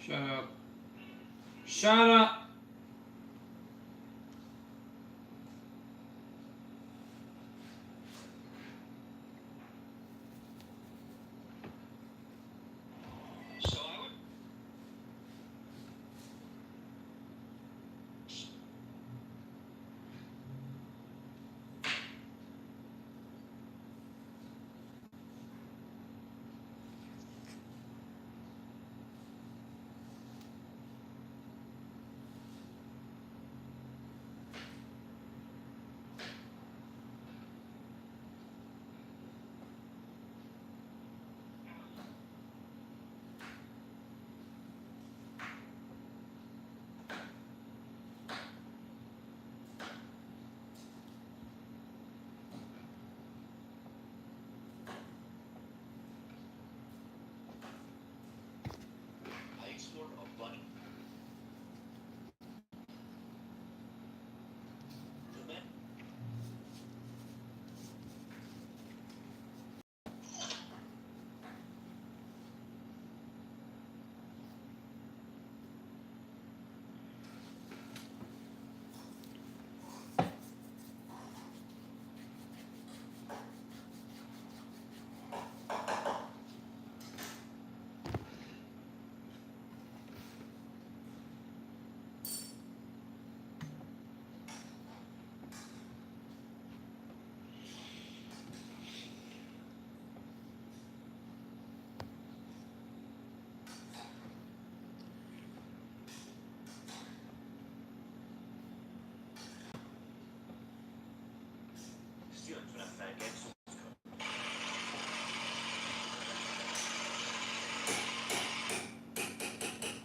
A: Shut up. Shut up!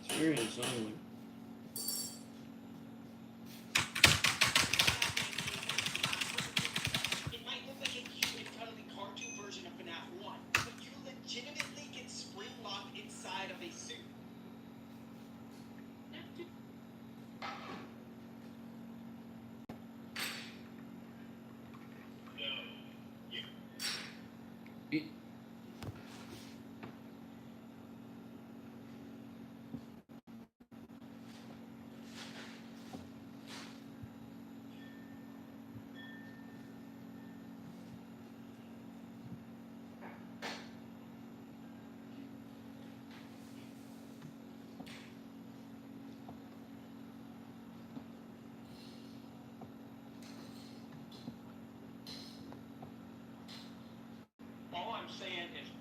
A: Experience only.
M: It might look like a cute and cuddly cartoon version of FNAF 1, but you legitimately get spring locked inside of a suit.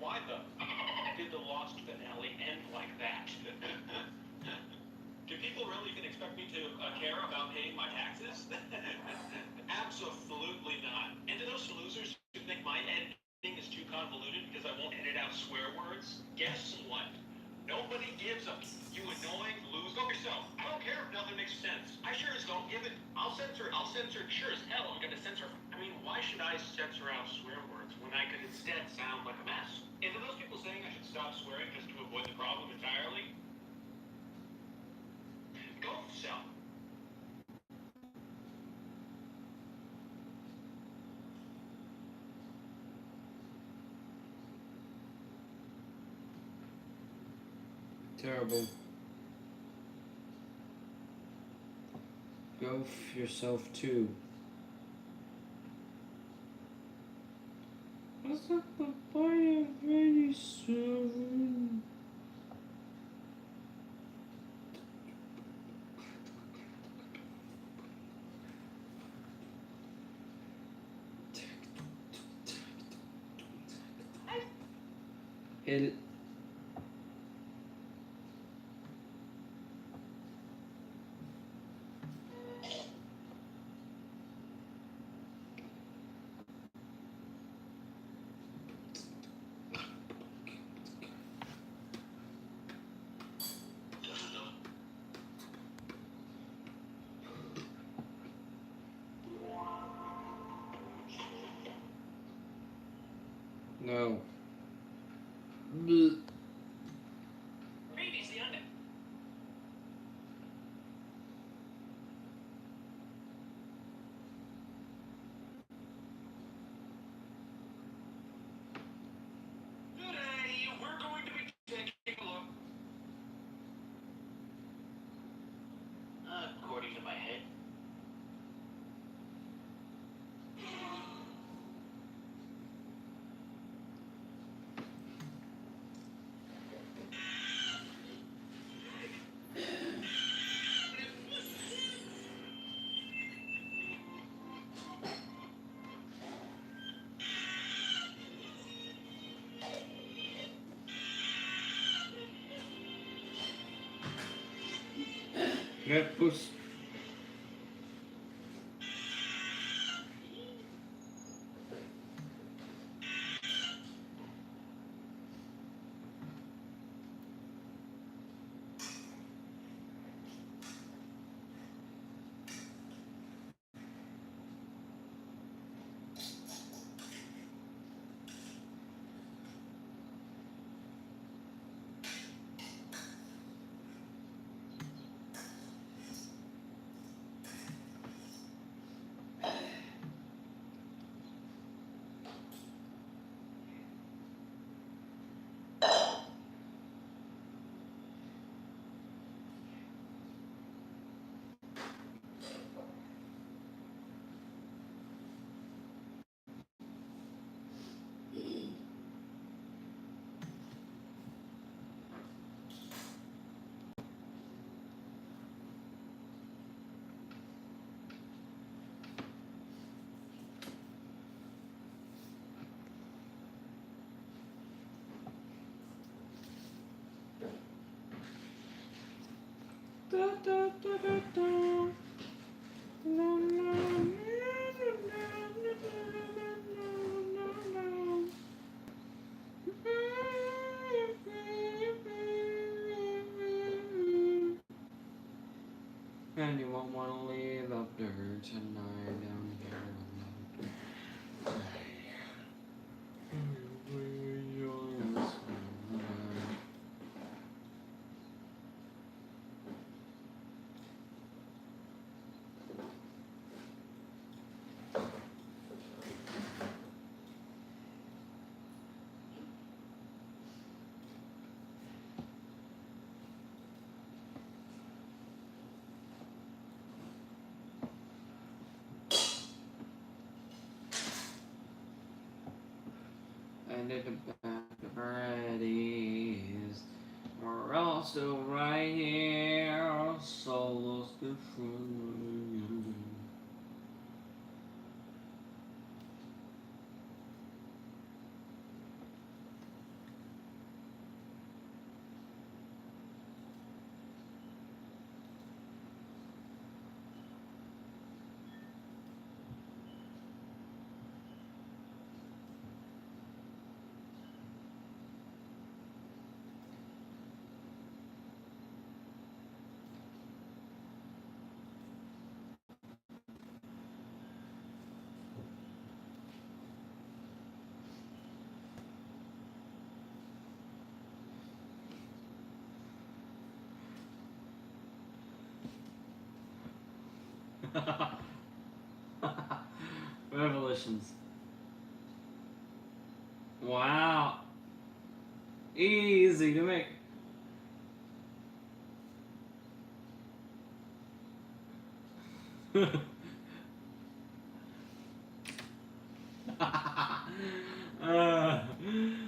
M: Why did the Lost finale end like that? Do people really even expect me to care about paying my taxes? Absolutely not. And to those losers who think my editing is too convoluted because I won't edit out swear words, guess what? Nobody gives a you annoying loser. Go yourself. I don't care if nothing makes sense. I sure as don't give it. I'll censor. Sure as hell I'm gonna censor. I mean, why should I censor out swear words when I could instead sound like a mess? And to those people saying I should stop swearing just to avoid the problem entirely, go yourself.
A: Terrible. Go f yourself too. What's up, papaya very soon? El No. Bleh.
M: Previously on it. Today, we're going to be taking a look. According to my head.
A: Red puss. Da, da, da, da, da. La, la, and you won't want to leave up to her tonight down here. And at the back of Brady's, we're also right here, solos good friends. Revolutions. Wow. Easy to make.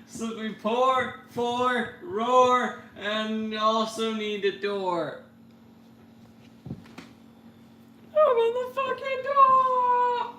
A: So we pour, roar, and also need a door. Open the fucking door!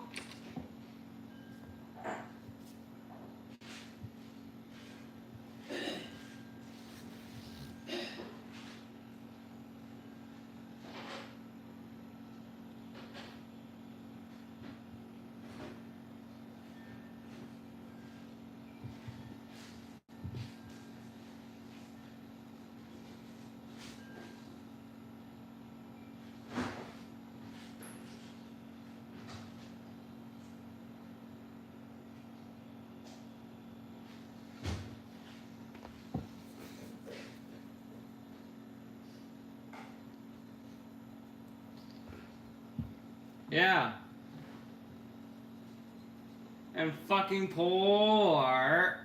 A: Yeah. And fucking pour.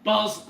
A: Balls.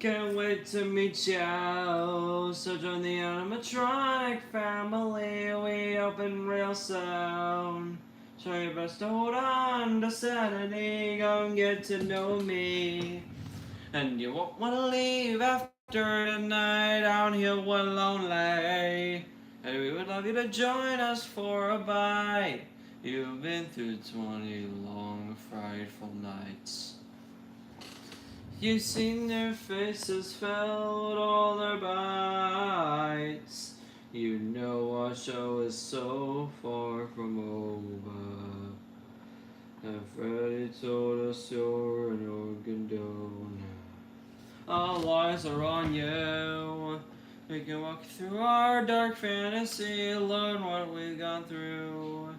A: Can't wait to meet you. So join the animatronic family. We open real soon. Try your best to hold on to sanity. Go and get to know me. And you won't want to leave after tonight down here one lonely. And we would love you to join us for a bite. You've been through 20 long, frightful nights. You've seen their faces, felt all their bites. You know our show is so far from over. And Freddie told us you're an organ donor. All eyes are on you. We can walk through our dark fantasy, learn what we've gone through.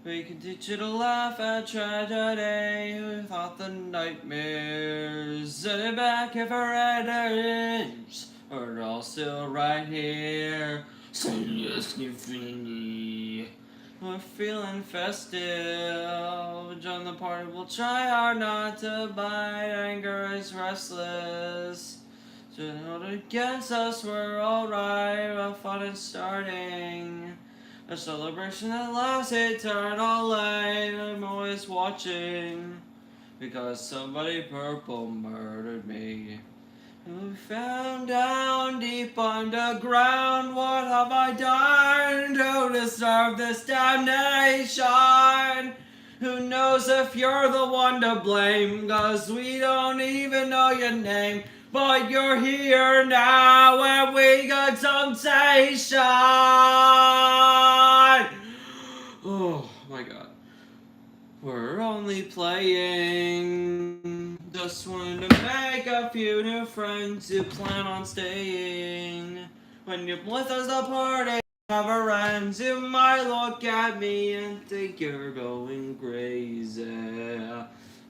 A: We can teach you to laugh at tragedy without the nightmares. Send it back if our editors are all still right here. Send us your finny. We're feeling festive. Join the party, we'll try hard not to bite. Anger is restless. So hold against us, we're alright. Our fun is starting. A celebration that lasts eternal life. I'm always watching because somebody purple murdered me. Who found down deep underground? What have I done to deserve this damnation? Who knows if you're the one to blame? 'Cause we don't even know your name. But you're here now and we got temptation. Oh my god. We're only playing. Just wanted to make a few new friends who plan on staying. When you're with us, the party never ends. You might look at me and think you're going crazy.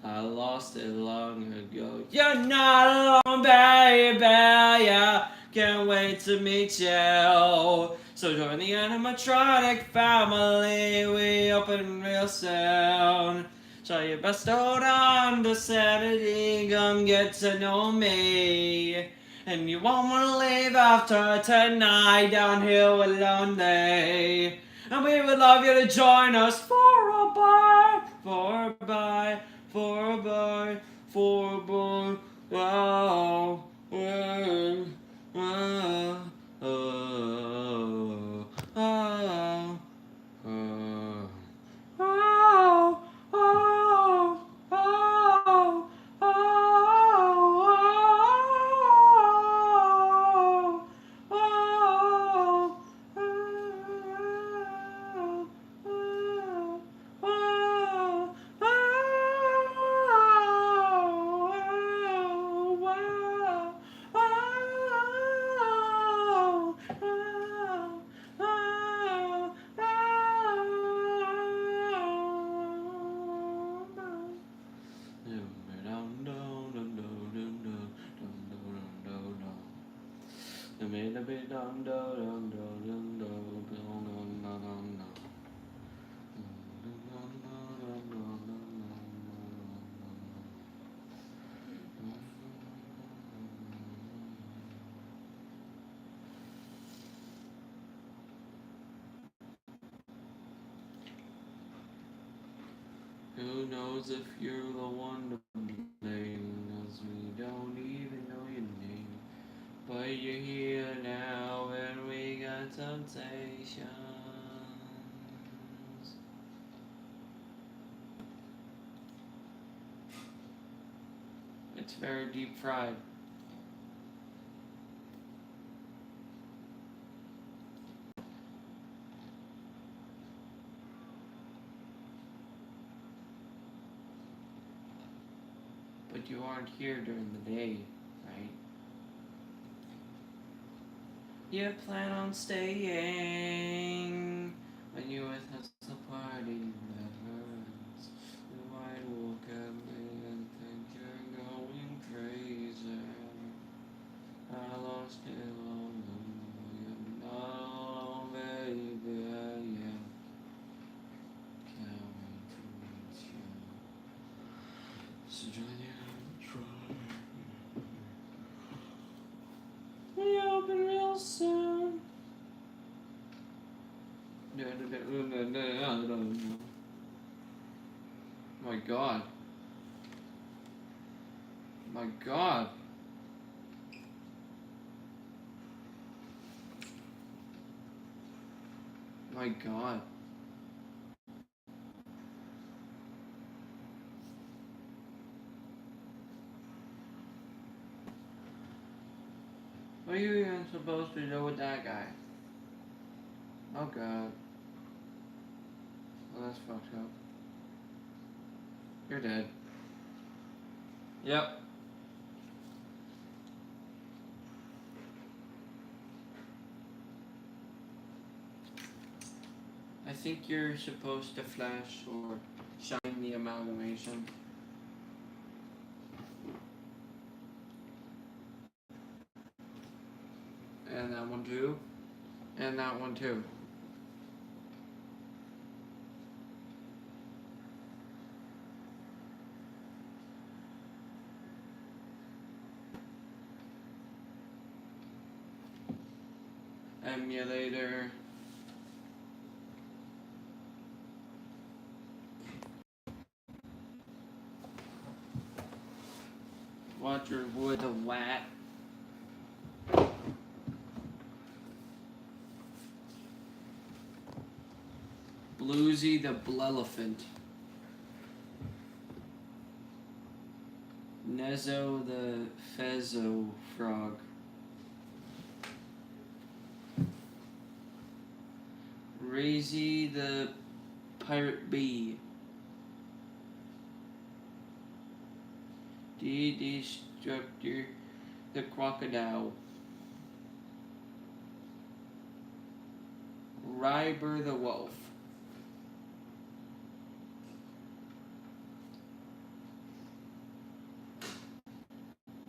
A: I lost it long ago. You're not alone, baby. Yeah, can't wait to meet you. So join the animatronic family. We open real soon. So you best hold on to Saturday, come get to know me. And you won't wanna leave after tonight down here with lonely. And we would love you to join us for a bite, for a bite, for a bite, for a bite. Wow, wow, wow, oh, oh, oh, oh. Oh, oh, oh, Who knows if you're the one to blame, 'cause we don't even know your name. But you're here now and we got temptations. It's very deep fried. But you aren't here during the day, right? You plan on staying when you're with us, the party never ends. You might look at me and think you're going crazy. I lost it all, you're not alone, baby, yeah. Can't wait to meet you. So join you. We open real soon. My God. My God. My God. What are you even supposed to do with that guy? Oh God. Well, that's fucked up. You're dead. Yep. I think you're supposed to flash or shine the amalgamation. And that one too. And that one too. Emulator. Watch your wood a whack. Bluesy the Blelephant. Nezzo the Fezzo Frog. Razy the Pirate Bee. Destructor the Crocodile. Ryber the Wolf.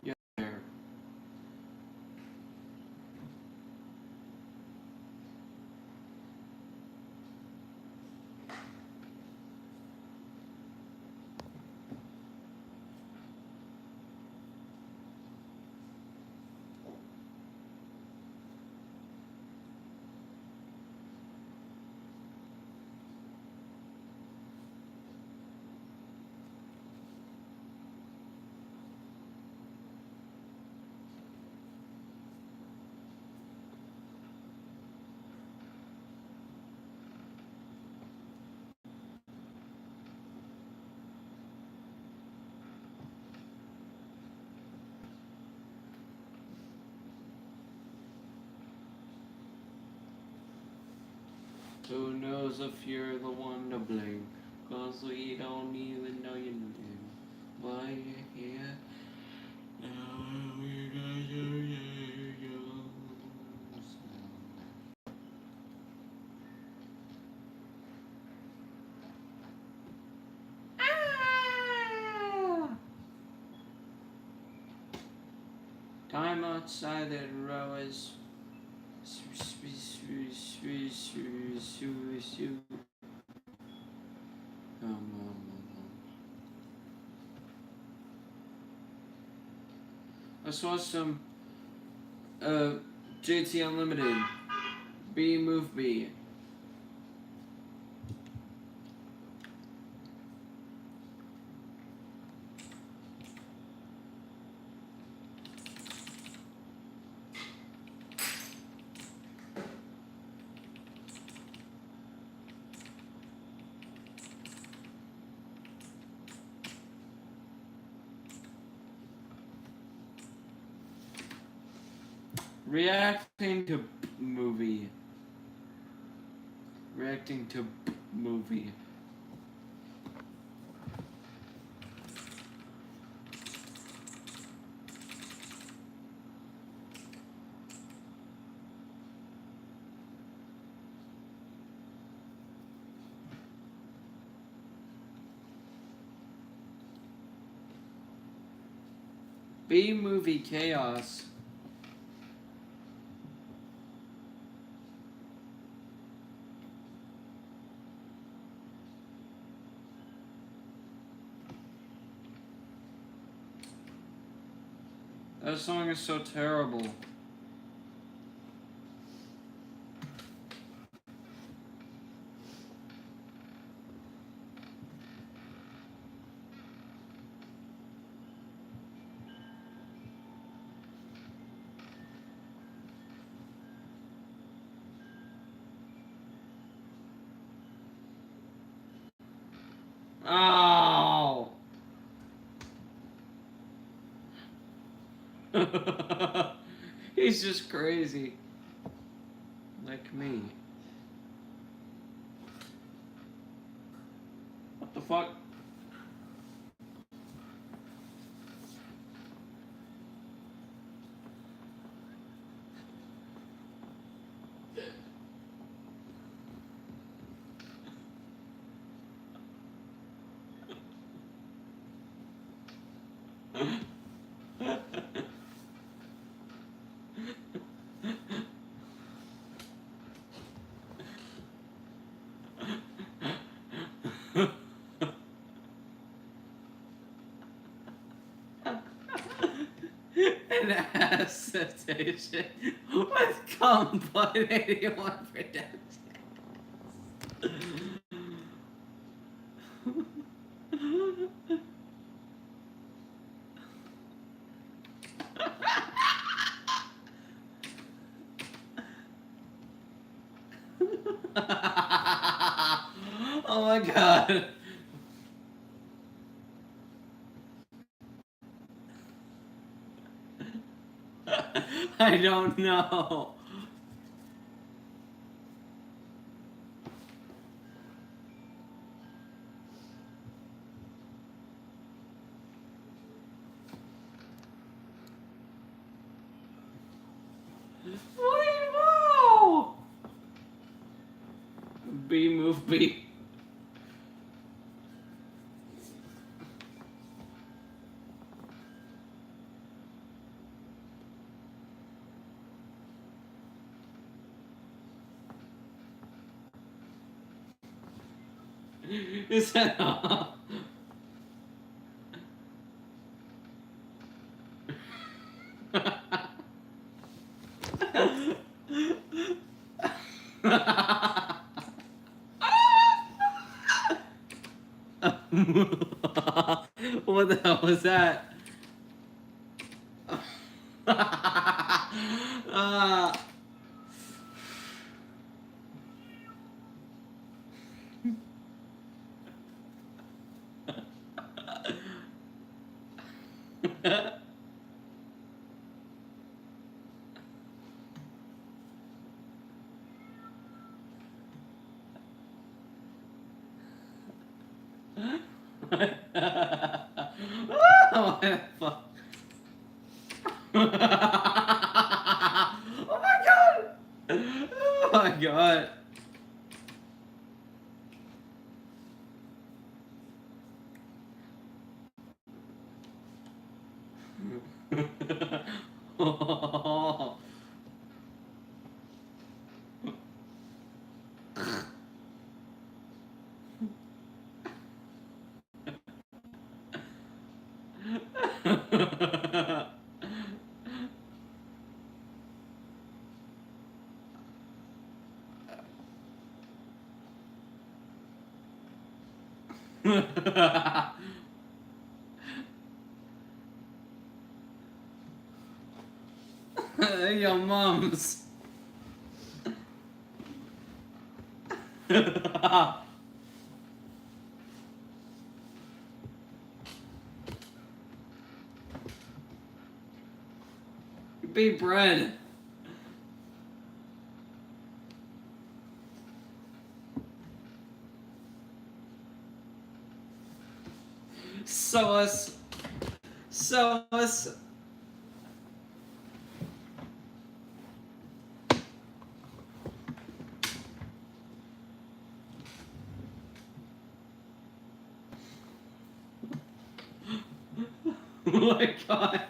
A: Yeah. knows if you're the one to blame. 'Cause we don't even know your name. Why you're here? Now we're gonna do Time outside that row is I saw some JT Unlimited B Move B. Reacting to movie. Reacting to movie. B movie chaos. That song is so terrible. Oh! He's just crazy. Like me. What the fuck? An assertion with Complaint 81 Productions. Oh my god. I don't know. Whoa! B move B. Is that what the hell was that? What the fuck? Oh my god! Oh my god! Oh. Your mom's. Be bread. Sauce. Oh my god.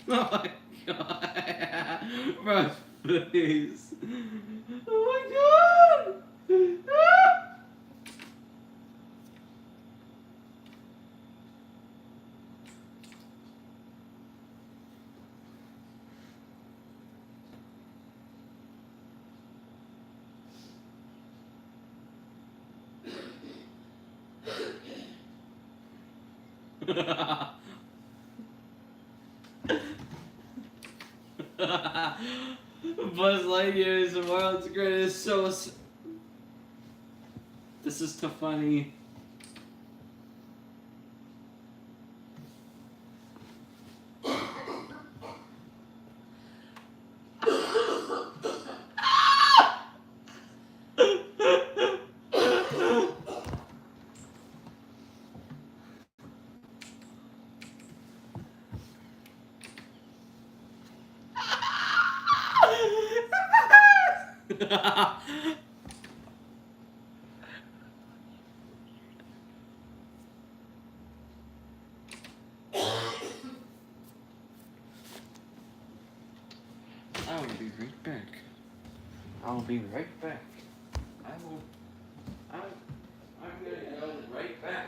A: Oh my god. Bro, please. Oh my god. Buzz Lightyear is the world's greatest sauce. This is too funny. I will be right back. I'll be right back. I'm gonna go right back.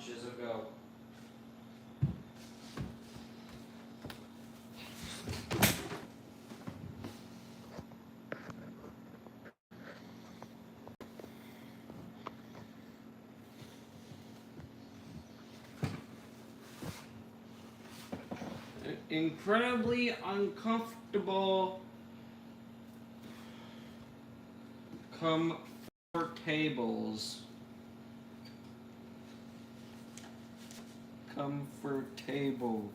A: launches ago. Incredibly uncomfortable comfortables. Comfortable.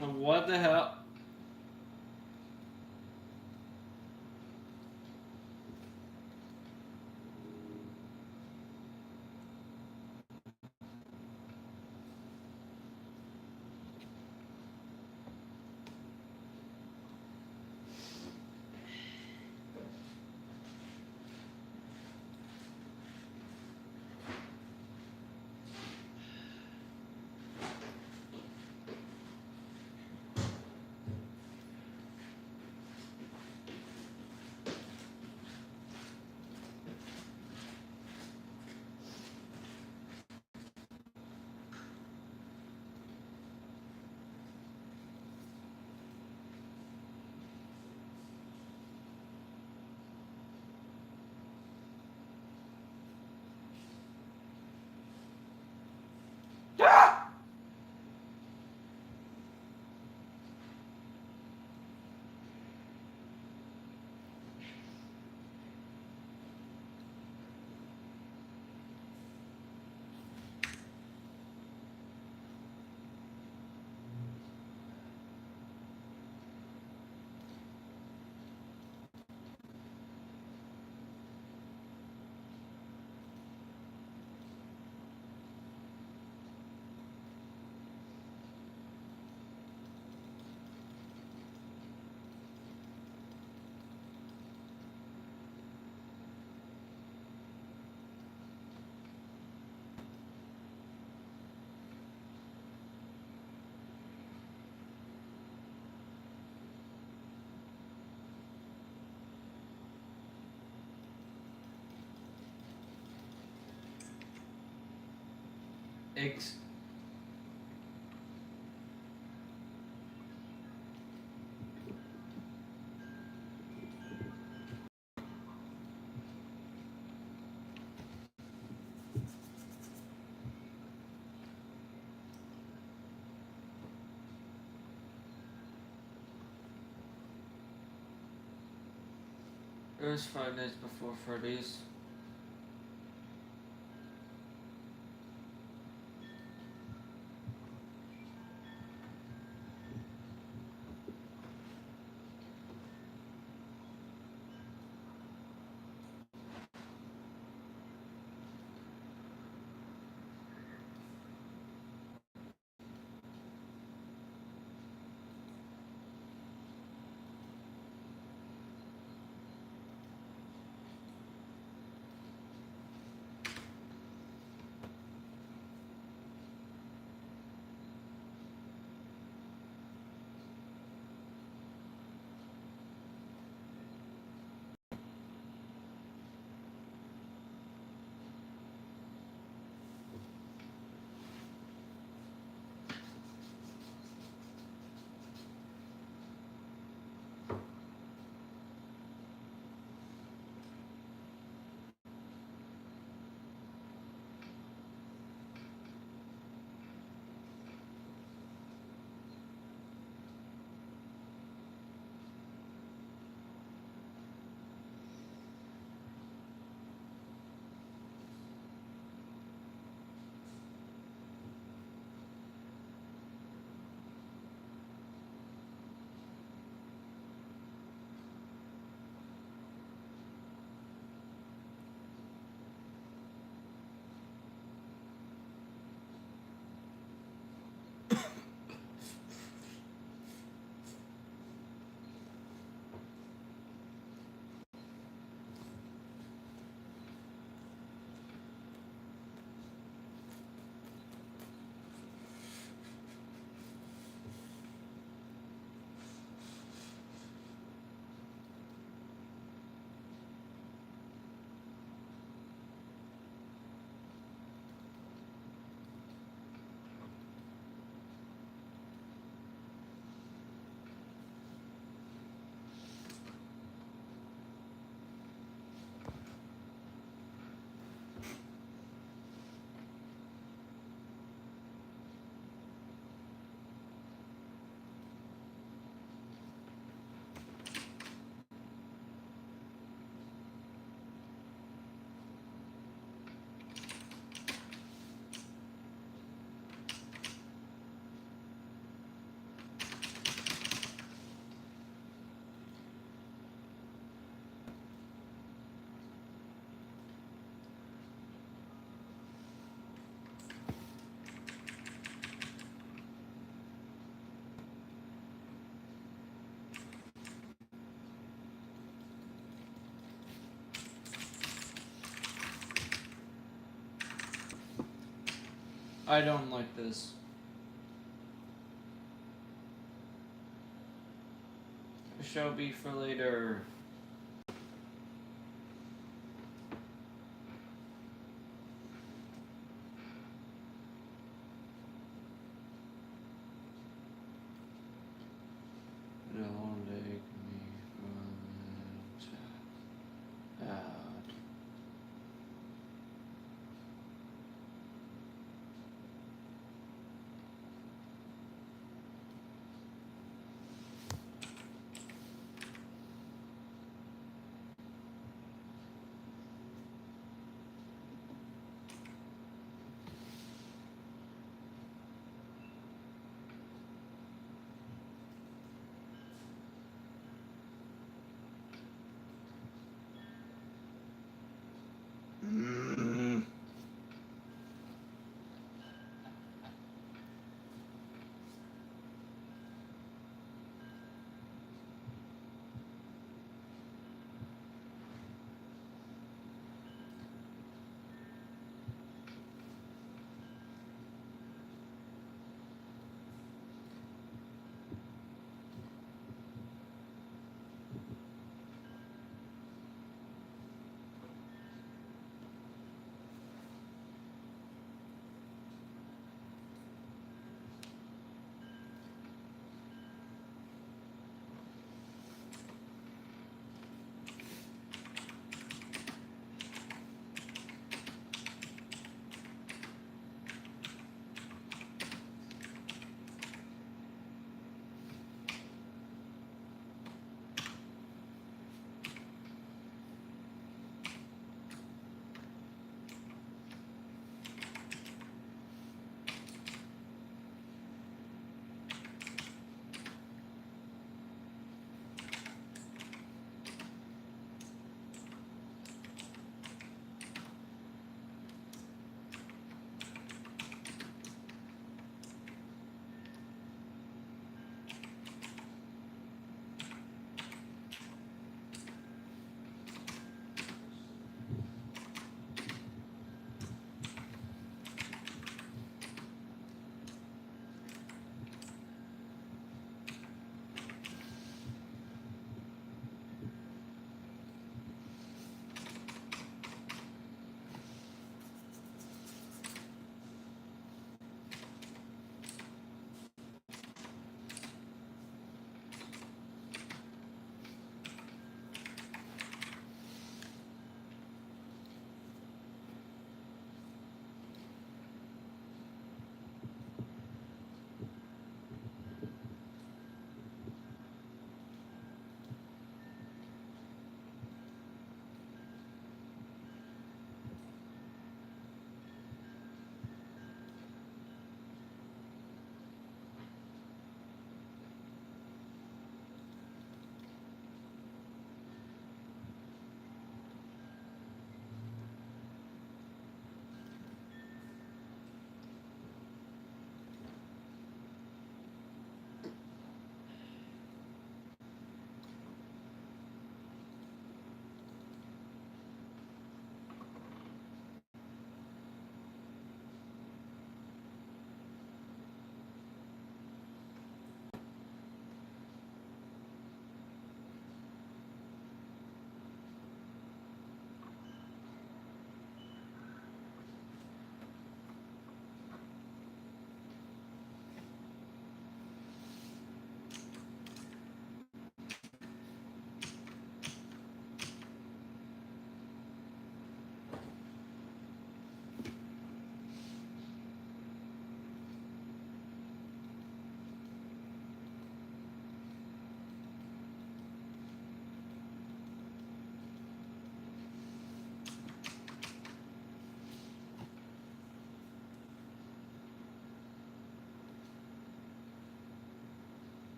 A: What the hell? It was 5 days before Freddy's. I don't like this. Shall be for later. Don't take me from out.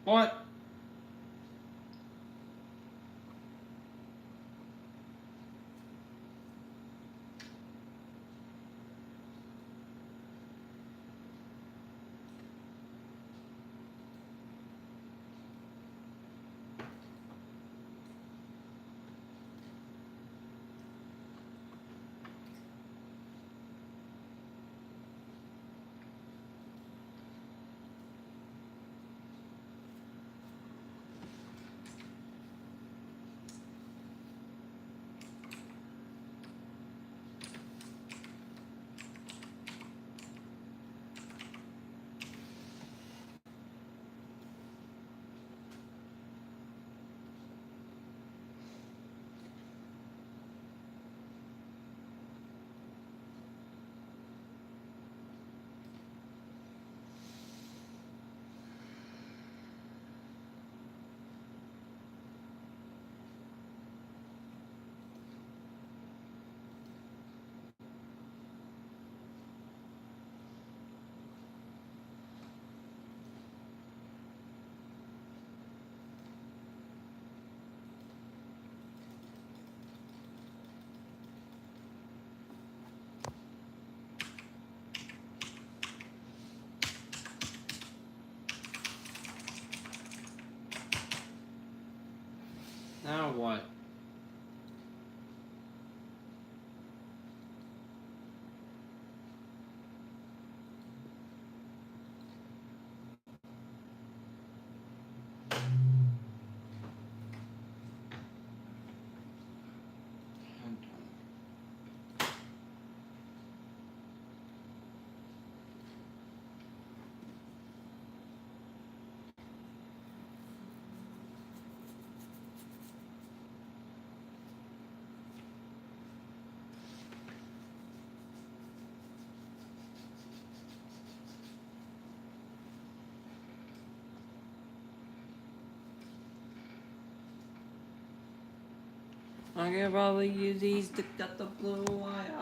A: What? Now what? I can probably use these to cut the blue wire.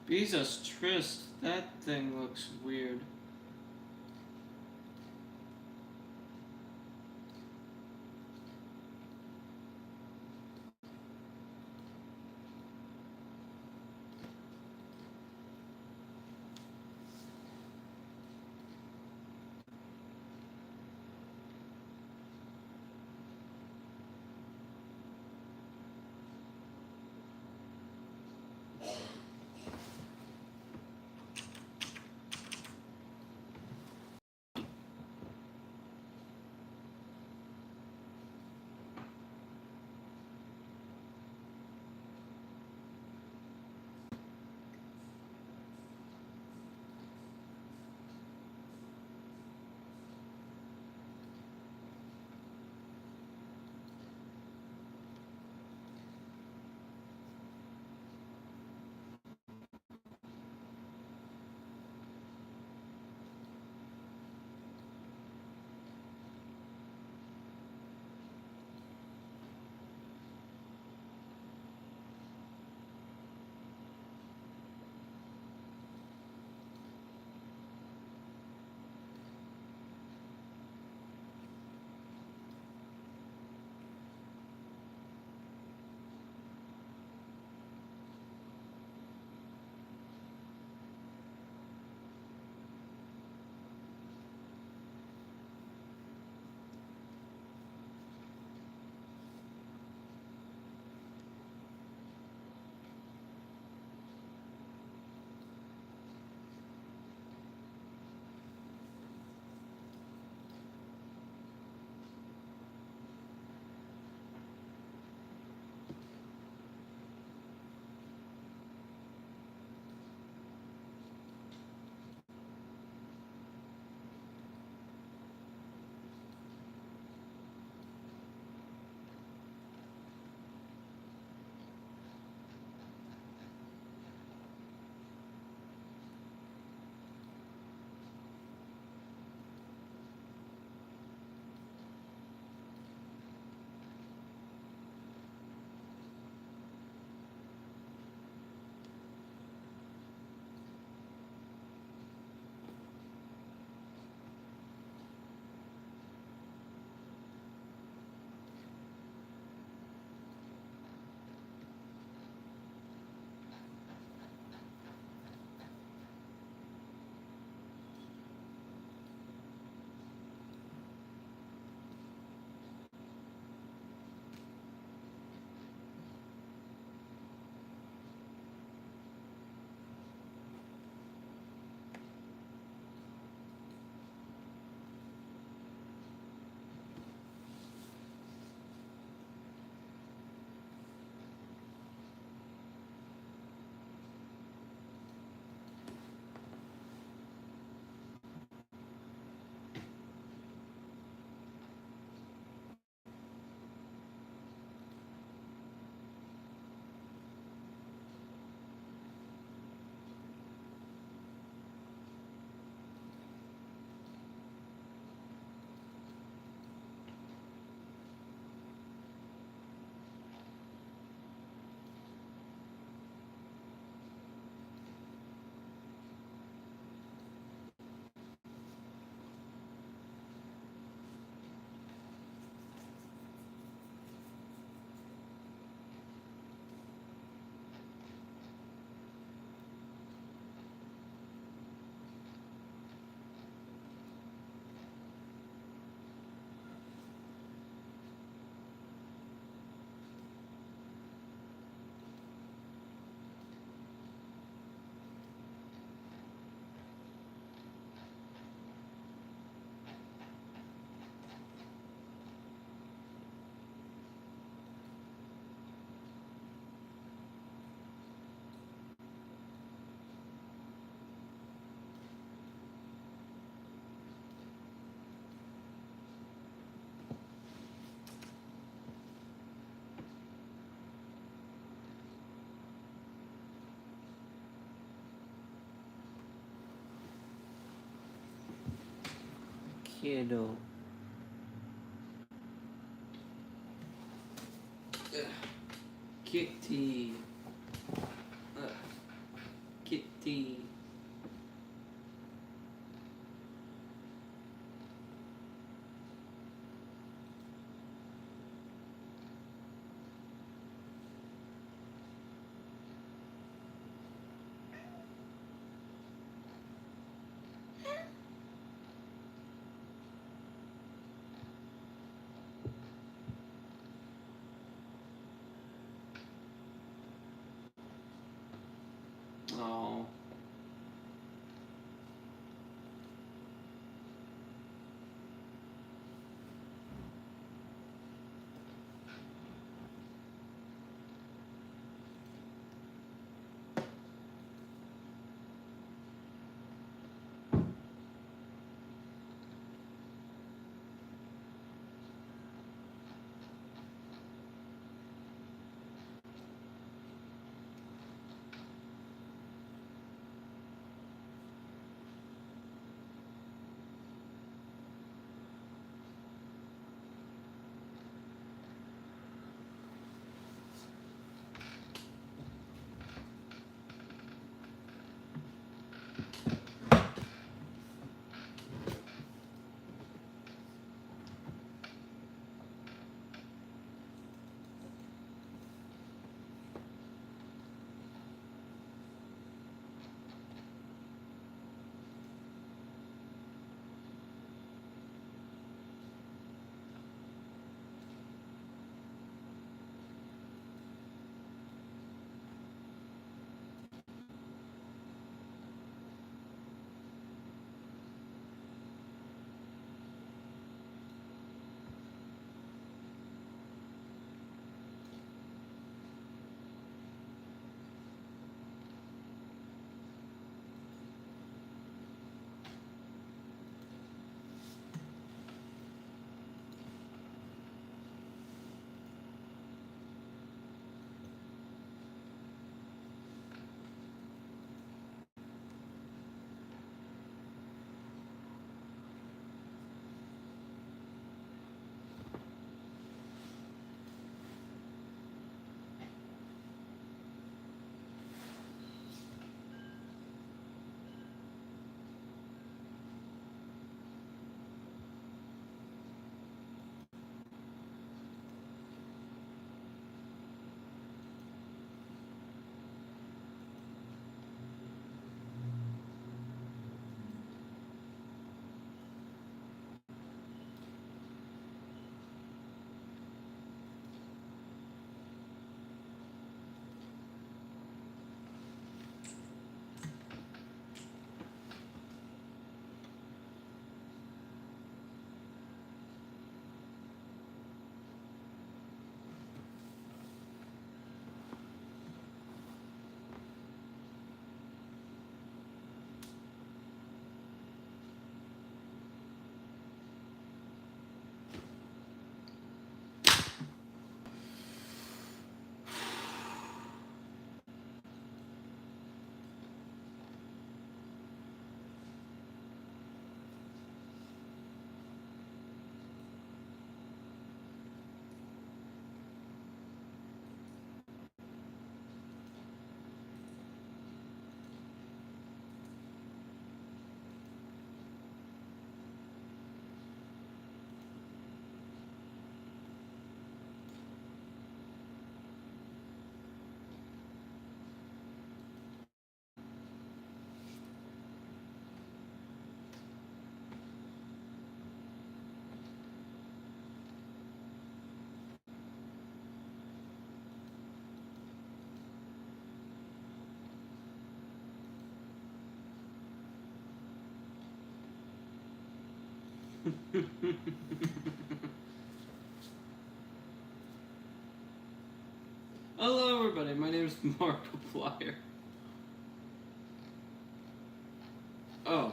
A: Jesus Trist, that thing looks weird. kiddo. Ugh. Kitty. Ugh. Kitty. Oh. Hello everybody, my name is Markiplier. Oh.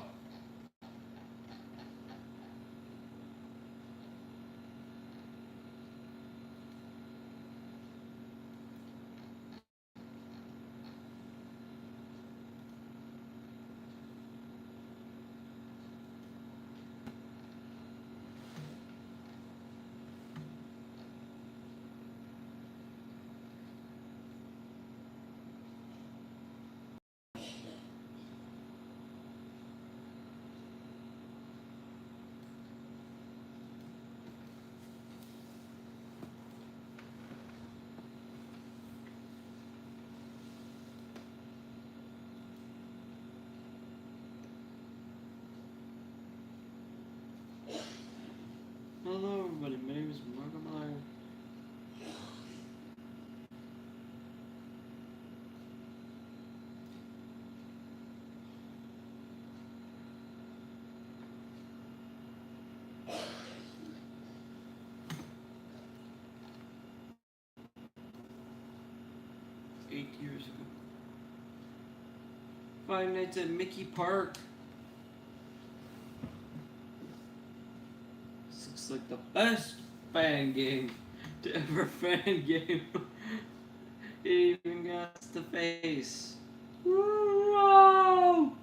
A: Hello everybody, my name is Markiplier. Eight years ago. Five Nights at Mickey Park. This looks like the best fan game to ever fan game. It even got the face. Row!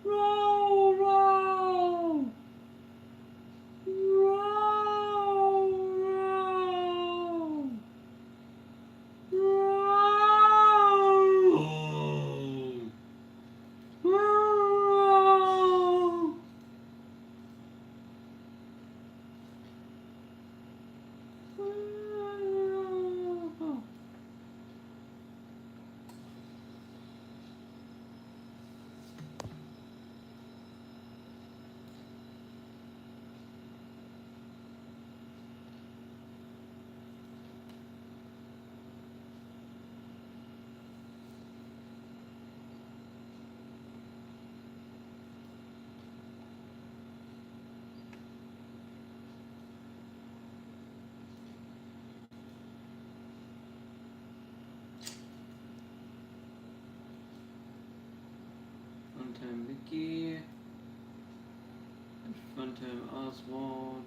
A: Row! Row! Row! Funtime Mickey and Funtime Oswald.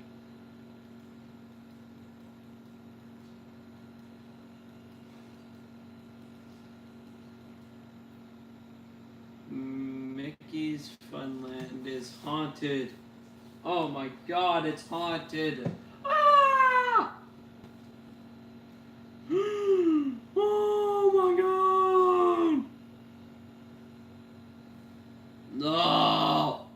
A: Mickey's Funland is haunted. Oh my god, it's haunted. Ah! Oh my god! No!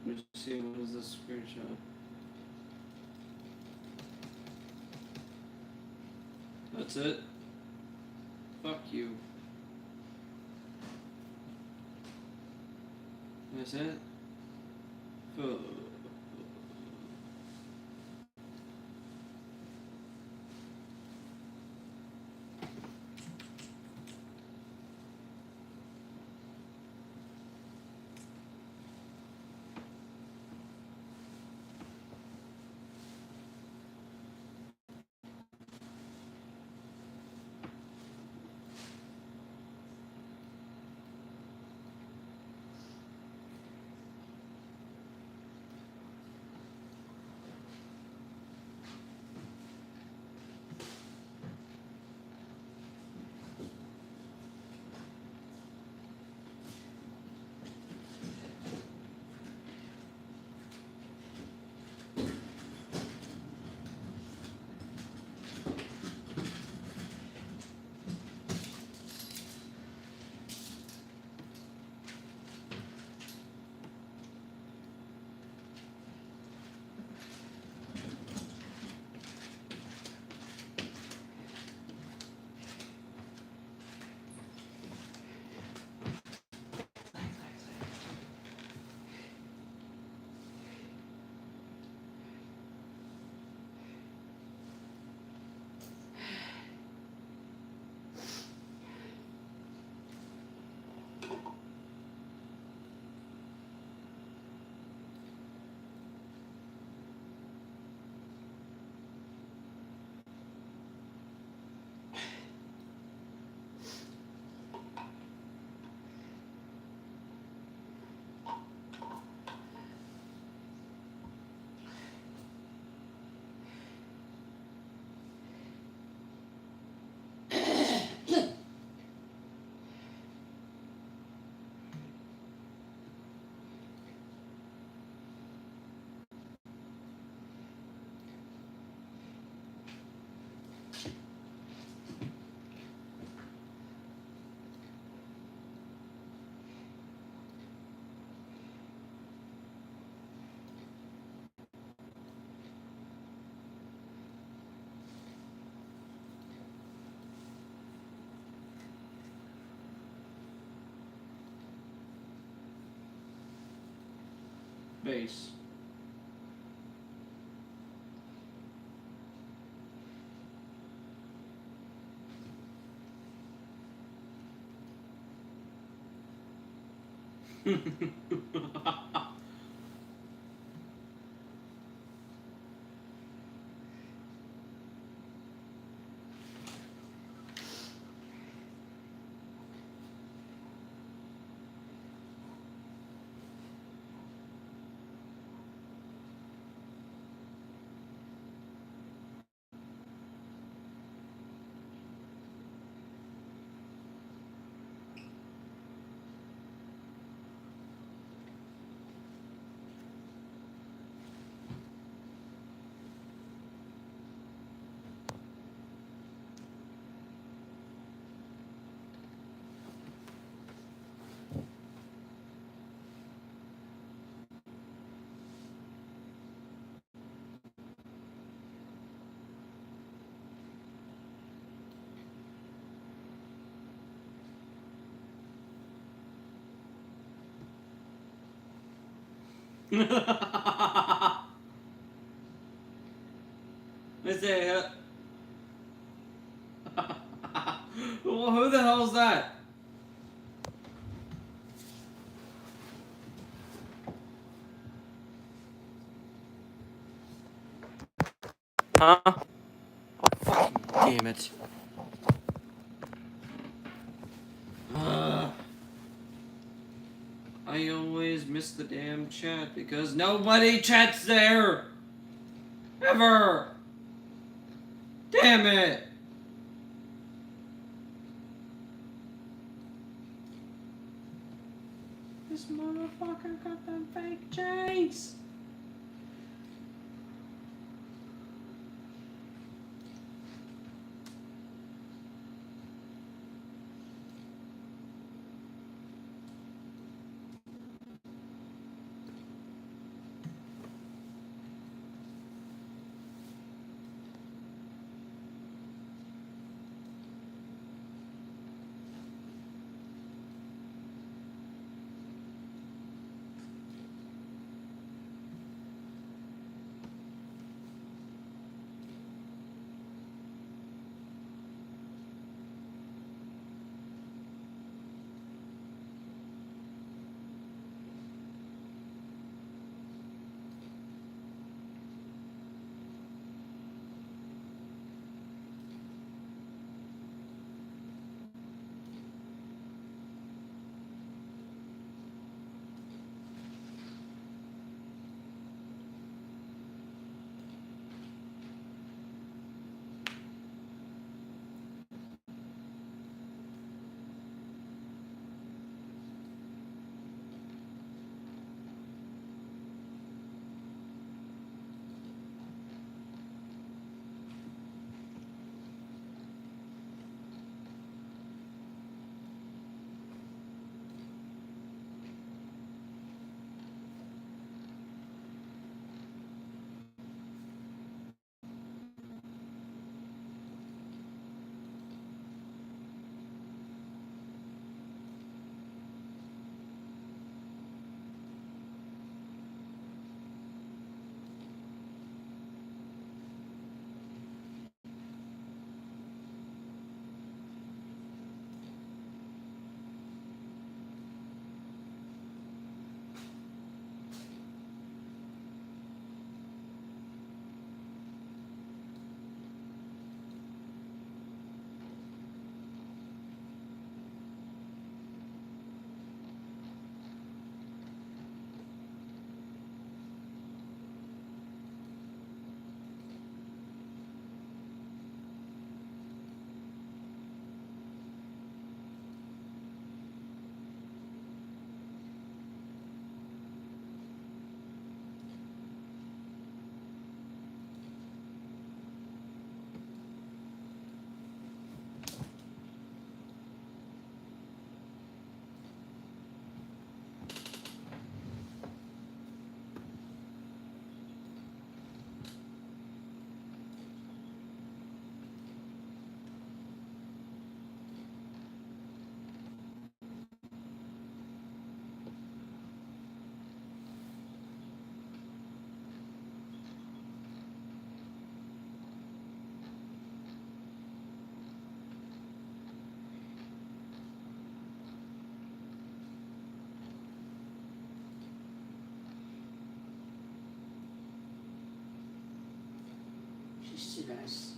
A: Let's see, what is this screenshot? That's it? Fuck you. That's it? Oh. Base. Let's say, well, who the hell's that? Huh? Oh, fucking damn it. I always miss the damn chat because nobody chats there! Ever! Damn it! This motherfucker got them fake J's!
K: Just you guys.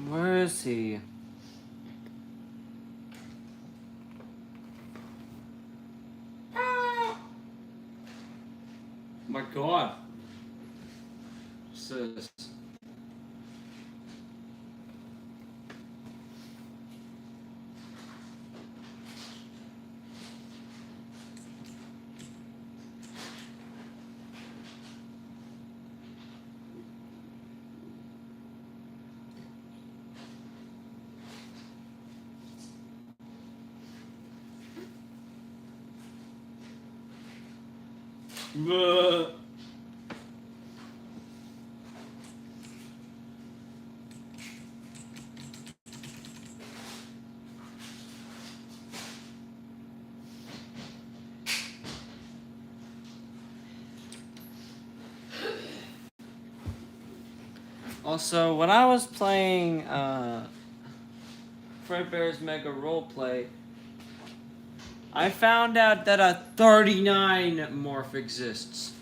A: Where is he? My God. What's this? Bleh. Also, when I was playing Fredbear's Mega Roleplay, I found out that a 39 morph exists.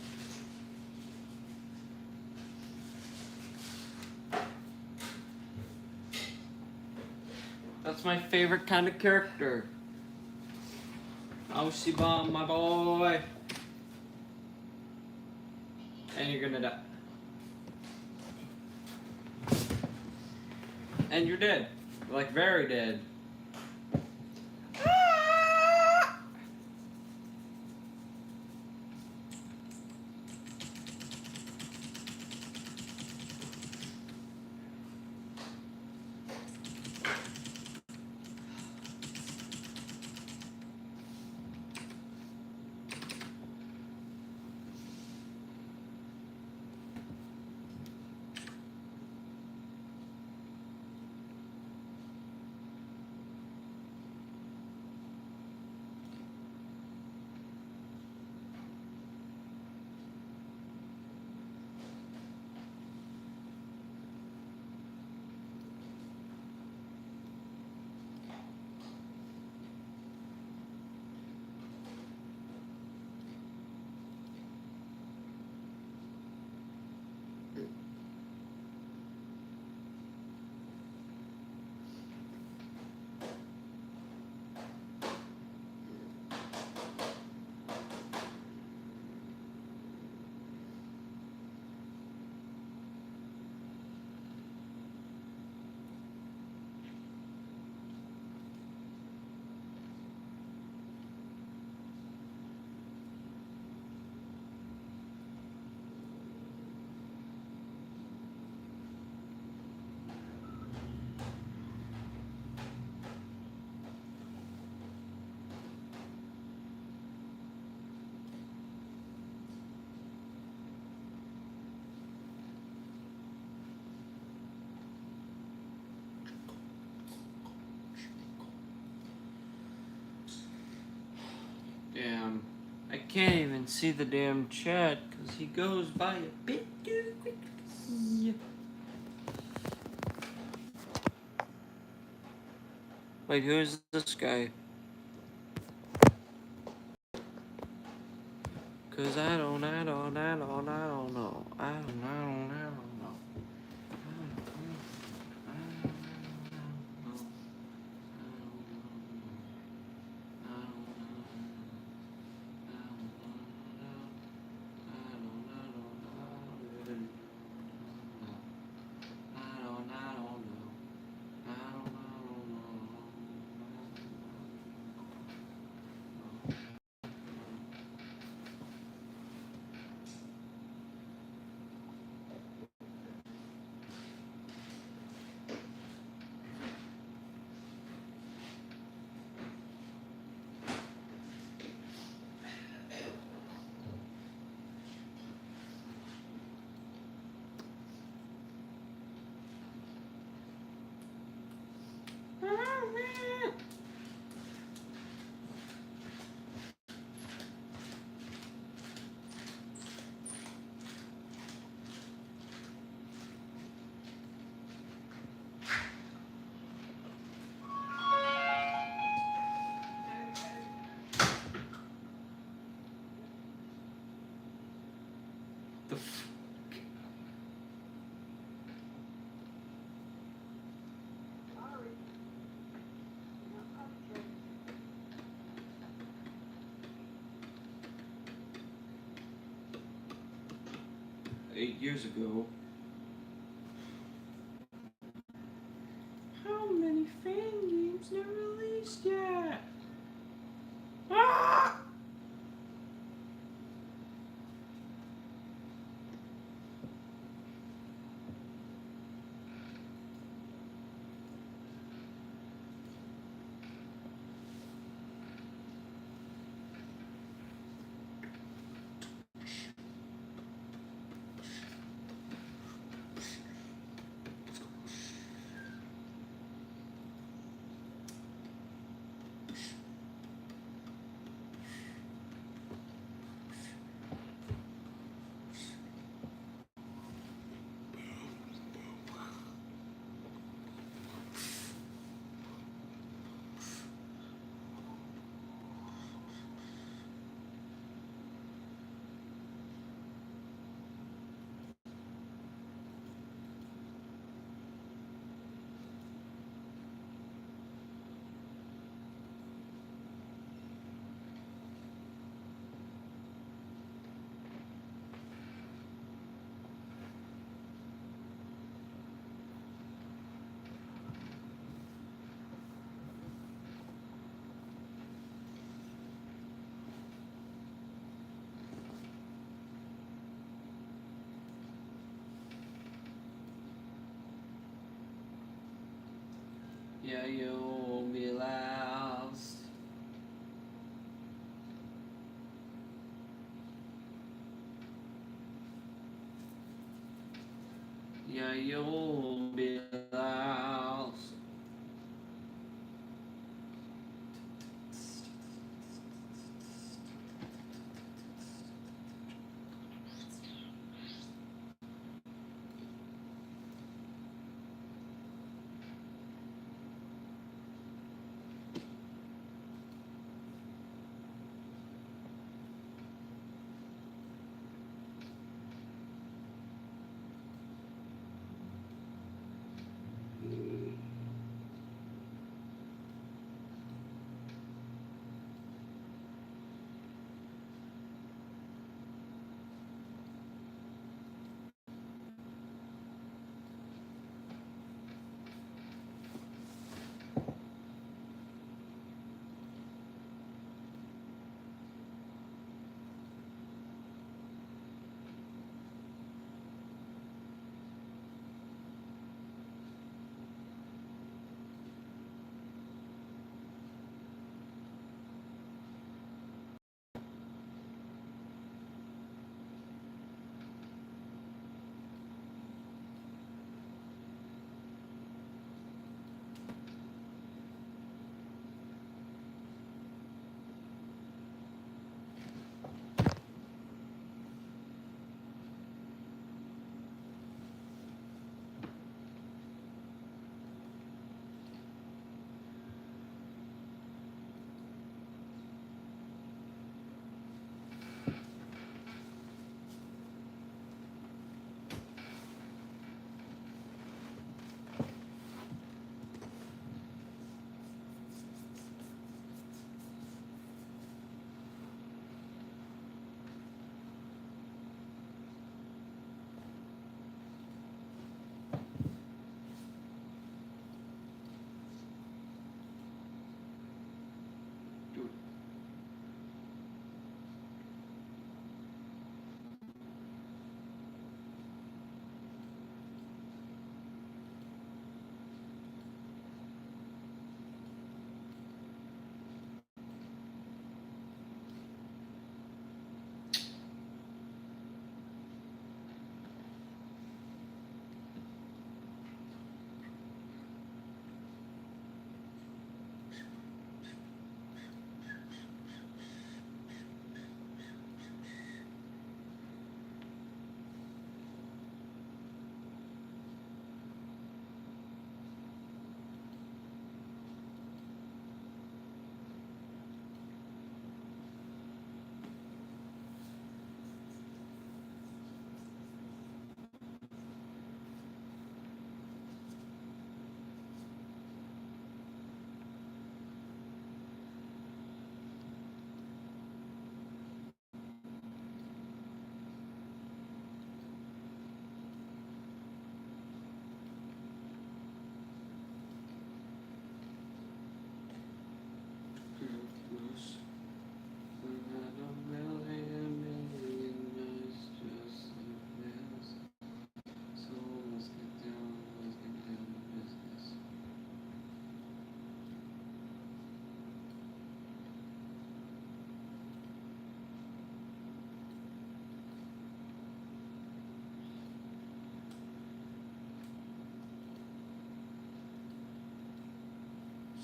A: That's my favorite kind of character. Oshiba, my boy. And you're gonna die. And you're dead. Like, very dead. Ah! can't even see the damn chat because he goes by a bit too quickly. Wait, who is this guy? Cause I don't know. I don't know. The f- 8 years ago. How many fan games not released yet? Ah! Yeah, you'll be last. Yeah, you'll be last.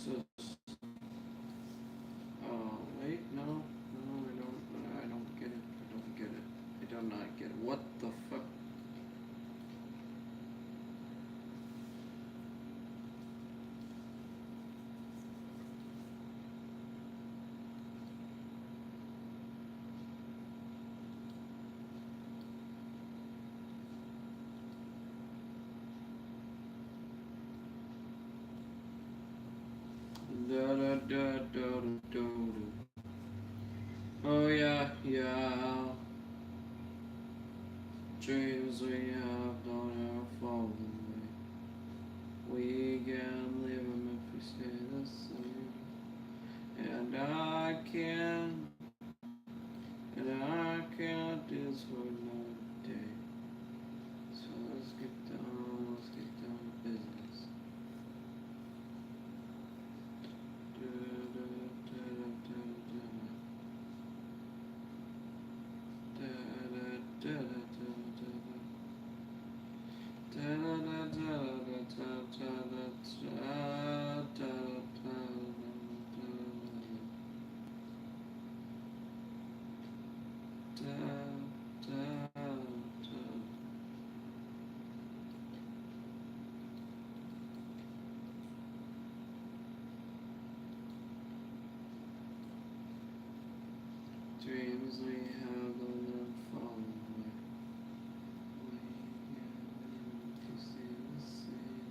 A: this? Oh, wait, no, I don't get it. I do not get it. What the fuck? Oh yeah, yeah. Dreams we have don't ever fall away. We can live them if we stay the same. And I can't do this for another day. So let's get down to business. Dreams we have will never fall away. We can stay the same.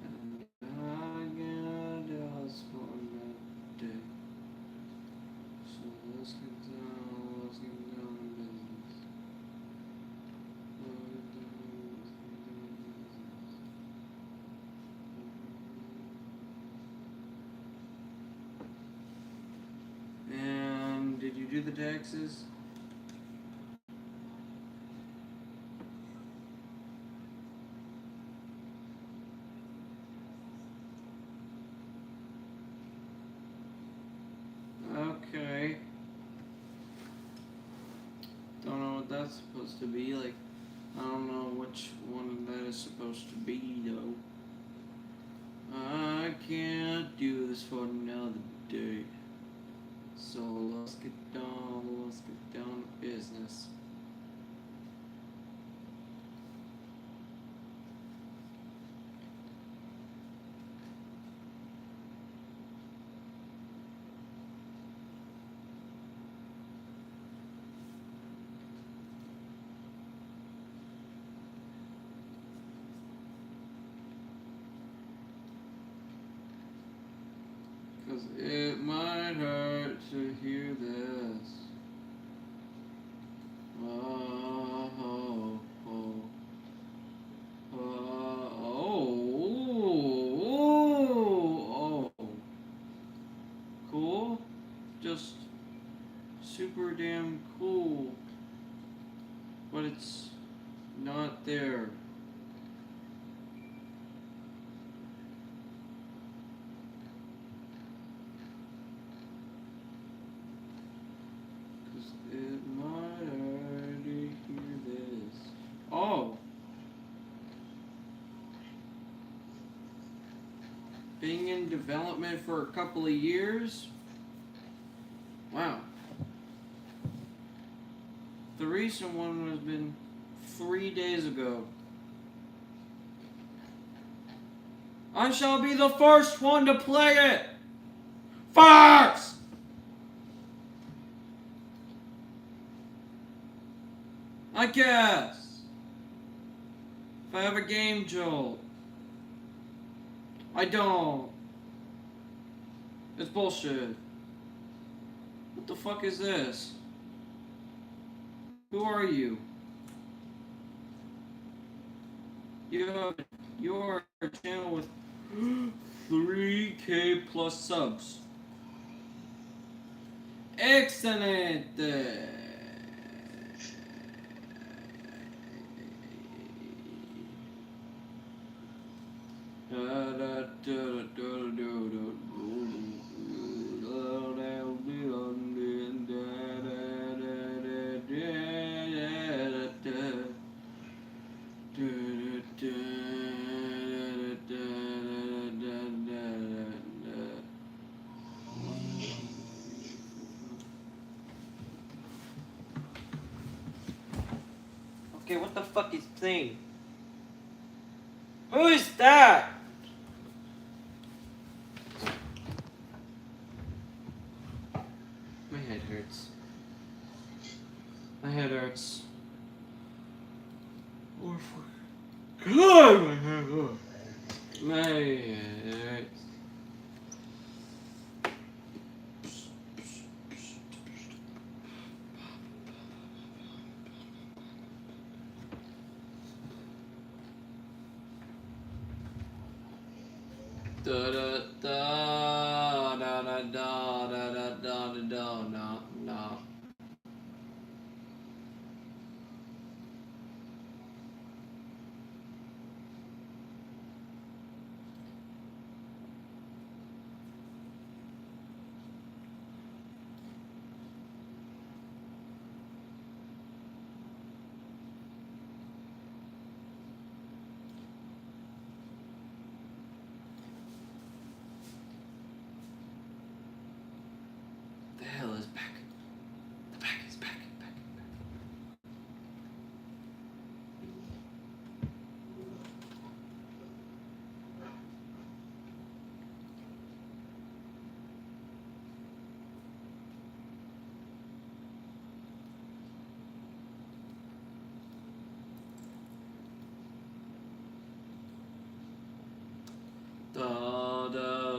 A: And I get us for another day. So let's get down to business. And did you do the taxes? Okay. Don't know what that's supposed to be. Like, I don't know which one that is supposed to be, though. I can't do this for another day. So let's get down to business. Cause it might hurt to hear this. Cool. Just super damn cool. But it's not there. It might hurt to hear this. Oh! Being in development for a couple of years? Wow. The recent one has been 3 days ago. I shall be the first one to play it! First! I guess. If I have a game jolt. I don't. It's bullshit. What the fuck is this? Who are you? You're a channel with 3K plus subs. Excellent. Okay, what the fuck is playing? Who is that? My head hurts. My head hurts. Oh fuck. God, my head hurts. My head hurts. Da da da da da da da da da da no no. The hell is back? The back is back. Da da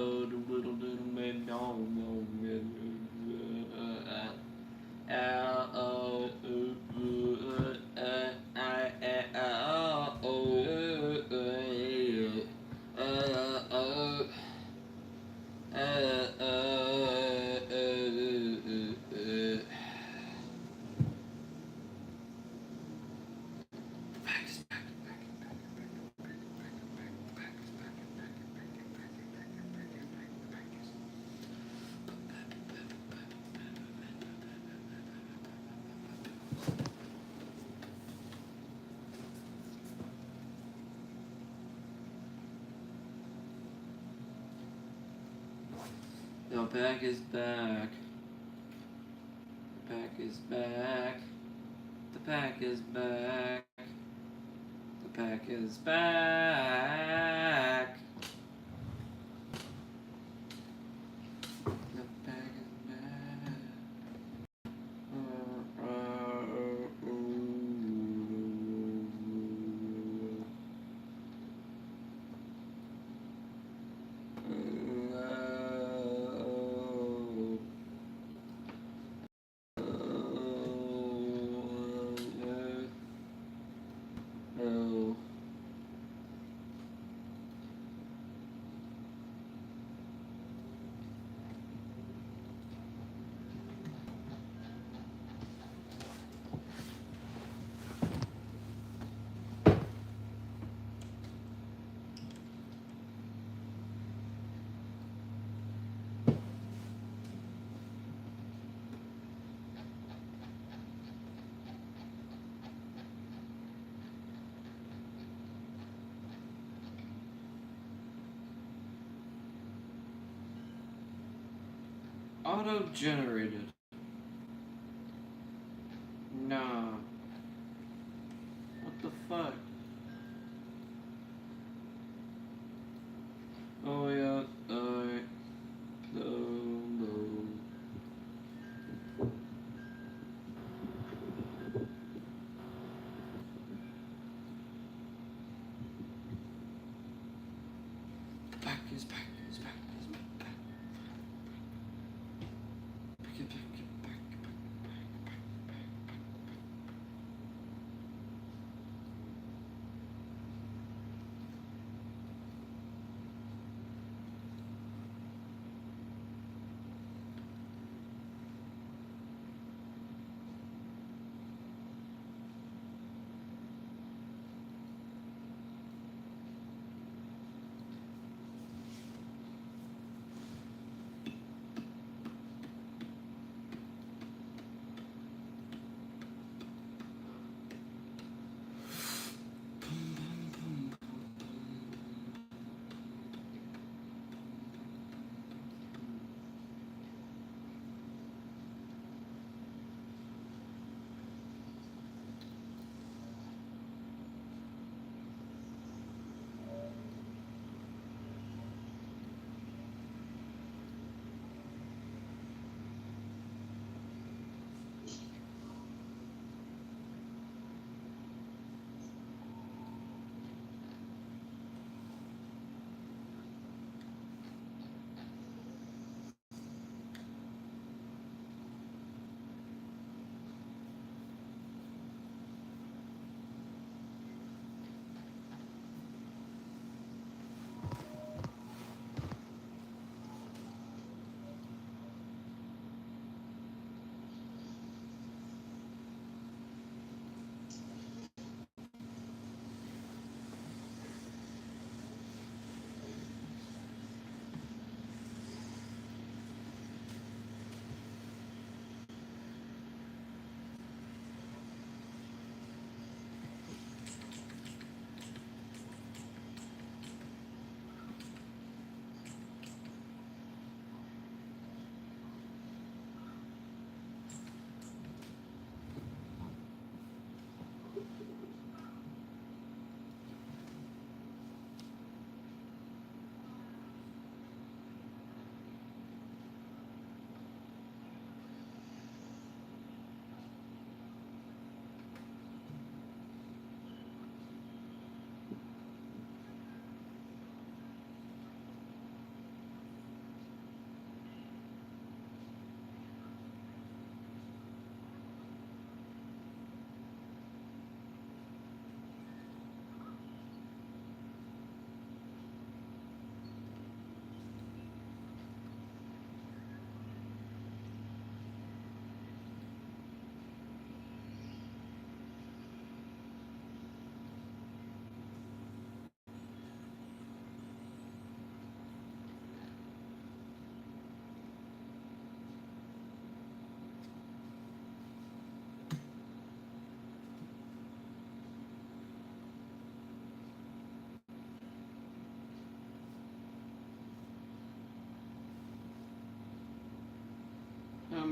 A: little man no L O I L O The pack is back. The pack is back. The pack is back. The pack is back. The pack is back. No. Auto-generated. Nah. What the fuck? Oh yeah, no. Back is back.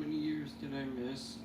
A: many years did I miss?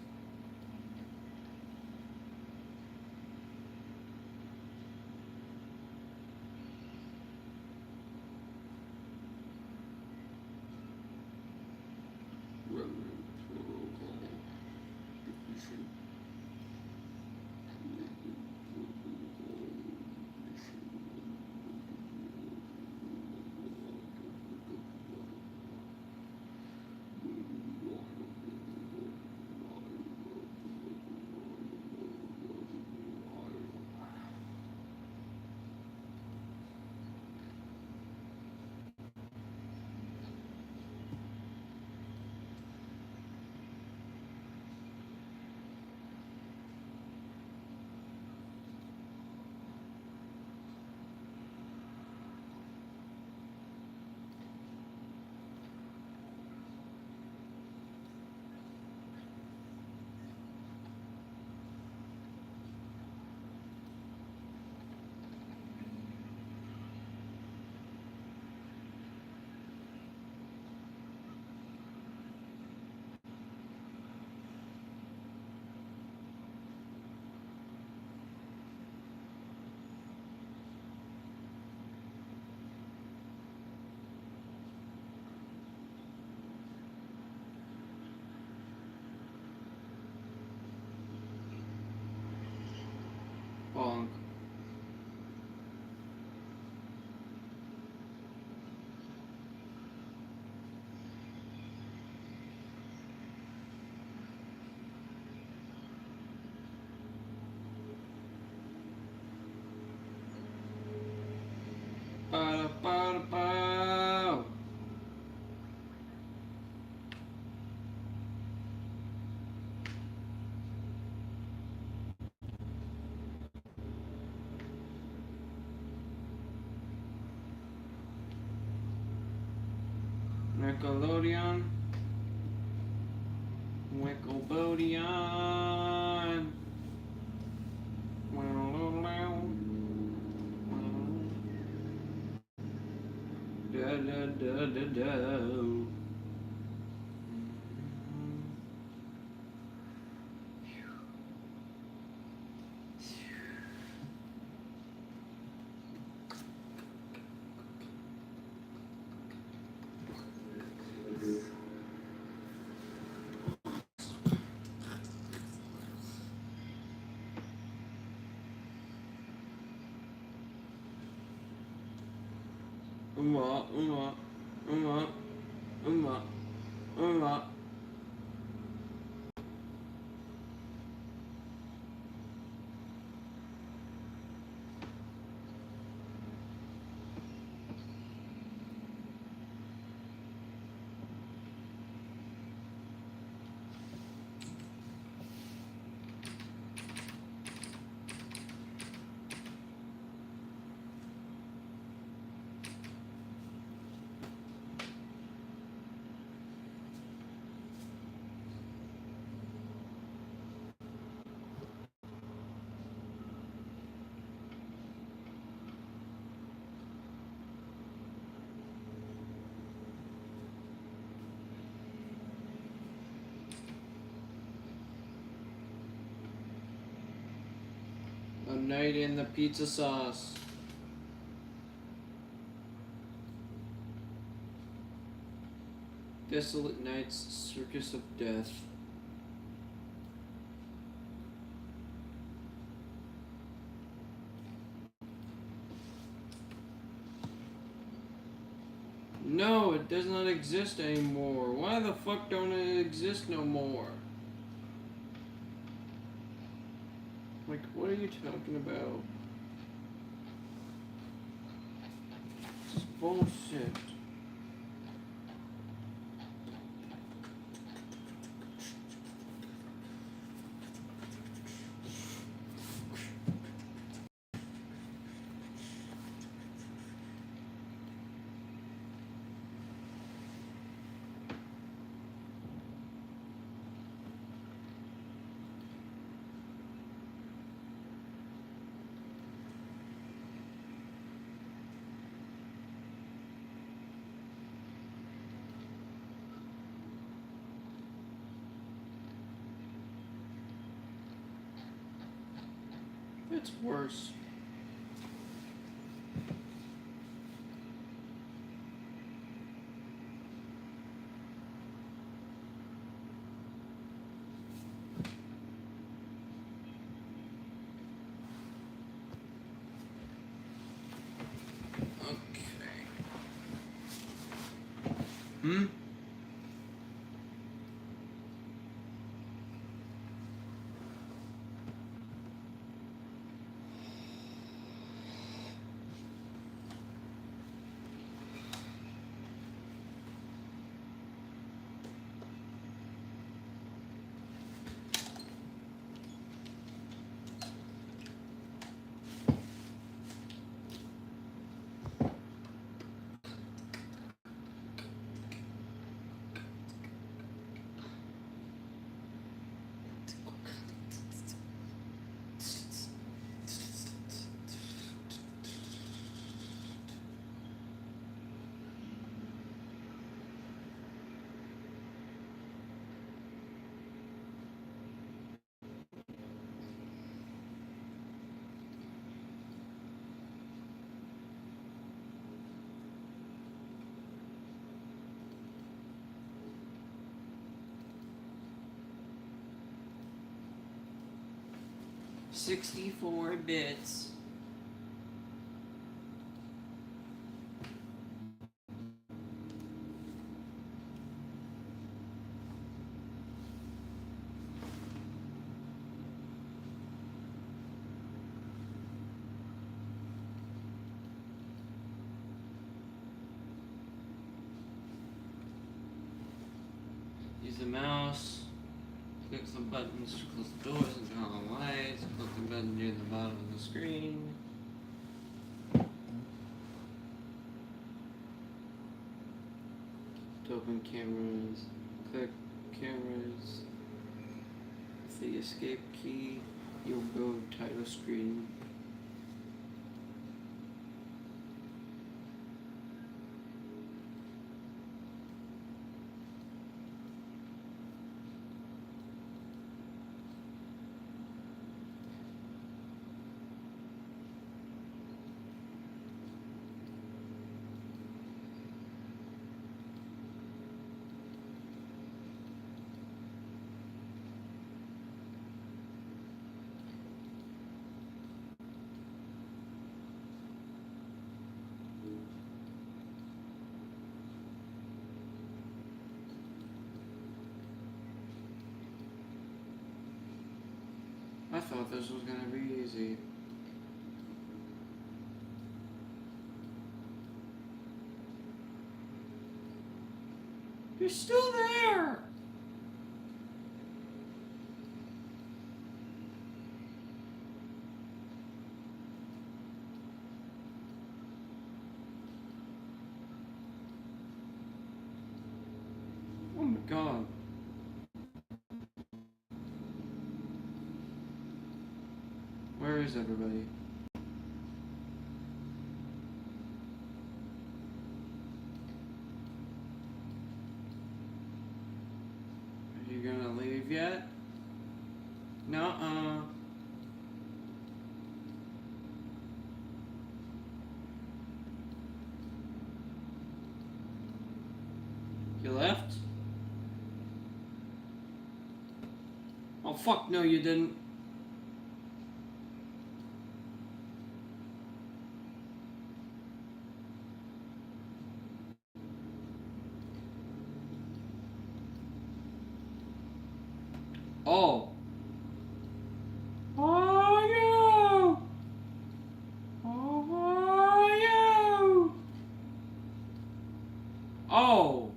A: Bonk. Ba-da-ba-da-bow. Nickelodeon. Nickelodeon. Da da da da da. Uma, uma, uma, uma, uma. A night in the pizza sauce. Desolate Nights, Circus of Death. No, it does not exist anymore. Why the fuck don't it exist no more? Like, what are you talking about? This is bullshit. It's worse. Hmm? $64 bits. Use the mouse. Click some buttons to close the doors and turn on the lights. Click the button near the bottom of the screen. To open cameras, click cameras. With the escape key, you'll go title screen. I thought this was gonna be easy. You're still there! Oh my god. Where is everybody? Are you gonna leave yet? Nuh-uh. You left? Oh fuck, no you didn't. Oh. Oh, you. Oh, you. Oh.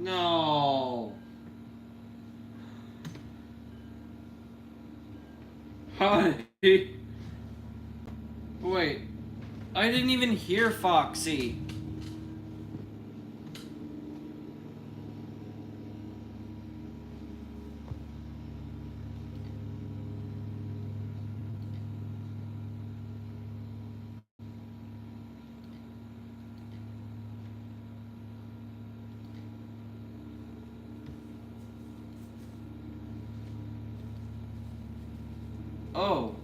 A: No. Hi. Wait. I didn't even hear Foxy. Oh.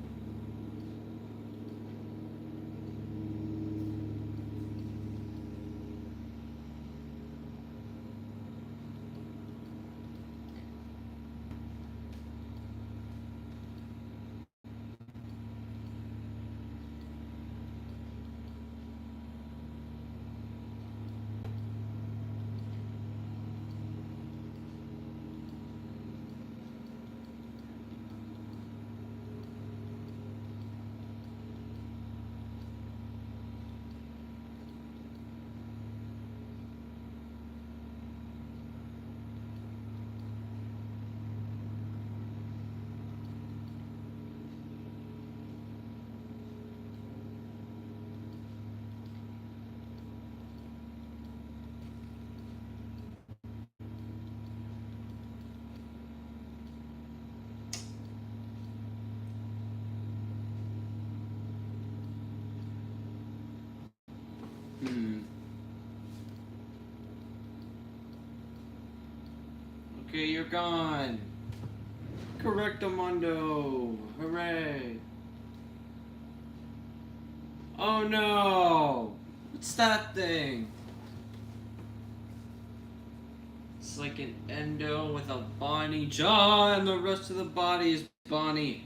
A: Okay, you're gone. Correctamundo. Hooray. Oh no! What's that thing? It's like an endo with a Bonnie jaw and the rest of the body is Bonnie.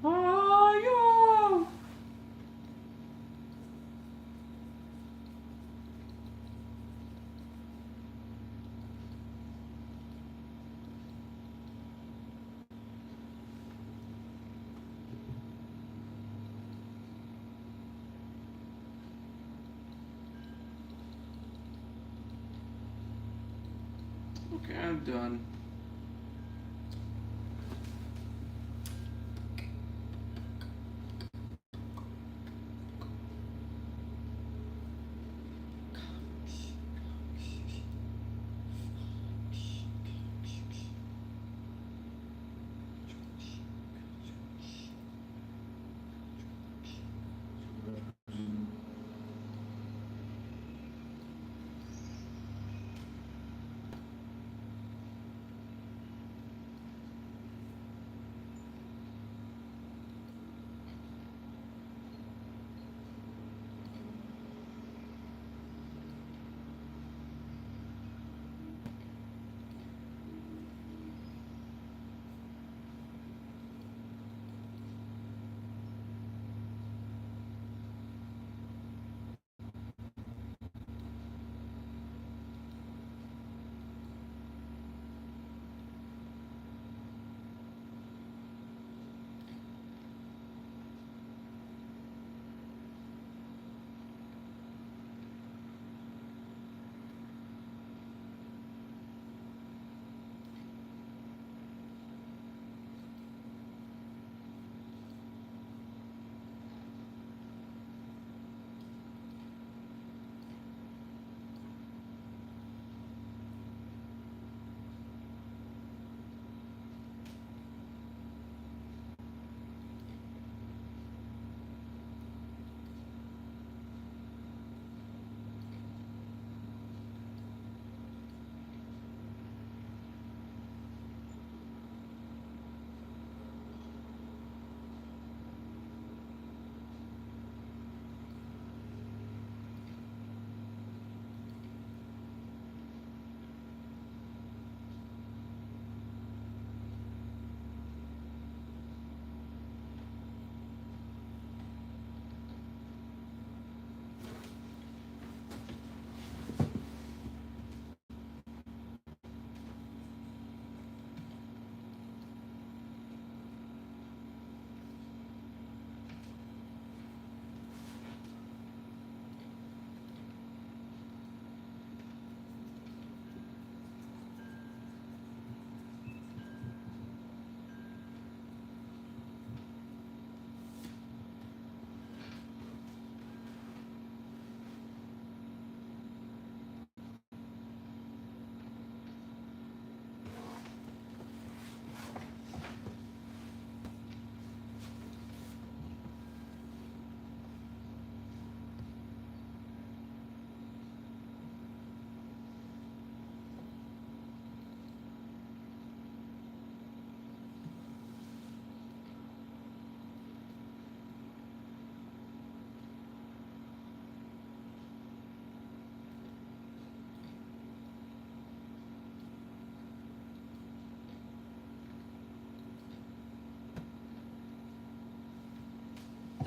A: Oh, okay, I'm done.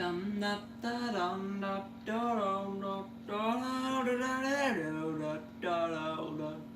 A: dum da da dum da da dum da da da da da da da.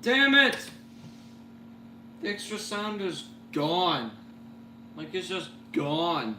A: Damn it! The extra sound is gone. Like it's just gone.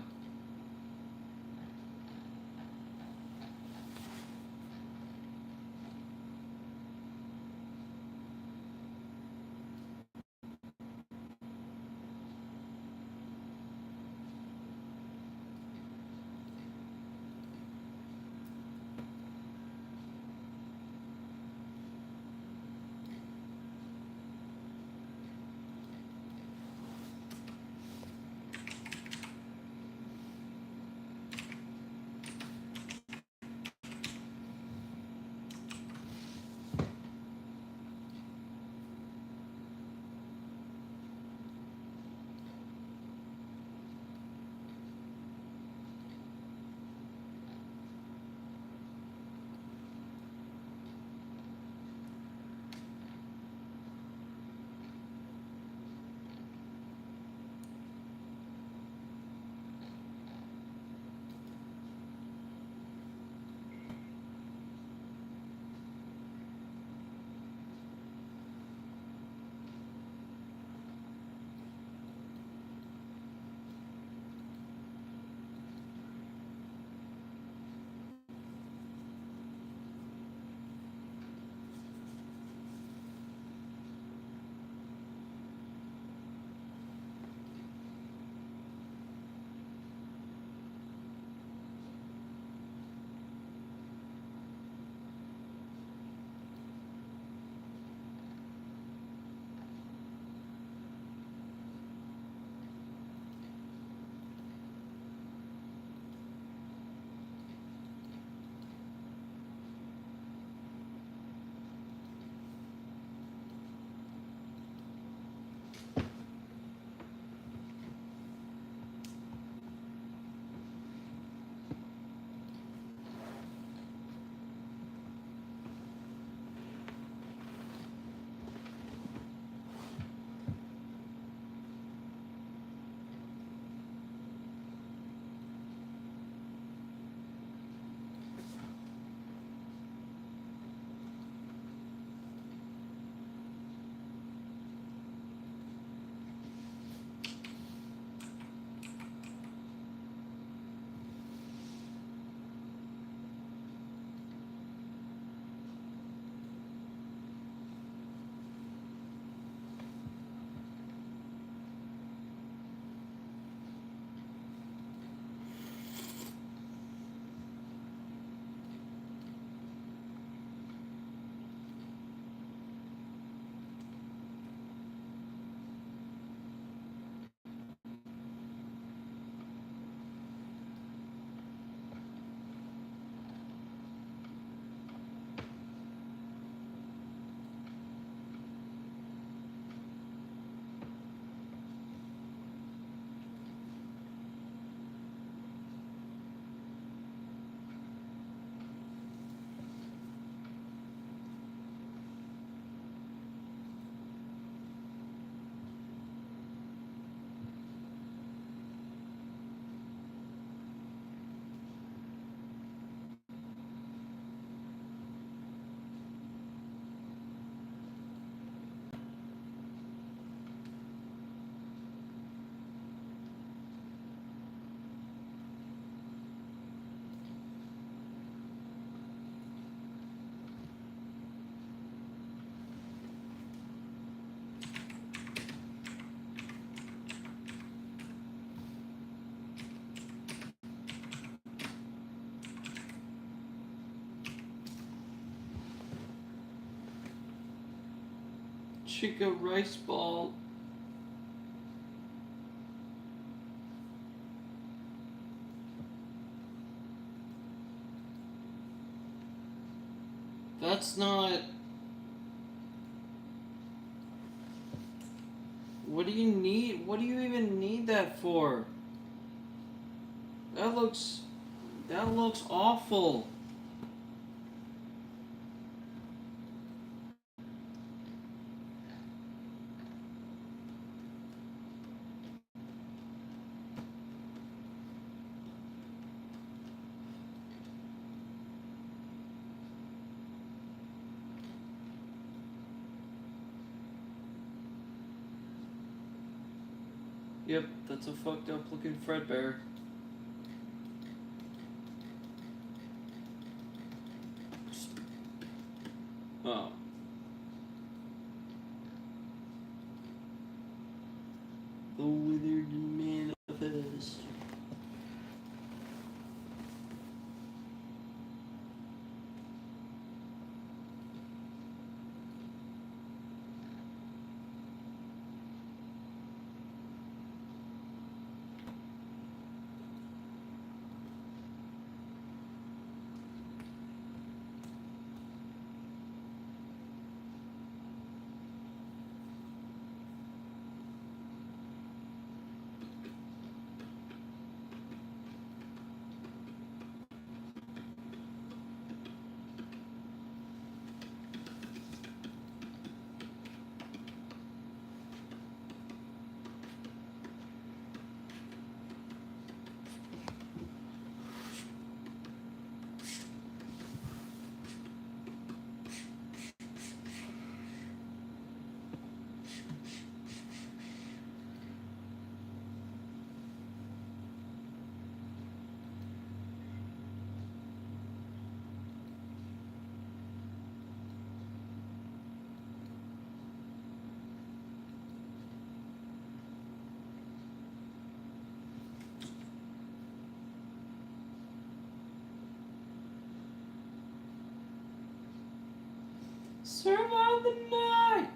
A: Chica rice ball. That's not... What do you need? What do you even need that for? That looks awful. Yep, that's a fucked up looking Fredbear. Oh. The withered manifest. Survive the night!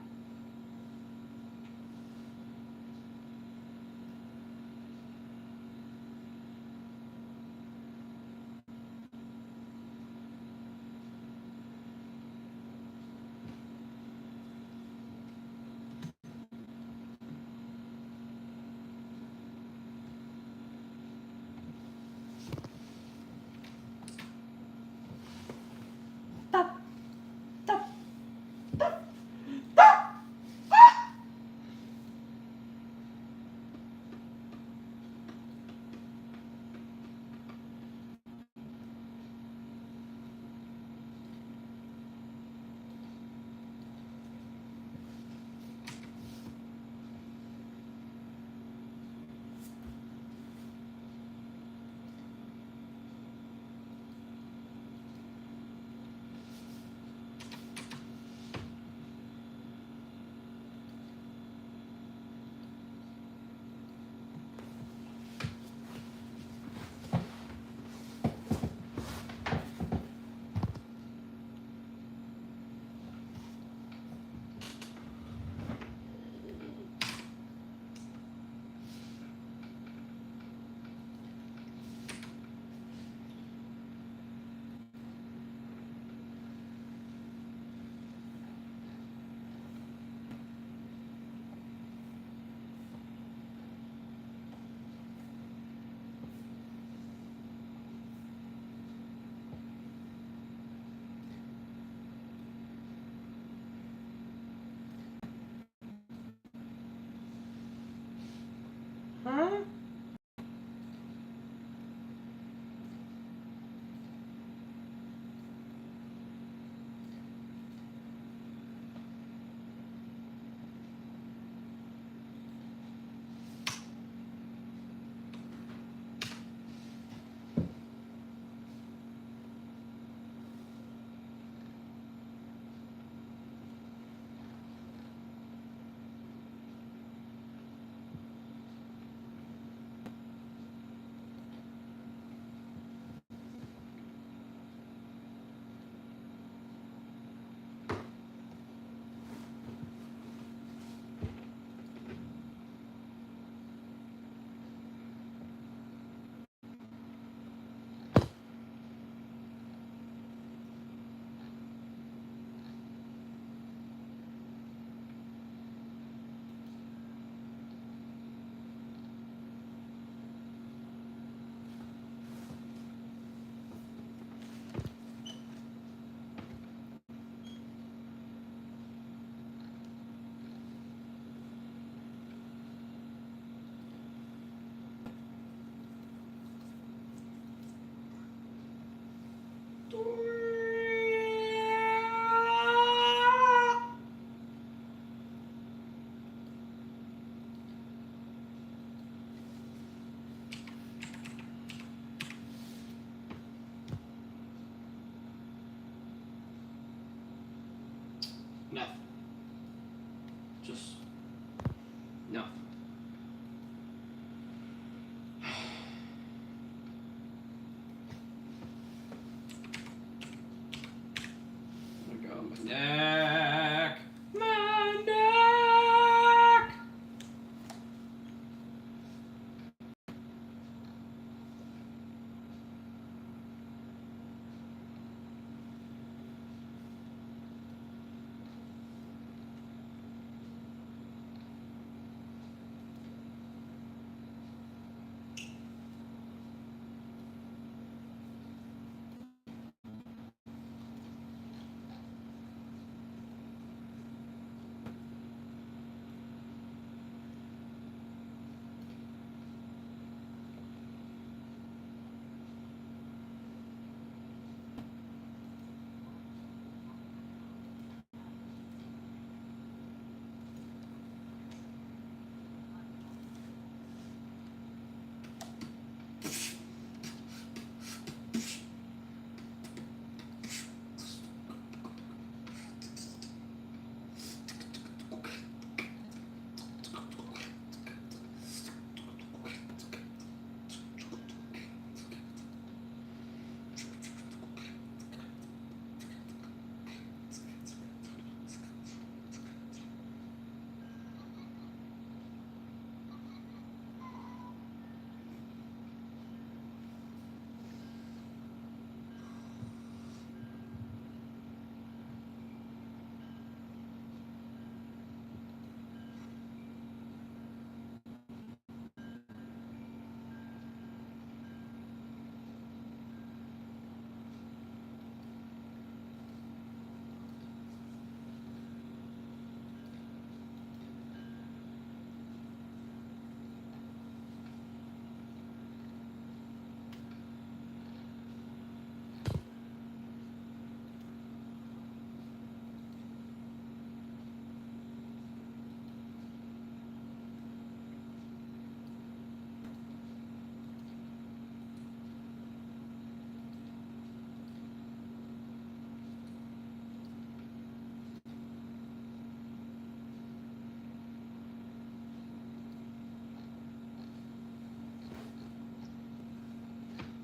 A: Stop! Stop! Stop!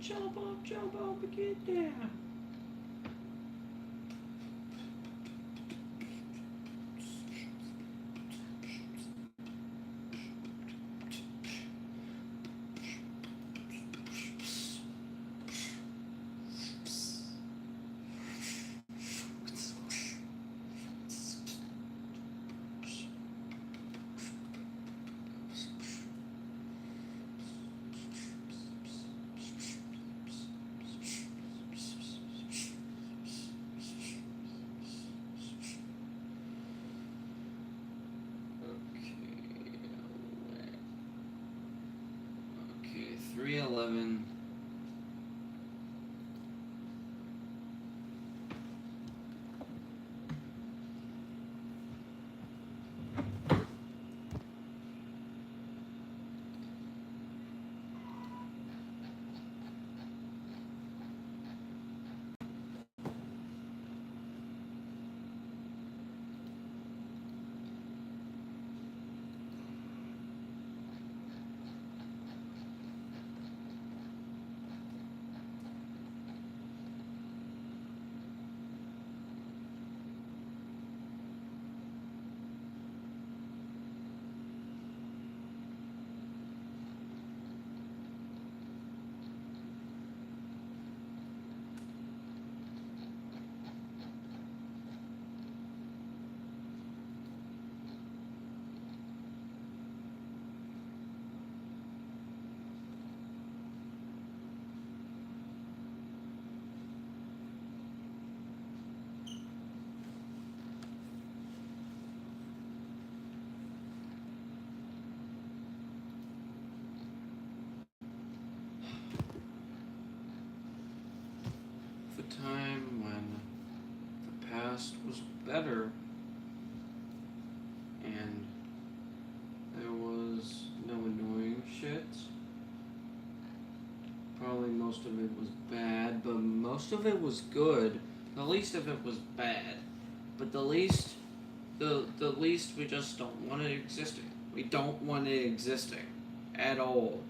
A: jump up and get down. Okay, 311. The time when the past was better and there was no annoying shit. Probably most of it was bad, but most of it was good. The least of it was bad. But the least we just don't want it existing. We don't want it existing at all.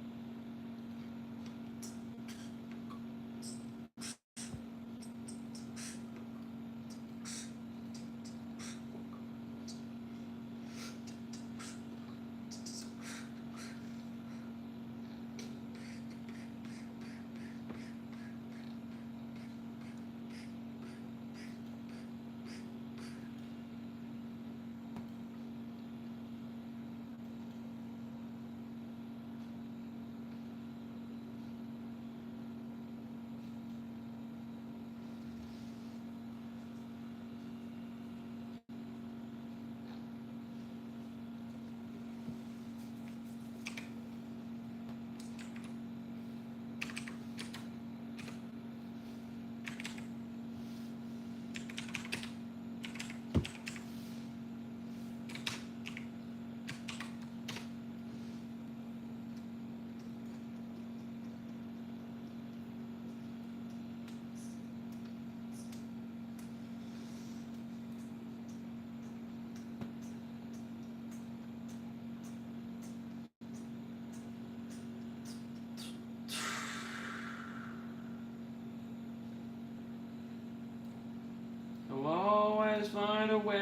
A: I'll always find a way,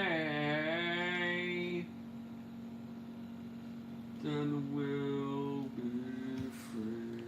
A: then we'll be free.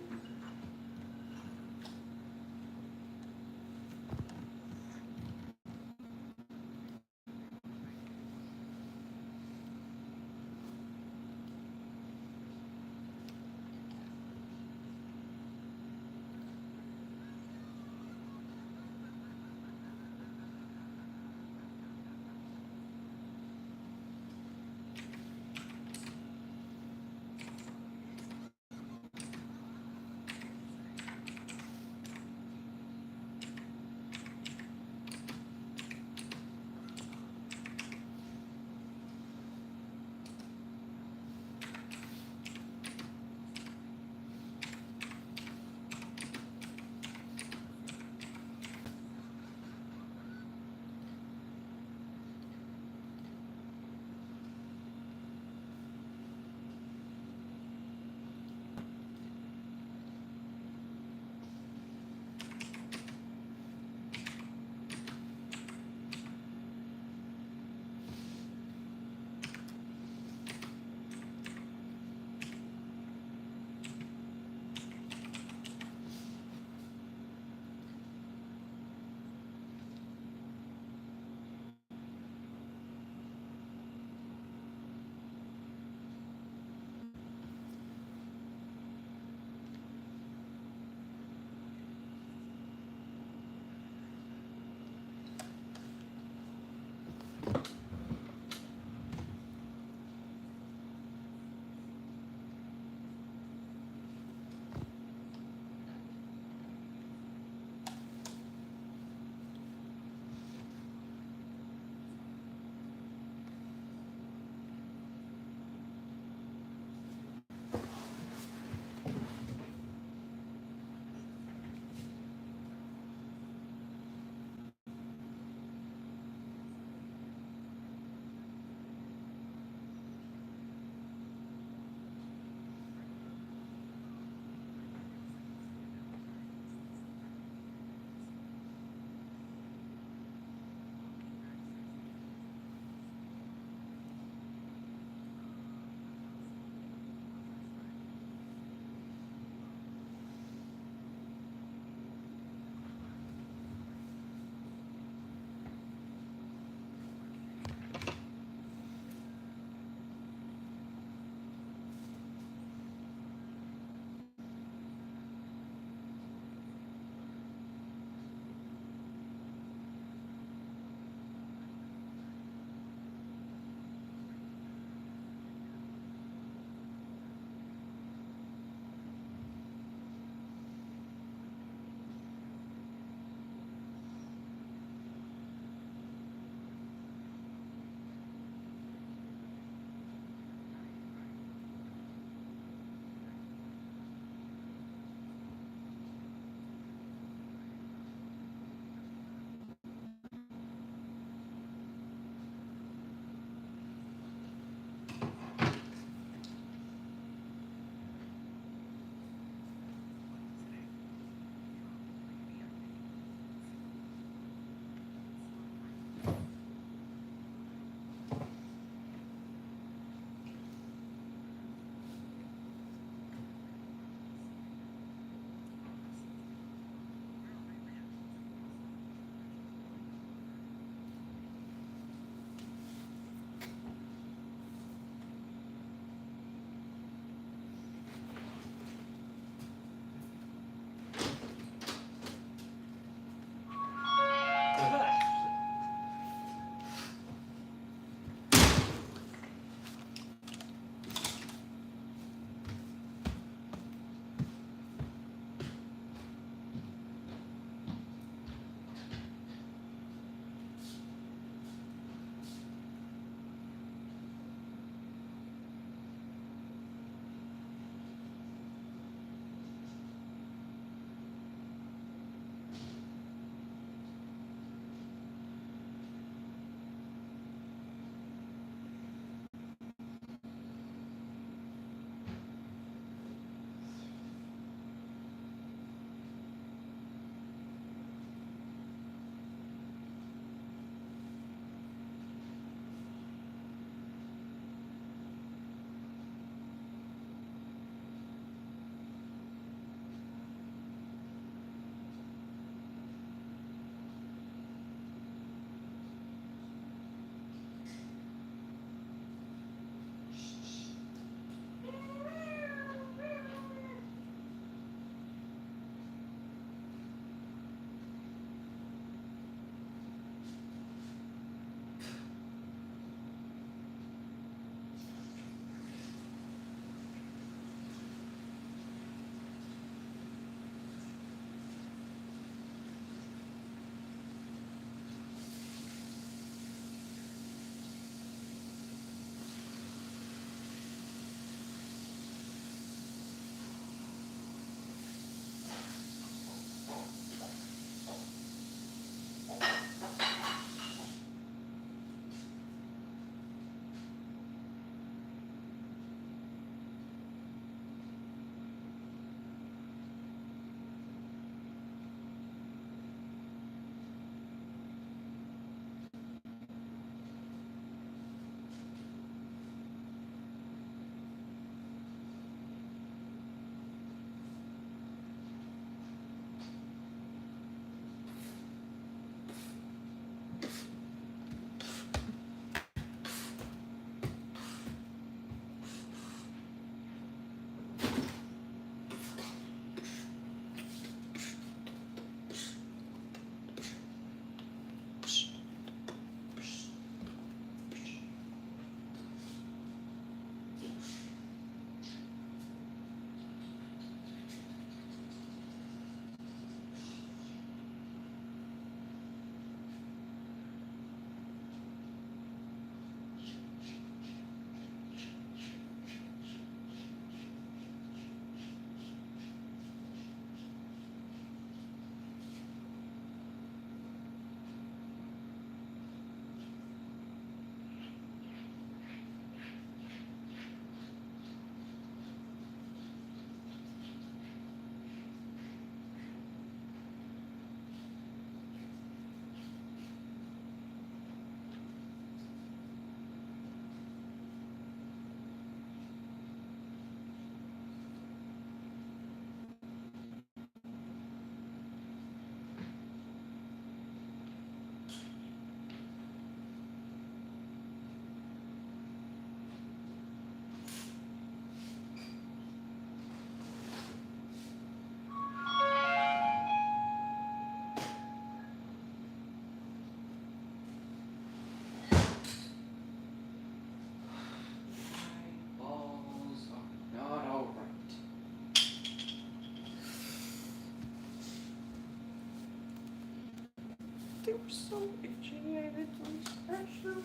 A: They were so itchy and it was special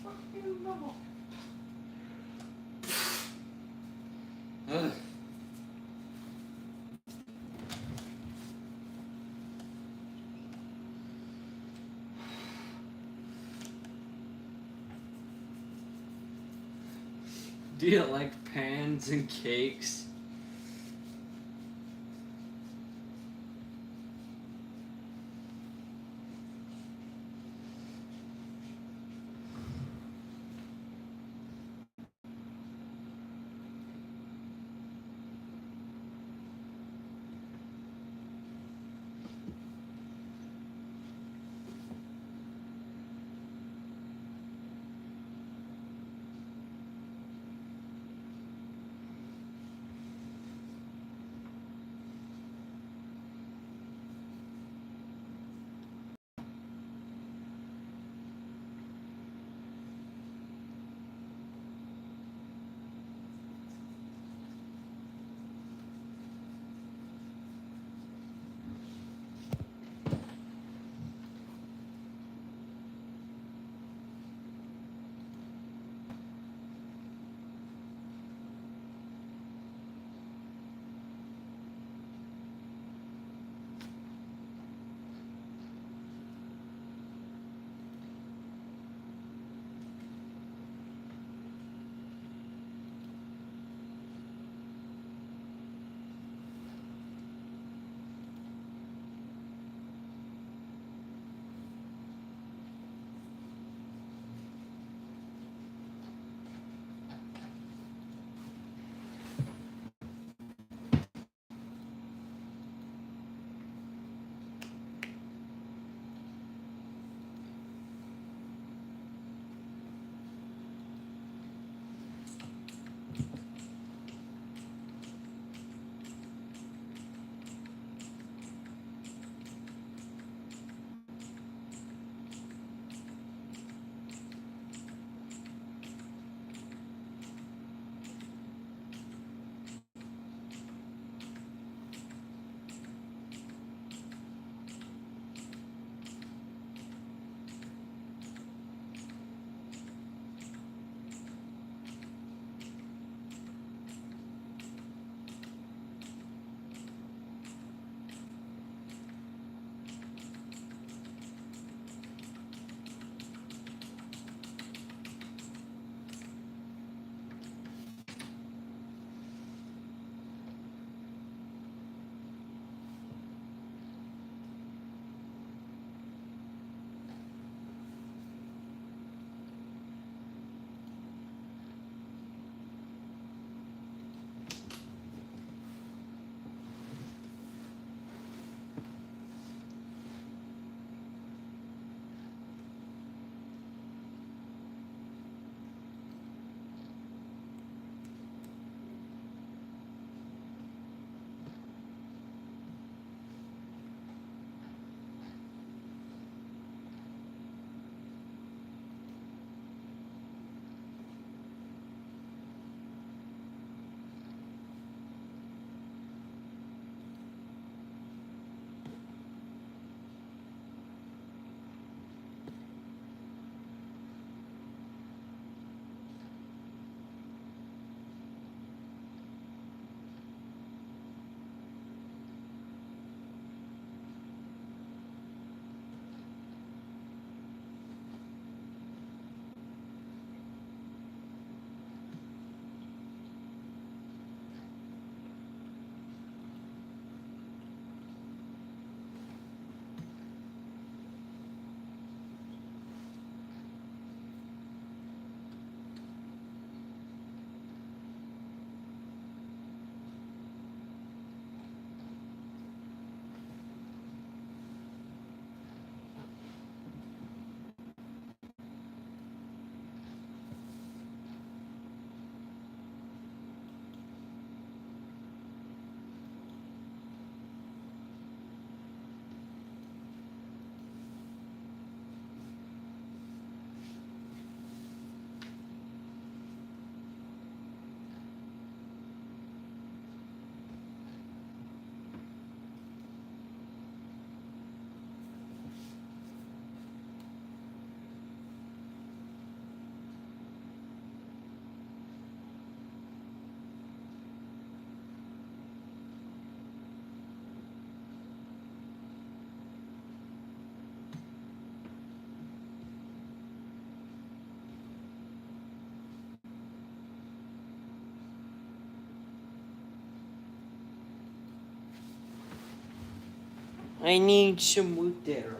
A: fucking bubble. Ugh. Do you like pans and cakes? I need some wood there.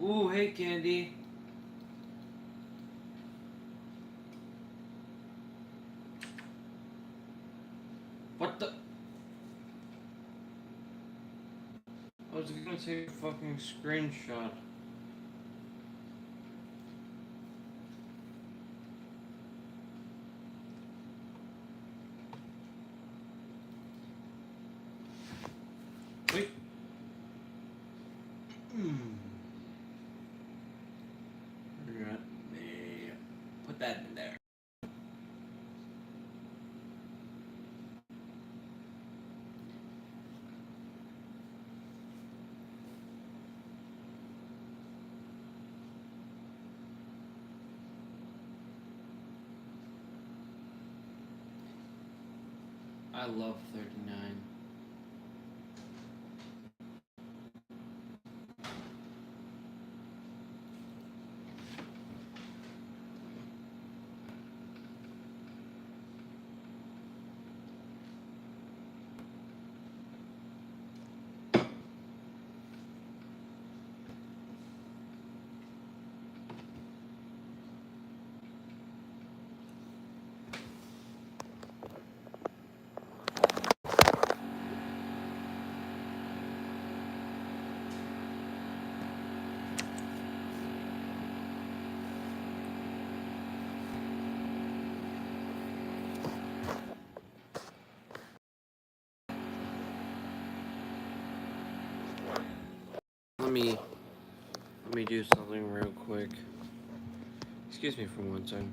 A: Ooh, hey, Candy. What the? I was gonna take a fucking screenshot. Wait. Let me put that in there. I love 39. Let me do something real quick. Excuse me for one second.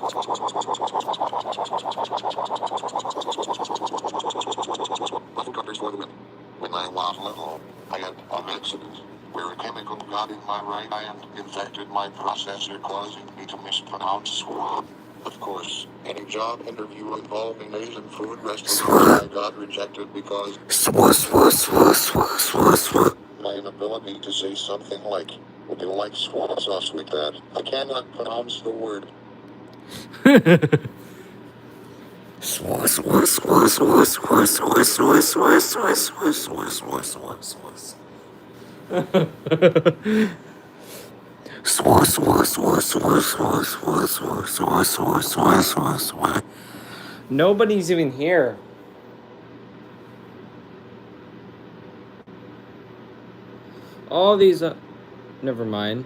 J: right and infected my processor, causing me to mispronounce swamp. Of course, any job interview involving Asian food restaurants I got rejected because my inability to say something like, would you like swamp sauce with that? I cannot pronounce the word.
A: Nobody's even here. All these, never mind.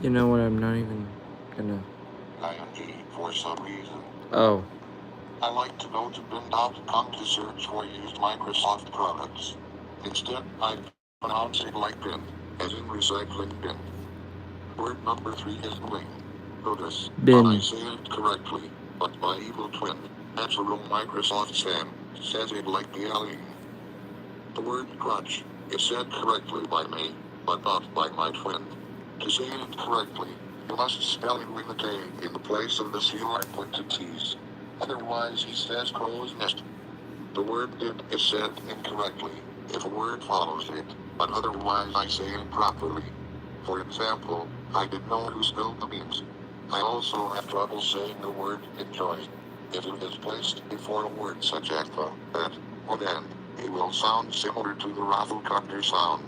A: You know what, I'm not even gonna...
J: ING for some reason.
A: Oh.
J: I like to go to bin.com to search for used Microsoft products. Instead, I pronounce it like bin, as in recycling bin. Word number 3 is bling. Notice,
A: Bin.
J: I say it correctly, but my evil twin, natural Microsoft Sam, says it like the alien. The word crutch is said correctly by me, but not by my twin. To say it correctly, you must spell it with a K in the place of the CR put to T's. Otherwise he says crow's nest. The word did is said incorrectly if a word follows it, but otherwise I say it properly. For example, I did know who spilled the beans. I also have trouble saying the word enjoy. If it is placed before a word such as the, that, or then, it will sound similar to the raffle cutter sound.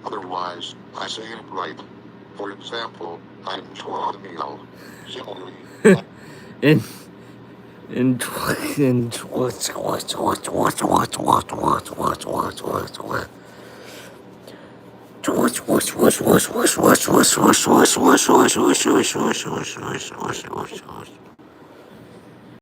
J: Otherwise, I say it right. For example, I enjoy the meal. Similarly,